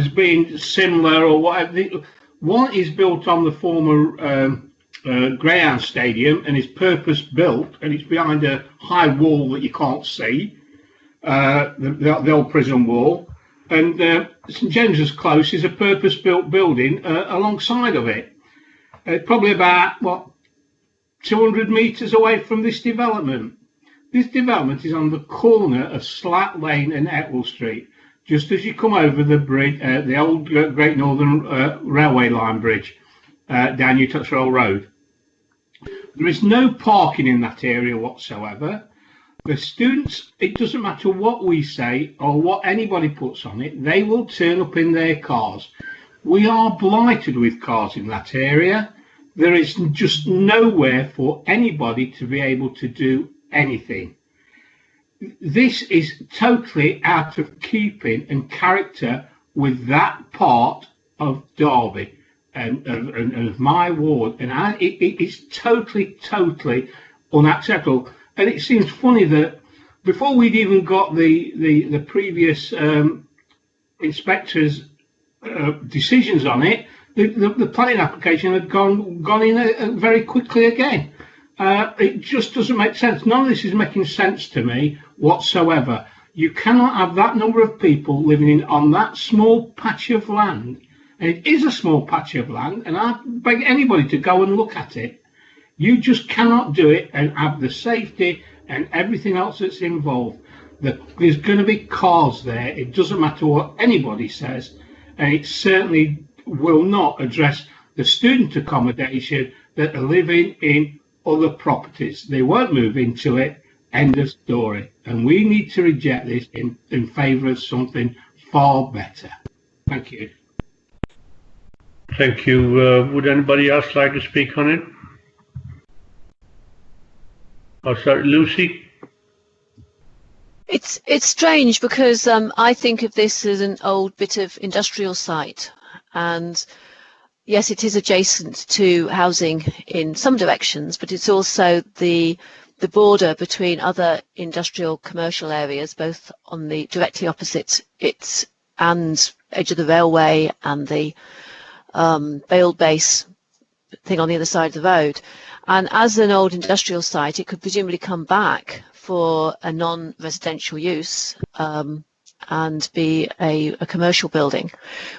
being similar or whatever. One is built on the former Greyhound Stadium and is purpose built, and it's behind a high wall that you can't see, the old prison wall. And St James's Close is a purpose built building alongside of it. Probably about, what, 200 metres away from this development. This development is on the corner of Slat Lane and Etwell Street, just as you come over the bridge, the old Great Northern Railway Line bridge down New Tuttrell Road. There is no parking in that area whatsoever. The students, it doesn't matter what we say or what anybody puts on it, they will turn up in their cars. We are blighted with cars in that area. There is just nowhere for anybody to be able to do anything. This is totally out of keeping and character with that part of Derby and of my ward, and it's totally unacceptable. And it seems funny that before we'd even got the previous inspectors' decisions on it, the planning application had gone in very quickly again. It just doesn't make sense. None of this is making sense to me whatsoever. You cannot have that number of people living on that small patch of land, and it is a small patch of land, and I beg anybody to go and look at it. You just cannot do it and have the safety and everything else that's involved. There's going to be cars there. It doesn't matter what anybody says, and it certainly will not address the student accommodation that are living in other properties. They won't move into it. End of story. And we need to reject this in favour of something far better. Thank you. Thank you. Would anybody else like to speak on it? Oh, sorry, Lucy. It's strange because I think of this as an old bit of industrial site, and yes, it is adjacent to housing in some directions, but it's also the border between other industrial commercial areas, both on the directly opposite it and edge of the railway and the Bale Base thing on the other side of the road. And as an old industrial site, it could presumably come back for a non-residential use and be a commercial building,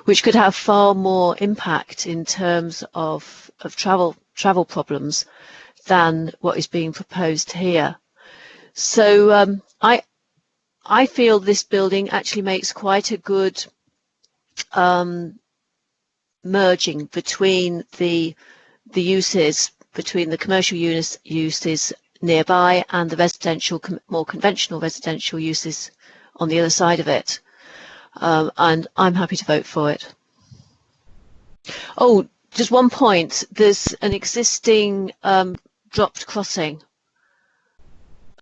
which could have far more impact in terms of travel problems than what is being proposed here. So I feel this building actually makes quite a good merging between the uses, between the commercial uses nearby and the residential, more conventional residential uses on the other side of it. And I'm happy to vote for it. Oh, just one point. There's an existing dropped crossing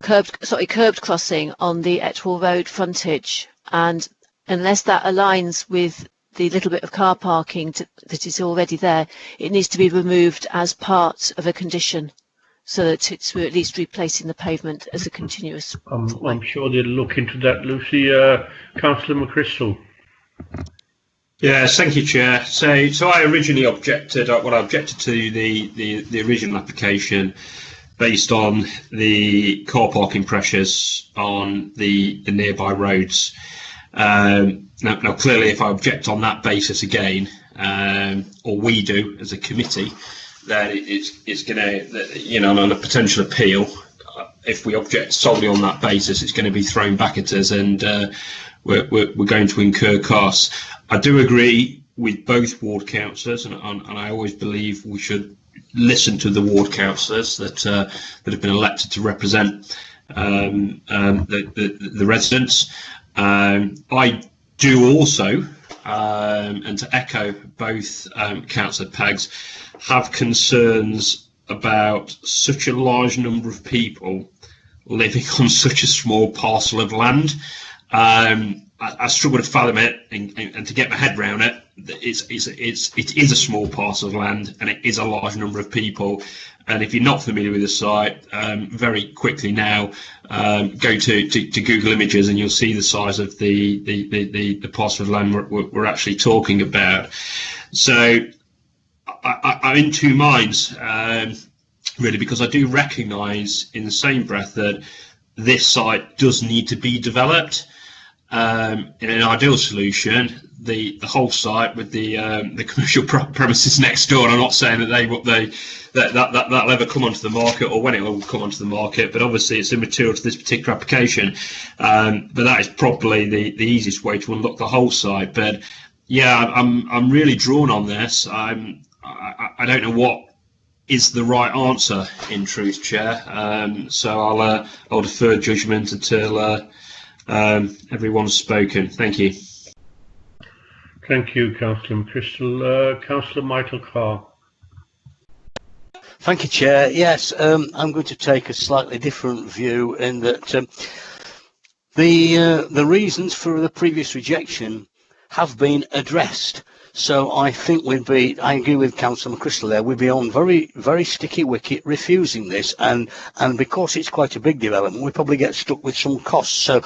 curbed crossing on the Etwall Road frontage, and unless that aligns with the little bit of car parking that is already there, it needs to be removed as part of a condition, so that we're at least replacing the pavement as a continuous. I'm sure they'll look into that, Lucy. Councillor McChrystal. Yes, thank you, Chair. So I originally objected. I objected to the original application based on the car parking pressures on the nearby roads. Now, clearly, if I object on that basis again, or we do as a committee, then it's going to, on a potential appeal, if we object solely on that basis, it's going to be thrown back at us, and we're going to incur costs. I do agree with both ward councillors, and I always believe we should listen to the ward councillors that have been elected to represent the residents. I do also, and to echo both Councillor Peggs, have concerns about such a large number of people living on such a small parcel of land. I struggle to fathom it and to get my head around it. It is a small parcel of land, and it is a large number of people. And if you're not familiar with the site, very quickly now, go to Google Images, and you'll see the size of the parcel of land we're actually talking about. So I'm in two minds, really, because I do recognise in the same breath that this site does need to be developed. In an ideal solution, the whole site with the commercial premises next door. And I'm not saying that'll ever come onto the market, or when it will come onto the market, but obviously it's immaterial to this particular application. But that is probably the easiest way to unlock the whole site. But yeah, I'm really drawn on this. I don't know what is the right answer, in truth, Chair. So I'll defer judgment until everyone's spoken. Thank you. Thank you, Councillor McChrystal. Councillor Michael Carr. Thank you, Chair. Yes, I'm going to take a slightly different view in that the reasons for the previous rejection have been addressed. So I think I agree with Councillor McChrystal there, we'd be on very, very sticky wicket refusing this, and because it's quite a big development, we probably get stuck with some costs. So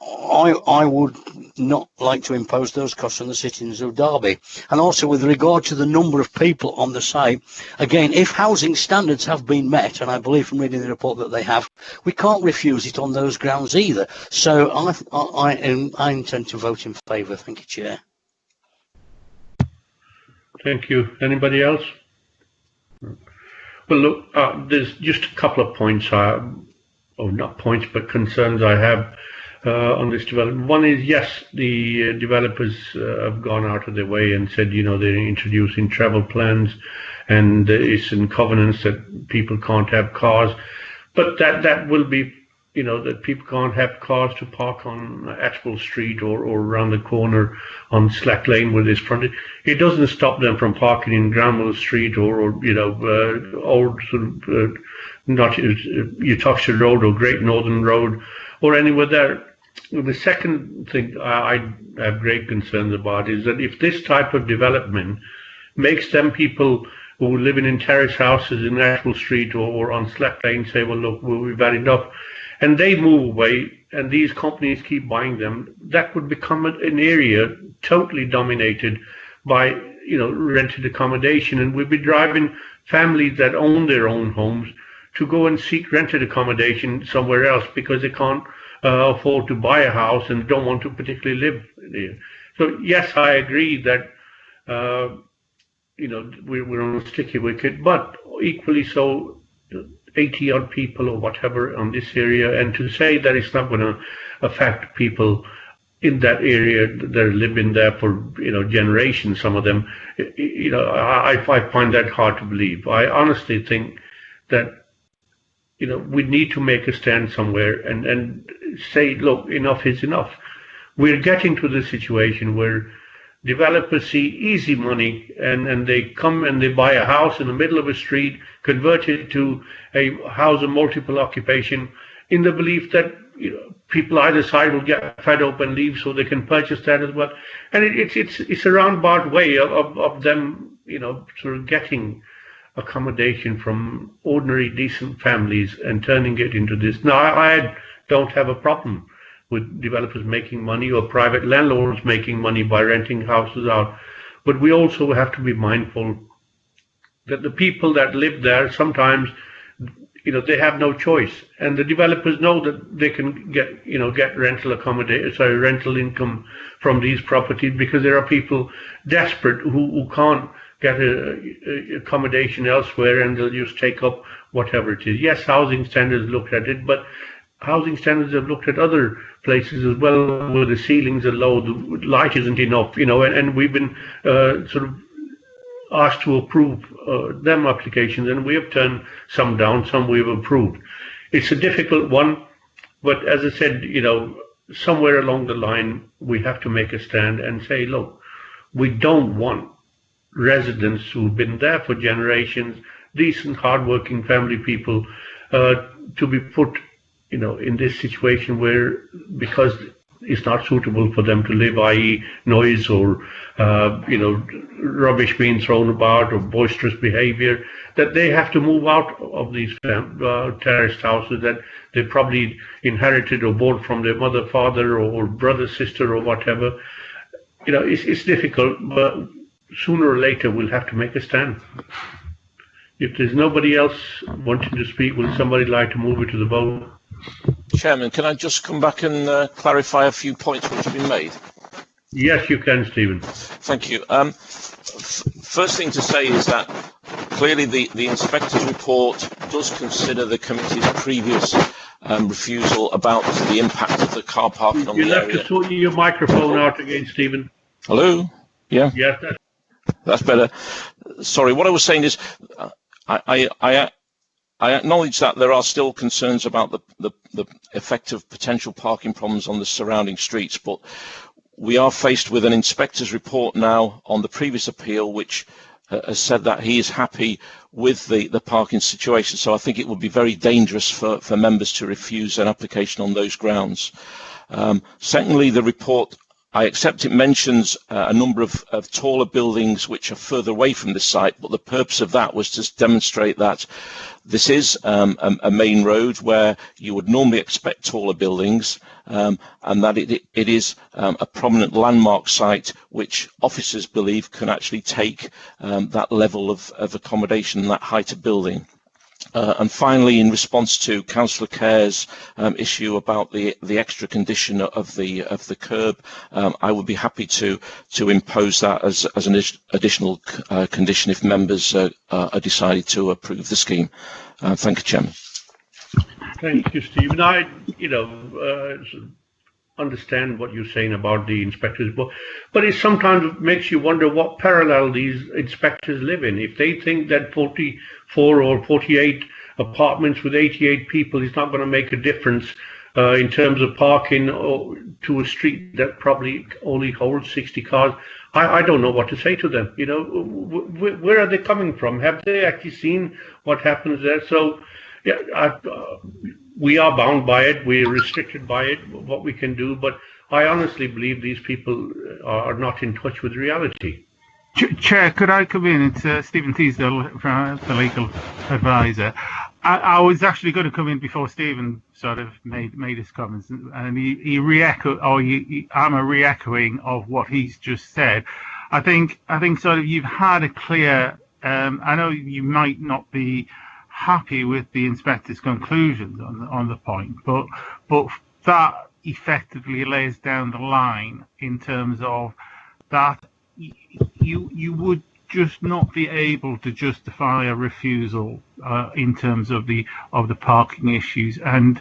I would not like to impose those costs on the citizens of Derby. And also with regard to the number of people on the site, again, if housing standards have been met, and I believe from reading the report that they have, we can't refuse it on those grounds either. So I intend to vote in favour. Thank you, Chair. Thank you. Anybody else? Well, look, there's just a couple of points, not points, but concerns I have on this development. One is, yes, the developers have gone out of their way and said, they're introducing travel plans, and it's in covenants that people can't have cars. But that will be, that people can't have cars to park on Atwell Street or around the corner on Slack Lane with this frontage. It doesn't stop them from parking in Granville Street or old sort of, not Uttoxeter Road or Great Northern Road or anywhere there. The second thing I have great concerns about is that if this type of development makes them people who are living in terrace houses in Atwell Street or on Slack Lane say, well, look, we've had enough, and they move away and these companies keep buying them, that would become an area totally dominated by rented accommodation, and we'd be driving families that own their own homes to go and seek rented accommodation somewhere else because they can't afford to buy a house and don't want to particularly live there. So yes, I agree that we're on a sticky wicket, but equally so 80 odd people or whatever on this area, and to say that it's not going to affect people in that area that are living there for generations, some of them, I find that hard to believe. I honestly think that we need to make a stand somewhere and say, look, enough is enough. We're getting to the situation where developers see easy money and they come and they buy a house in the middle of a street, convert it to a house of multiple occupation in the belief that people either side will get fed up and leave so they can purchase that as well. And it's a roundabout way of them, sort of getting accommodation from ordinary decent families and turning it into this. Now, I don't have a problem with developers making money or private landlords making money by renting houses out, but we also have to be mindful that the people that live there sometimes, they have no choice, and the developers know that they can get rental income from these properties, because there are people desperate who can't get a accommodation elsewhere, and they'll just take up whatever it is. Yes, housing standards looked at it, but housing standards have looked at other places as well, where the ceilings are low, the light isn't enough, and we've been sort of asked to approve them applications, and we have turned some down, some we've approved. It's a difficult one, but as I said, somewhere along the line we have to make a stand and say, look, we don't want residents who've been there for generations, decent, hardworking family people, to be put, in this situation where, because it's not suitable for them to live, i.e. noise or, rubbish being thrown about or boisterous behavior, that they have to move out of these terraced houses that they probably inherited or bought from their mother, father, or brother, sister, or whatever. It's difficult, but sooner or later we'll have to make a stand. If there's nobody else wanting to speak, will somebody like to move it to the vote? Chairman, can I just come back and clarify a few points which have been made? Yes, you can, Stephen. Thank you. First thing to say is that clearly the inspector's report does consider the committee's previous refusal about the impact of the car parking on the area. You'll have to sort your microphone out again, Stephen. Hello? Yeah? Yes, that's better. Sorry, what I was saying is I acknowledge that there are still concerns about the effect of potential parking problems on the surrounding streets, but we are faced with an inspector's report now on the previous appeal, which has said that he is happy with the parking situation. So I think it would be very dangerous for members to refuse an application on those grounds. Secondly, the report, I accept it mentions a number of taller buildings which are further away from the site, but the purpose of that was to demonstrate that this is a main road where you would normally expect taller buildings, and that it is a prominent landmark site which officers believe can actually take that level of accommodation and that height of building. And finally, in response to Councillor Kerr's issue about the extra condition of the curb, I would be happy to impose that as an additional condition if members are decided to approve the scheme. Thank you, Chairman. Thank you, Stephen. I, understand what you're saying about the inspectors, but it sometimes makes you wonder what parallel these inspectors live in. If they think that 44 or 48 apartments with 88 people is not going to make a difference in terms of parking to a street that probably only holds 60 cars, I don't know what to say to them. Where are they coming from? Have they actually seen what happens there? So, yeah, we are bound by it. We're restricted by it, what we can do. But I honestly believe these people are not in touch with reality. Chair, could I come in? It's Stephen Teasdale, the legal advisor. I was actually going to come in before Stephen sort of made his comments, and he re-echoed, or I'm a re-echoing of what he's just said. I think sort of you've had a clear. I know you might not be happy with the inspector's conclusions on the point, but that effectively lays down the line in terms of that you would just not be able to justify a refusal in terms of the parking issues, and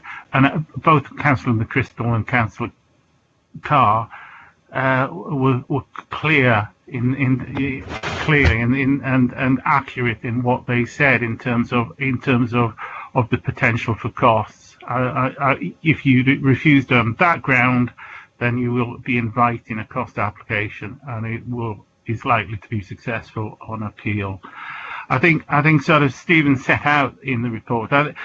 both Councillor McChrystal and Councillor Carr were clear and accurate in what they said in terms of the potential for costs. If you refused on that ground, then you will be inviting a cost application, and is likely to be successful on appeal. I think sort of Stephen set out in the report that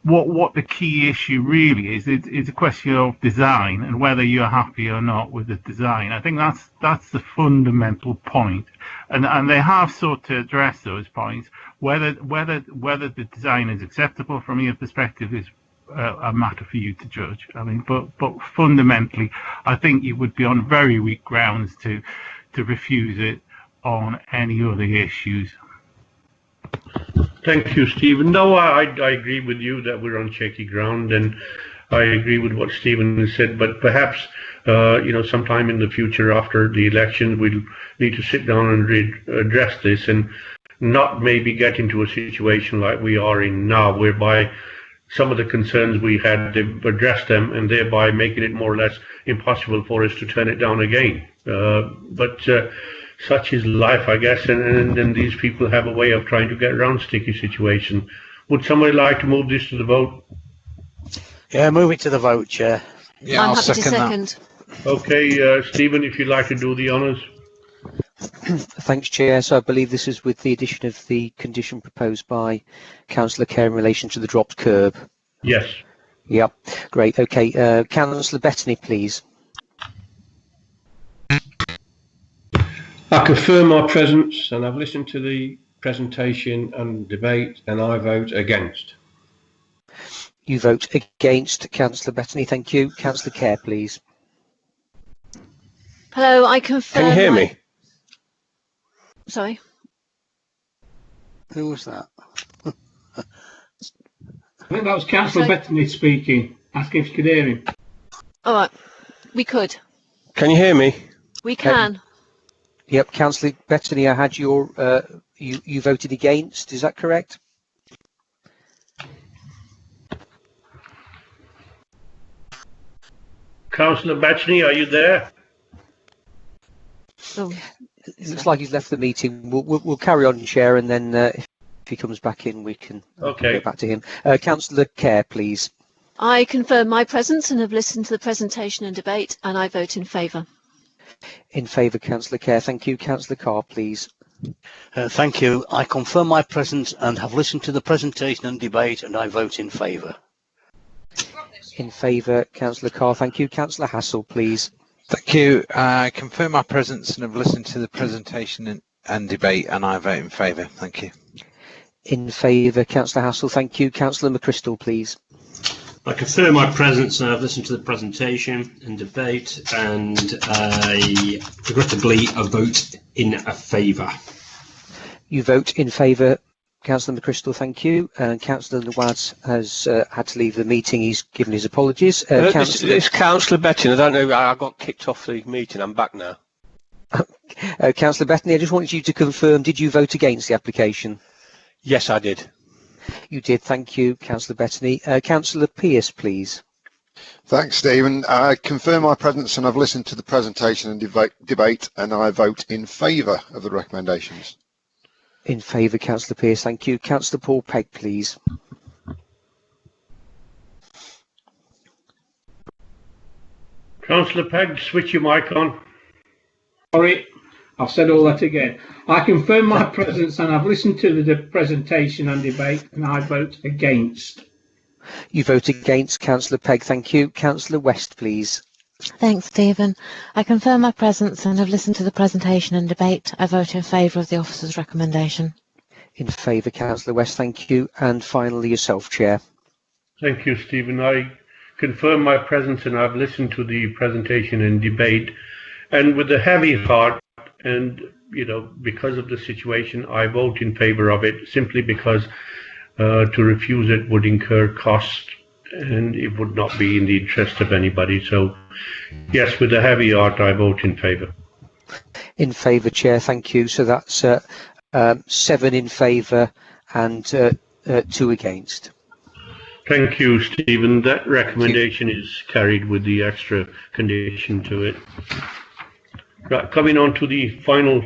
what the key issue really is, it's a question of design and whether you're happy or not with the design. I think that's the fundamental point, and they have sought to address those points. Whether the design is acceptable from your perspective is a matter for you to judge. I mean, but fundamentally, I think you would be on very weak grounds to refuse it on any other issues. Thank you, Stephen. No, I agree with you that we're on shaky ground, and I agree with what Stephen has said. But perhaps, sometime in the future after the election, we'll need to sit down and address this, and not maybe get into a situation like we are in now, whereby some of the concerns we had, they've addressed them, and thereby making it more or less impossible for us to turn it down again. But such is life, I guess, and these people have a way of trying to get around sticky situation. Would somebody like to move this to the vote? Yeah, move it to the vote, Chair. Yeah, I'll second. Okay, Stephen, if you'd like to do the honours. Thanks, Chair. So I believe this is with the addition of the condition proposed by Councillor Kerr in relation to the dropped curb. Yes. Yep, great. Okay, Councillor Bettany, please. I confirm my presence, and I've listened to the presentation and debate, and I vote against. You vote against, Councillor Bettany. Thank you. Councillor Kerr, please. Hello, I confirm. Can you hear me? Sorry. Who was that? I think that was Councillor Bettany speaking. Ask if you could hear him. All right, we could. Can you hear me? We can. Yep, Councillor Bettany, I had your you voted against. Is that correct? Councillor Bettany, are you there? Oh. It looks like he's left the meeting. We'll carry on, Chair, and then if he comes back in, we can go back to him. Councillor Kerr, please. I confirm my presence and have listened to the presentation and debate, and I vote in favour. In favour, Councillor Kerr. Thank you. Councillor Carr, please. Thank you. I confirm my presence and have listened to the presentation and debate, and I vote in favour. In favour, Councillor Carr. Thank you. Councillor Hassel, please. Thank you. I confirm my presence and have listened to the presentation and debate, and I vote in favour. Thank you. In favour, Councillor Hassel. Thank you. Councillor McChrystal, please. I confirm my presence and I've listened to the presentation and debate, and I regrettably I vote in favour. You vote in favour, Councillor McChrystal. Thank you. And Councillor Nawaz has had to leave the meeting. He's given his apologies. It's Councillor Bettany. I don't know. I got kicked off the meeting. I'm back now. Councillor Bettany, I just wanted you to confirm, did you vote against the application? Yes, I did. You did. Thank you, Councillor Bettany. Councillor Pearce, please. Thanks, Stephen. I confirm my presence and I've listened to the presentation and debate, and I vote in favour of the recommendations. In favour, Councillor Pearce. Thank you. Councillor Paul Pegg, please. Councillor Pegg, switch your mic on. Sorry, I've said all that again. I confirm my presence and I've listened to the presentation and debate, and I vote against. You vote against, Councillor Pegg. Thank you. Councillor West, please. Thanks, Stephen. I confirm my presence and have listened to the presentation and debate. I vote in favour of the officer's recommendation. In favour, Councillor West. Thank you. And finally, yourself, Chair. Thank you, Stephen. I confirm my presence and I've listened to the presentation and debate, and with a heavy heart, and because of the situation, I vote in favour of it, simply because to refuse it would incur costs and it would not be in the interest of anybody. So yes, with a heavy heart, I vote in favour. In favour, Chair. Thank you. So that's 7 in favour and 2 against. Thank you, Stephen. That recommendation is carried with the extra condition to it. Right, coming on to the final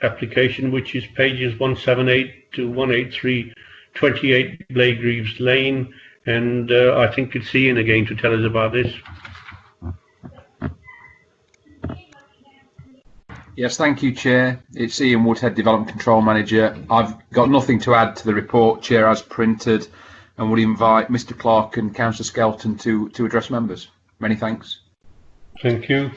application, which is pages 178 to 183, 28 Blaygreaves Lane, and I think it's Ian again to tell us about this. Yes, thank you, Chair. It's Ian Woodhead, Development Control Manager. I've got nothing to add to the report, Chair, as printed. and would invite Mr. Clark and Councillor Skelton to address members. Many thanks. Thank you.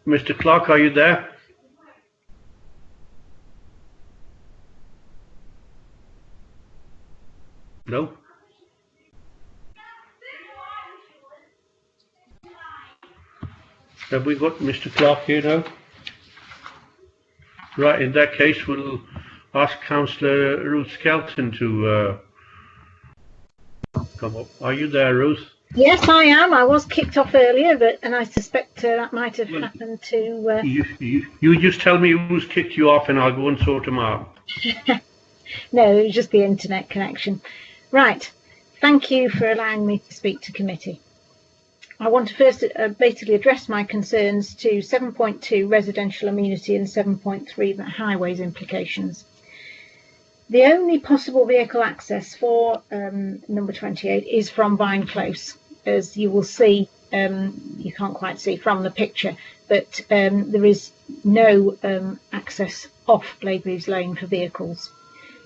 Mr. Clark, are you there? No? Have we got Mr. Clark here now? Right, in that case, we'll ask Councillor Ruth Skelton to come up. Are you there, Ruth? Yes, I am. I was kicked off earlier, and I suspect that might have happened to... You just tell me who's kicked you off and I'll go and sort them out. No, it was just the internet connection. Right. Thank you for allowing me to speak to committee. I want to first basically address my concerns to 7.2 residential amenity and 7.3 the highways implications. The only possible vehicle access for number 28 is from Vine Close, as you will see. You can't quite see from the picture, but there is no access off Blakebeeves Lane for vehicles,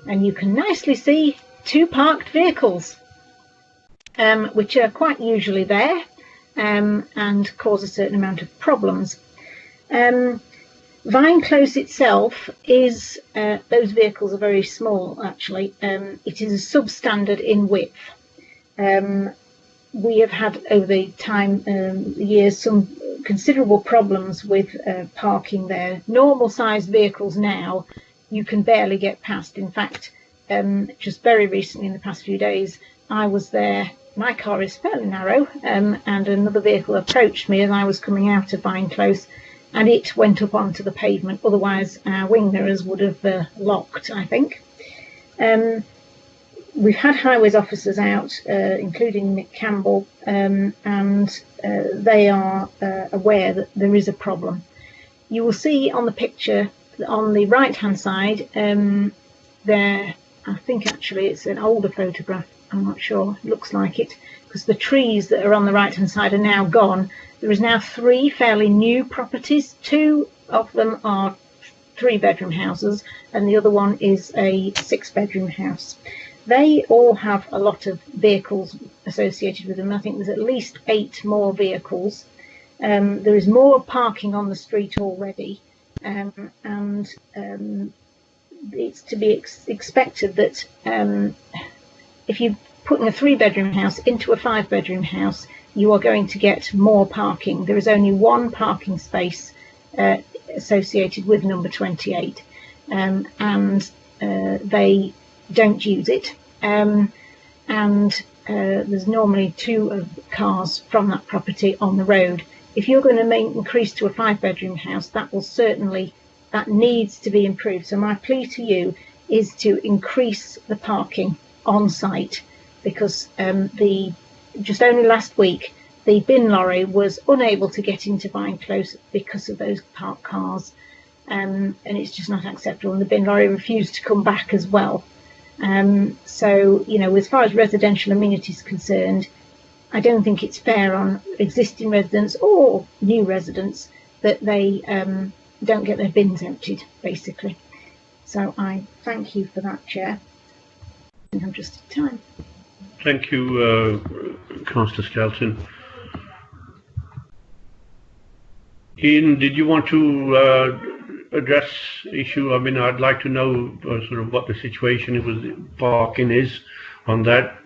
and you can nicely see two parked vehicles, which are quite usually there and cause a certain amount of problems. Vine Close itself is, those vehicles are very small actually. It is a substandard in width. We have had over the years some considerable problems with parking there. Normal sized vehicles now you can barely get past. In fact, just very recently in the past few days I was there. My car is fairly narrow, and another vehicle approached me as I was coming out of Vine Close, and it went up onto the pavement. Otherwise our wing mirrors would have locked, I think. We've had highways officers out, including Nick Campbell, and they are aware that there is a problem. You will see on the picture on the right hand side there, I think actually it's an older photograph, I'm not sure, it looks like it, because the trees that are on the right hand side are now gone. There is now 3 fairly new properties. 2 of them are 3-bedroom houses and the other one is a 6-bedroom house. They all have a lot of vehicles associated with them. I think there's at least 8 more vehicles. There is more parking on the street already, and it's to be expected that if you're putting a 3-bedroom house into a 5-bedroom house, you are going to get more parking. There is only 1 parking space associated with number 28, and they don't use it. There's normally 2 cars from that property on the road. If you're going to increase to a 5-bedroom house, that needs to be improved. So my plea to you is to increase the parking on site, because just only last week the bin lorry was unable to get into Vine Close because of those parked cars, and it's just not acceptable, and the bin lorry refused to come back as well. So, you know, as far as residential amenities is concerned, I don't think it's fair on existing residents or new residents that they don't get their bins emptied, basically. So I thank you for that, Chair. I think I'm just at time. Thank you, Councillor Skelton. Ian, did you want to address the issue? I mean, I'd like to know sort of what the situation with parking is on that.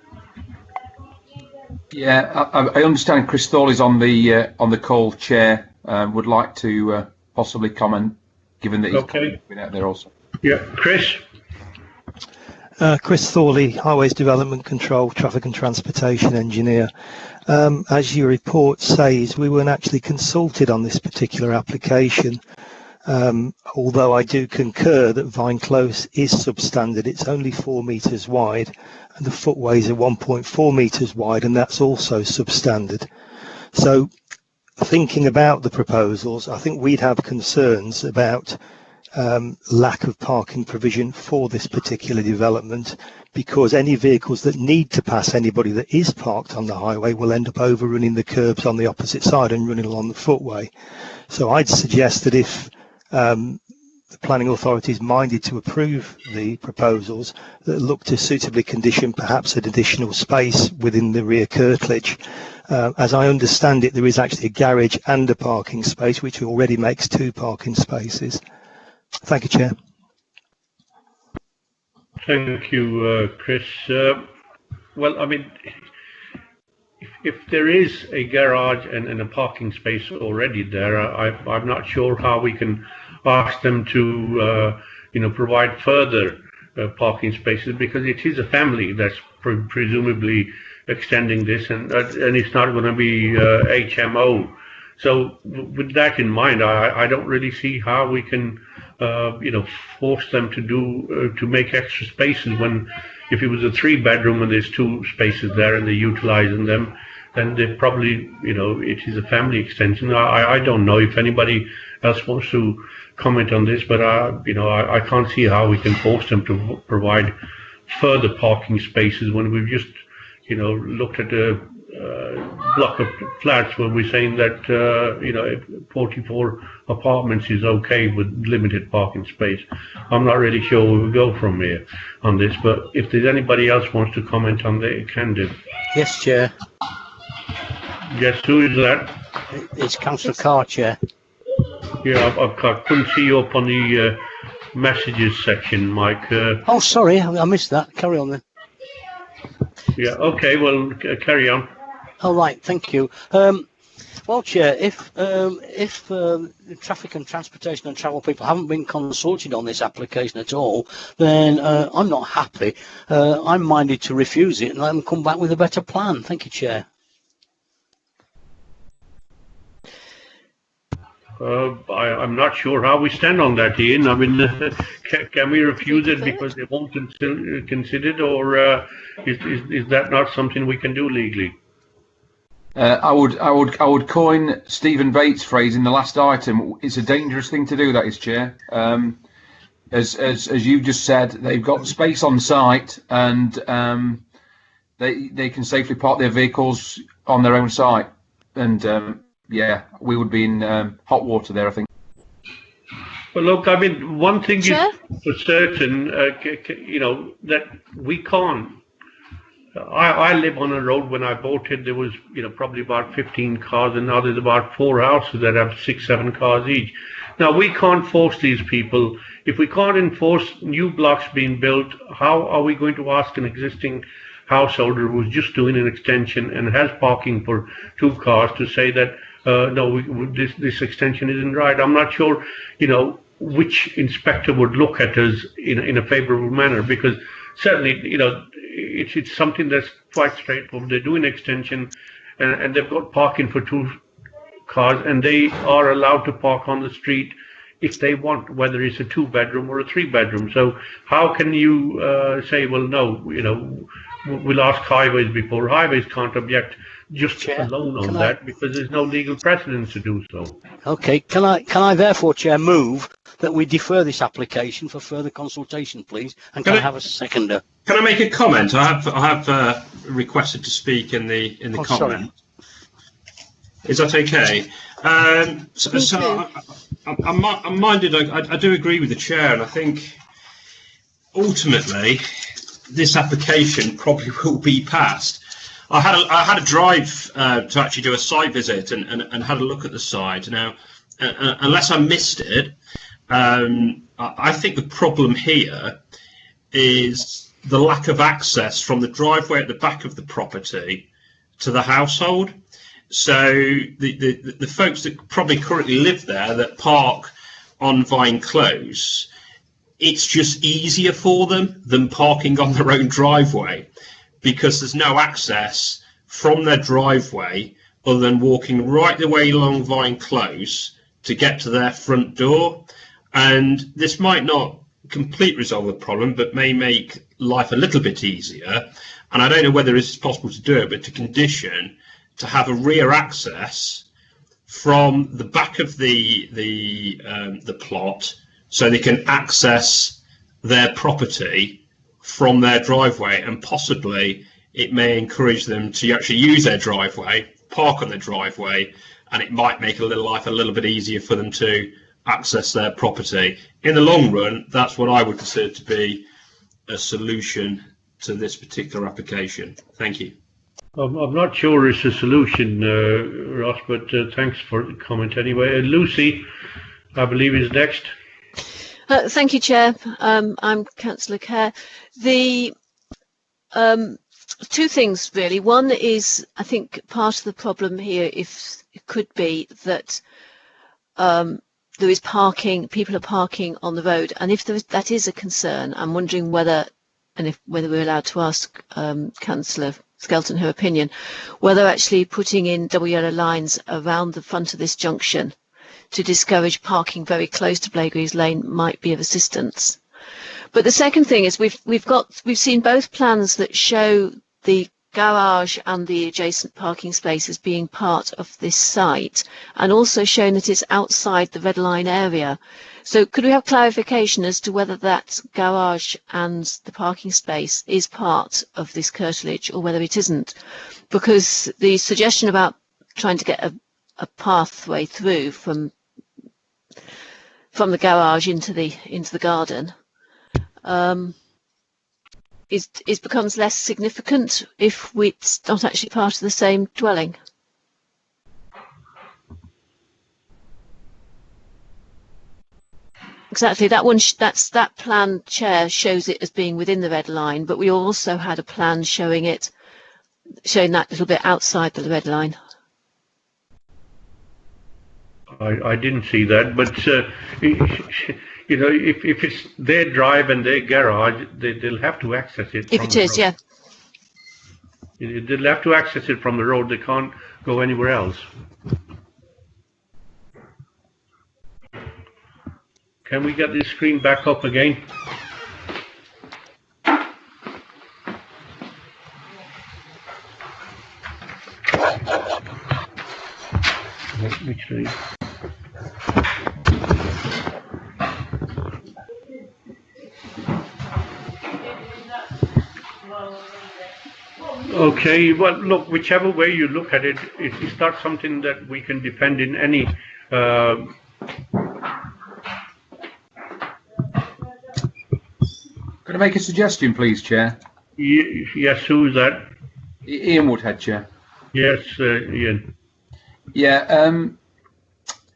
Yeah, I understand Chris Thorley is on the call, Chair. Would like to possibly comment, given that he's been out there also. Yeah, Chris. Chris Thorley, Highways Development Control, Traffic and Transportation Engineer. As your report says, we weren't actually consulted on this particular application, although I do concur that Vine Close is substandard. It's only 4 metres wide and the footways are 1.4 metres wide, and that's also substandard. So thinking about the proposals, I think we'd have concerns about lack of parking provision for this particular development, because any vehicles that need to pass anybody that is parked on the highway will end up overrunning the curbs on the opposite side and running along the footway. So I'd suggest that if the planning authority is minded to approve the proposals that look to suitably condition perhaps an additional space within the rear curtilage. As I understand it, there is actually a garage and a parking space, which already makes 2 parking spaces. Thank you, Chair. Thank you, Chris. Well, I mean, if there is a garage and a parking space already there, I'm not sure how we can ask them to, provide further parking spaces, because it is a family that's presumably extending this, and it's not going to be HMO. So with that in mind, I don't really see how we can, force them to make extra spaces when, if it was a 3-bedroom and there's 2 spaces there and they're utilizing them, then they probably, it is a family extension. I don't know if anybody else wants to comment on this, but I can't see how we can force them to provide further parking spaces when we've just, looked at a block of flats where we're saying that 44 apartments is okay with limited parking space. I'm not really sure where we go from here on this, but if there's anybody else wants to comment on that, it can do. Yes, Chair. Yes, who is that? It's Councillor Carr, Chair. Yeah, I couldn't see you up on the messages section, Mike. Oh, sorry, I missed that. Carry on then. Yeah, okay, well, carry on. All right, thank you. Well, Chair, if traffic and transportation and travel people haven't been consulted on this application at all, then I'm not happy. I'm minded to refuse it and let them come back with a better plan. Thank you, Chair. I'm not sure how we stand on that, Ian. I mean, can we refuse it because they won't consider it, or is that not something we can do legally? I would coin Stephen Bates' phrase in the last item. It's a dangerous thing to do, that is, Chair. As you just said, they've got space on site, and they can safely park their vehicles on their own site, and yeah, we would be in hot water there, I think. Well, look, I mean, one thing is for certain, that we can't. I live on a road. When I bought it, there was, probably about 15 cars, and now there's about 4 houses that have 6-7 cars each. Now, we can't force these people. If we can't enforce new blocks being built, how are we going to ask an existing householder who's just doing an extension and has parking for 2 cars to say that, no, this extension isn't right? I'm not sure, which inspector would look at us in a favourable manner, because certainly, it's something that's quite straightforward. They're doing extension, and they've got parking for 2 cars, and they are allowed to park on the street if they want, whether it's a 2-bedroom or a 3-bedroom. So how can you say, well, no, we'll ask highways before? Highways can't object just alone on that, because there's no legal precedence to do so. Okay, can I therefore, Chair, move that we defer this application for further consultation, please? And can I have a seconder? Can I make a comment? I have requested to speak in the comment. Sorry. Is that okay? So I'm minded. I do agree with the chair, and I think ultimately this application probably will be passed. I had a drive to actually do a site visit and had a look at the site. Now, unless I missed it, I think the problem here is the lack of access from the driveway at the back of the property to the household. So the folks that probably currently live there that park on Vine Close, it's just easier for them than parking on their own driveway, because there's no access from their driveway other than walking right the way along Vine Close to get to their front door. And this might not completely resolve the problem, but may make life a little bit easier. And I don't know whether it's possible to do it, but to condition to have a rear access from the back of the plot, so they can access their property from their driveway, and possibly it may encourage them to actually use their driveway, park on their driveway, and it might make life a little bit easier for them to access their property. In the long run, that's what I would consider to be a solution to this particular application. Thank you. I'm not sure it's a solution, Ross, but thanks for the comment anyway. Lucy, I believe, is next. Thank you, Chair. I'm Councillor Kerr. The two things really. One is, I think part of the problem here, if it could be that there is parking, people are parking on the road, and if that is a concern, I'm wondering whether we're allowed to ask Councillor Skelton her opinion, whether actually putting in double yellow lines around the front of this junction to discourage parking very close to Blaegreaves Lane might be of assistance. But the second thing is we've seen both plans that show the garage and the adjacent parking spaces being part of this site, and also shown that it's outside the red line area. So could we have clarification as to whether that garage and the parking space is part of this curtilage or whether it isn't? Because the suggestion about trying to get a pathway through from the garage into the garden becomes less significant if it's not actually part of the same dwelling. Exactly, that plan, Chair, shows it as being within the red line, but we also had a plan showing that little bit outside the red line. I didn't see that, but you know, if it's their drive and their garage, they'll have to access it. If it is, yeah. They'll have to access it from the road. They can't go anywhere else. Can we get this screen back up again? Literally. Okay, well, look, whichever way you look at it, it's not something that we can depend in any. Could I make a suggestion, please, Chair? Yes, who is that? Ian Woodhead, Chair. Yes, Ian. Yeah,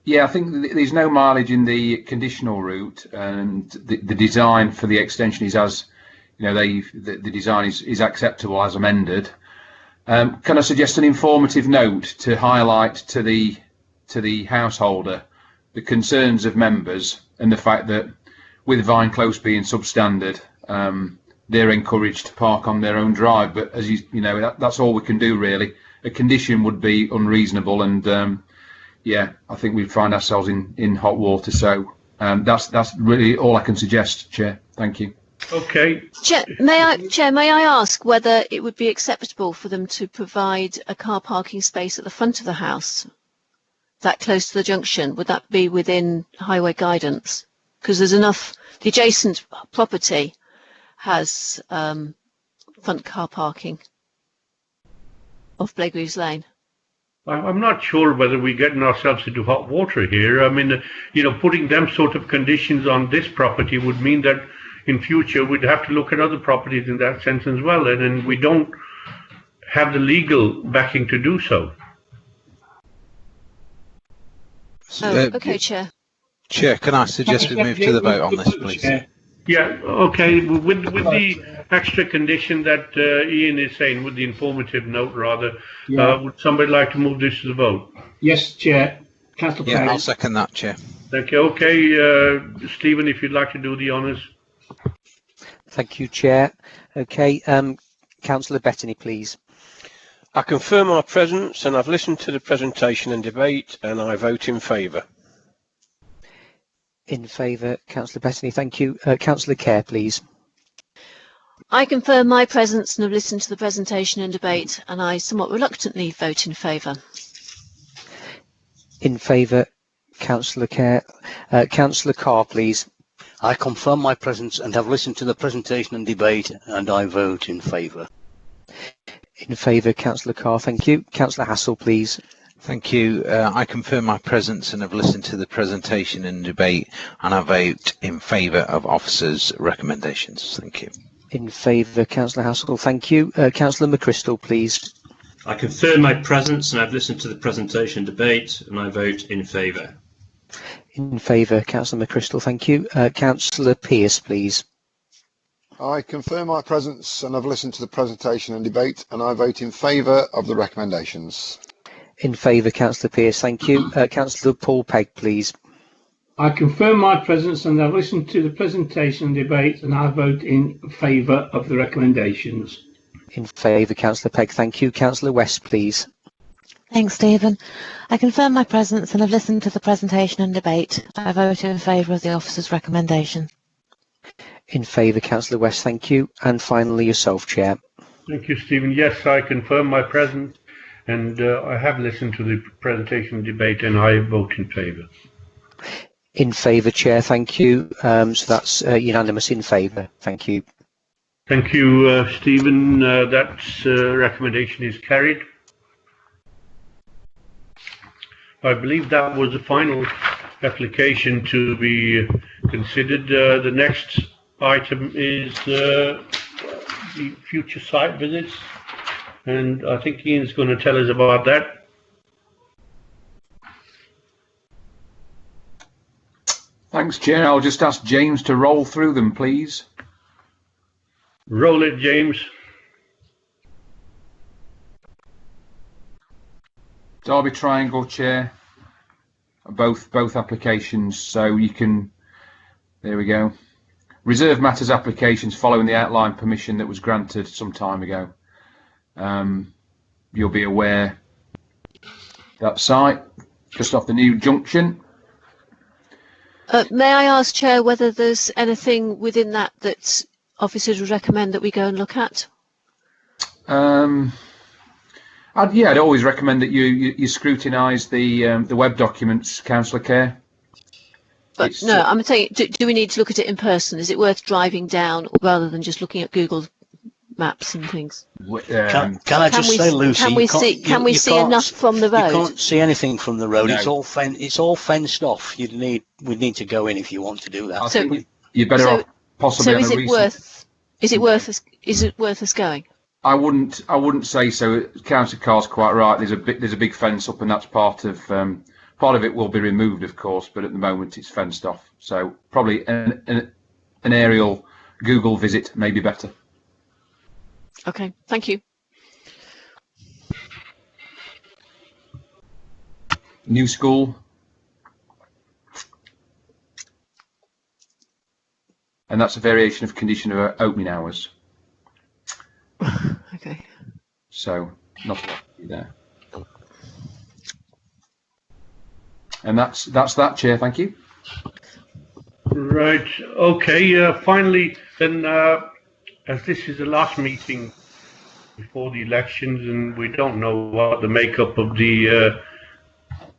I think there's no mileage in the conditional route, and the design for the extension is as, you know, the design is acceptable as amended. Can I suggest an informative note to highlight to the householder the concerns of members and the fact that with Vine Close being substandard, they're encouraged to park on their own drive, but as you know, that's all we can do really. A condition would be unreasonable, and yeah, I think we'd find ourselves in hot water. So that's really all I can suggest, Chair. Thank you. Okay. Chair, may I ask whether it would be acceptable for them to provide a car parking space at the front of the house, that close to the junction? Would that be within highway guidance? Because there's enough. The adjacent property has front car parking off Blaegreaves Lane. I'm not sure whether we're getting ourselves into hot water here. I mean, you know, putting them sort of conditions on this property would mean that in future we'd have to look at other properties in that sense as well, and we don't have the legal backing to do so. Okay, Chair. Chair, can I suggest we move to the vote on this, please? Yeah, okay, with the extra condition that Ian is saying, with the informative note rather, would somebody like to move this to the vote? Yes, Chair. Councillor Yeah, I'll second that, Chair. Thank you. Okay, Stephen, if you'd like to do the honours. Thank you, Chair. Okay, Councillor Bettany, please. I confirm my presence, and I've listened to the presentation and debate, and I vote in favour. In favour, Councillor Bettany. Thank you. Councillor Kerr, please. I confirm my presence and have listened to the presentation and debate, and I somewhat reluctantly vote in favour. In favour, Councillor Kerr. Councillor Carr, please. I confirm my presence and have listened to the presentation and debate, and I vote in favour. In favour, Councillor Carr. Thank you. Councillor Hassel, please. Thank you. I confirm my presence and have listened to the presentation and debate, and I vote in favour of officers' recommendations. Thank you. In favour, Councillor Haskell. Thank you. Councillor McChrystal, please. I confirm my presence and I've listened to the presentation and debate, and I vote in favour. In favour, Councillor McChrystal. Thank you. Councillor Pearce, please. I confirm my presence and I've listened to the presentation and debate, and I vote in favour of the recommendations. In favour, Councillor Pearce. Thank you. Councillor Paul Pegg, please. I confirm my presence and I've listened to the presentation and debate, and I vote in favour of the recommendations. In favour, Councillor Pegg. Thank you. Councillor West, please. Thanks, Stephen. I confirm my presence and have listened to the presentation and debate. I vote in favour of the officer's recommendation. In favour, Councillor West. Thank you. And finally, yourself, Chair. Thank you, Stephen. Yes, I confirm my presence, and I have listened to the presentation and debate, and I vote in favour. In favour, Chair. Thank you. So that's unanimous in favour. Thank you. Thank you, Stephen. That recommendation is carried. I believe that was the final application to be considered. The next item is the future site visits, and I think Ian's going to tell us about that. Thanks, Chair. I'll just ask James to roll through them, please. Roll it, James. Derby Triangle, Chair. Both applications, so you can. There we go. Reserve matters applications following the outline permission that was granted some time ago. You'll be aware that site just off the new junction. May I ask, Chair, whether there's anything within that that officers would recommend that we go and look at? I'd always recommend that you scrutinise the web documents, Councillor Kerr. But no, I'm saying, do we need to look at it in person? Is it worth driving down rather than just looking at Google Maps and things? Can I just say, Lucy, can we see enough from the road? You can't see anything from the road. No. It's all fenced off. We need to go in if you want to do that. I think you're better off possibly. So is it worth us going? I wouldn't say so. Councillor Carr's quite right. There's a big fence up, and that's part of it will be removed, of course, but at the moment it's fenced off. So probably an aerial Google visit may be better. Okay, thank you. New school. And that's a variation of condition of opening hours. Okay. So not a lot to do there. And that's that, Chair. Thank you. Right. Okay. Finally, then, as this is the last meeting before the elections, and we don't know what the makeup of the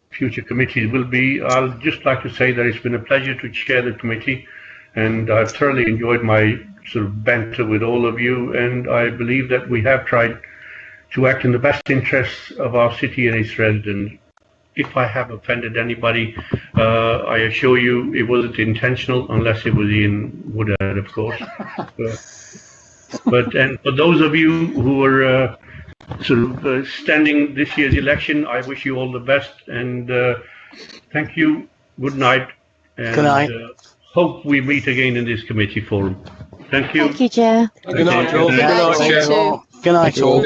future committees will be, I'll just like to say that it's been a pleasure to chair the committee, and I've thoroughly enjoyed my sort of banter with all of you, and I believe that we have tried to act in the best interests of our city and its residents. If I have offended anybody, I assure you it wasn't intentional, unless it was Ian Woodard, of course. And for those of you who are standing this year's election, I wish you all the best, and thank you. Good night. And, good night. Hope we meet again in this committee forum. Thank you. Thank you, Chair. Good night, all. Good night, Chair. Good night, all.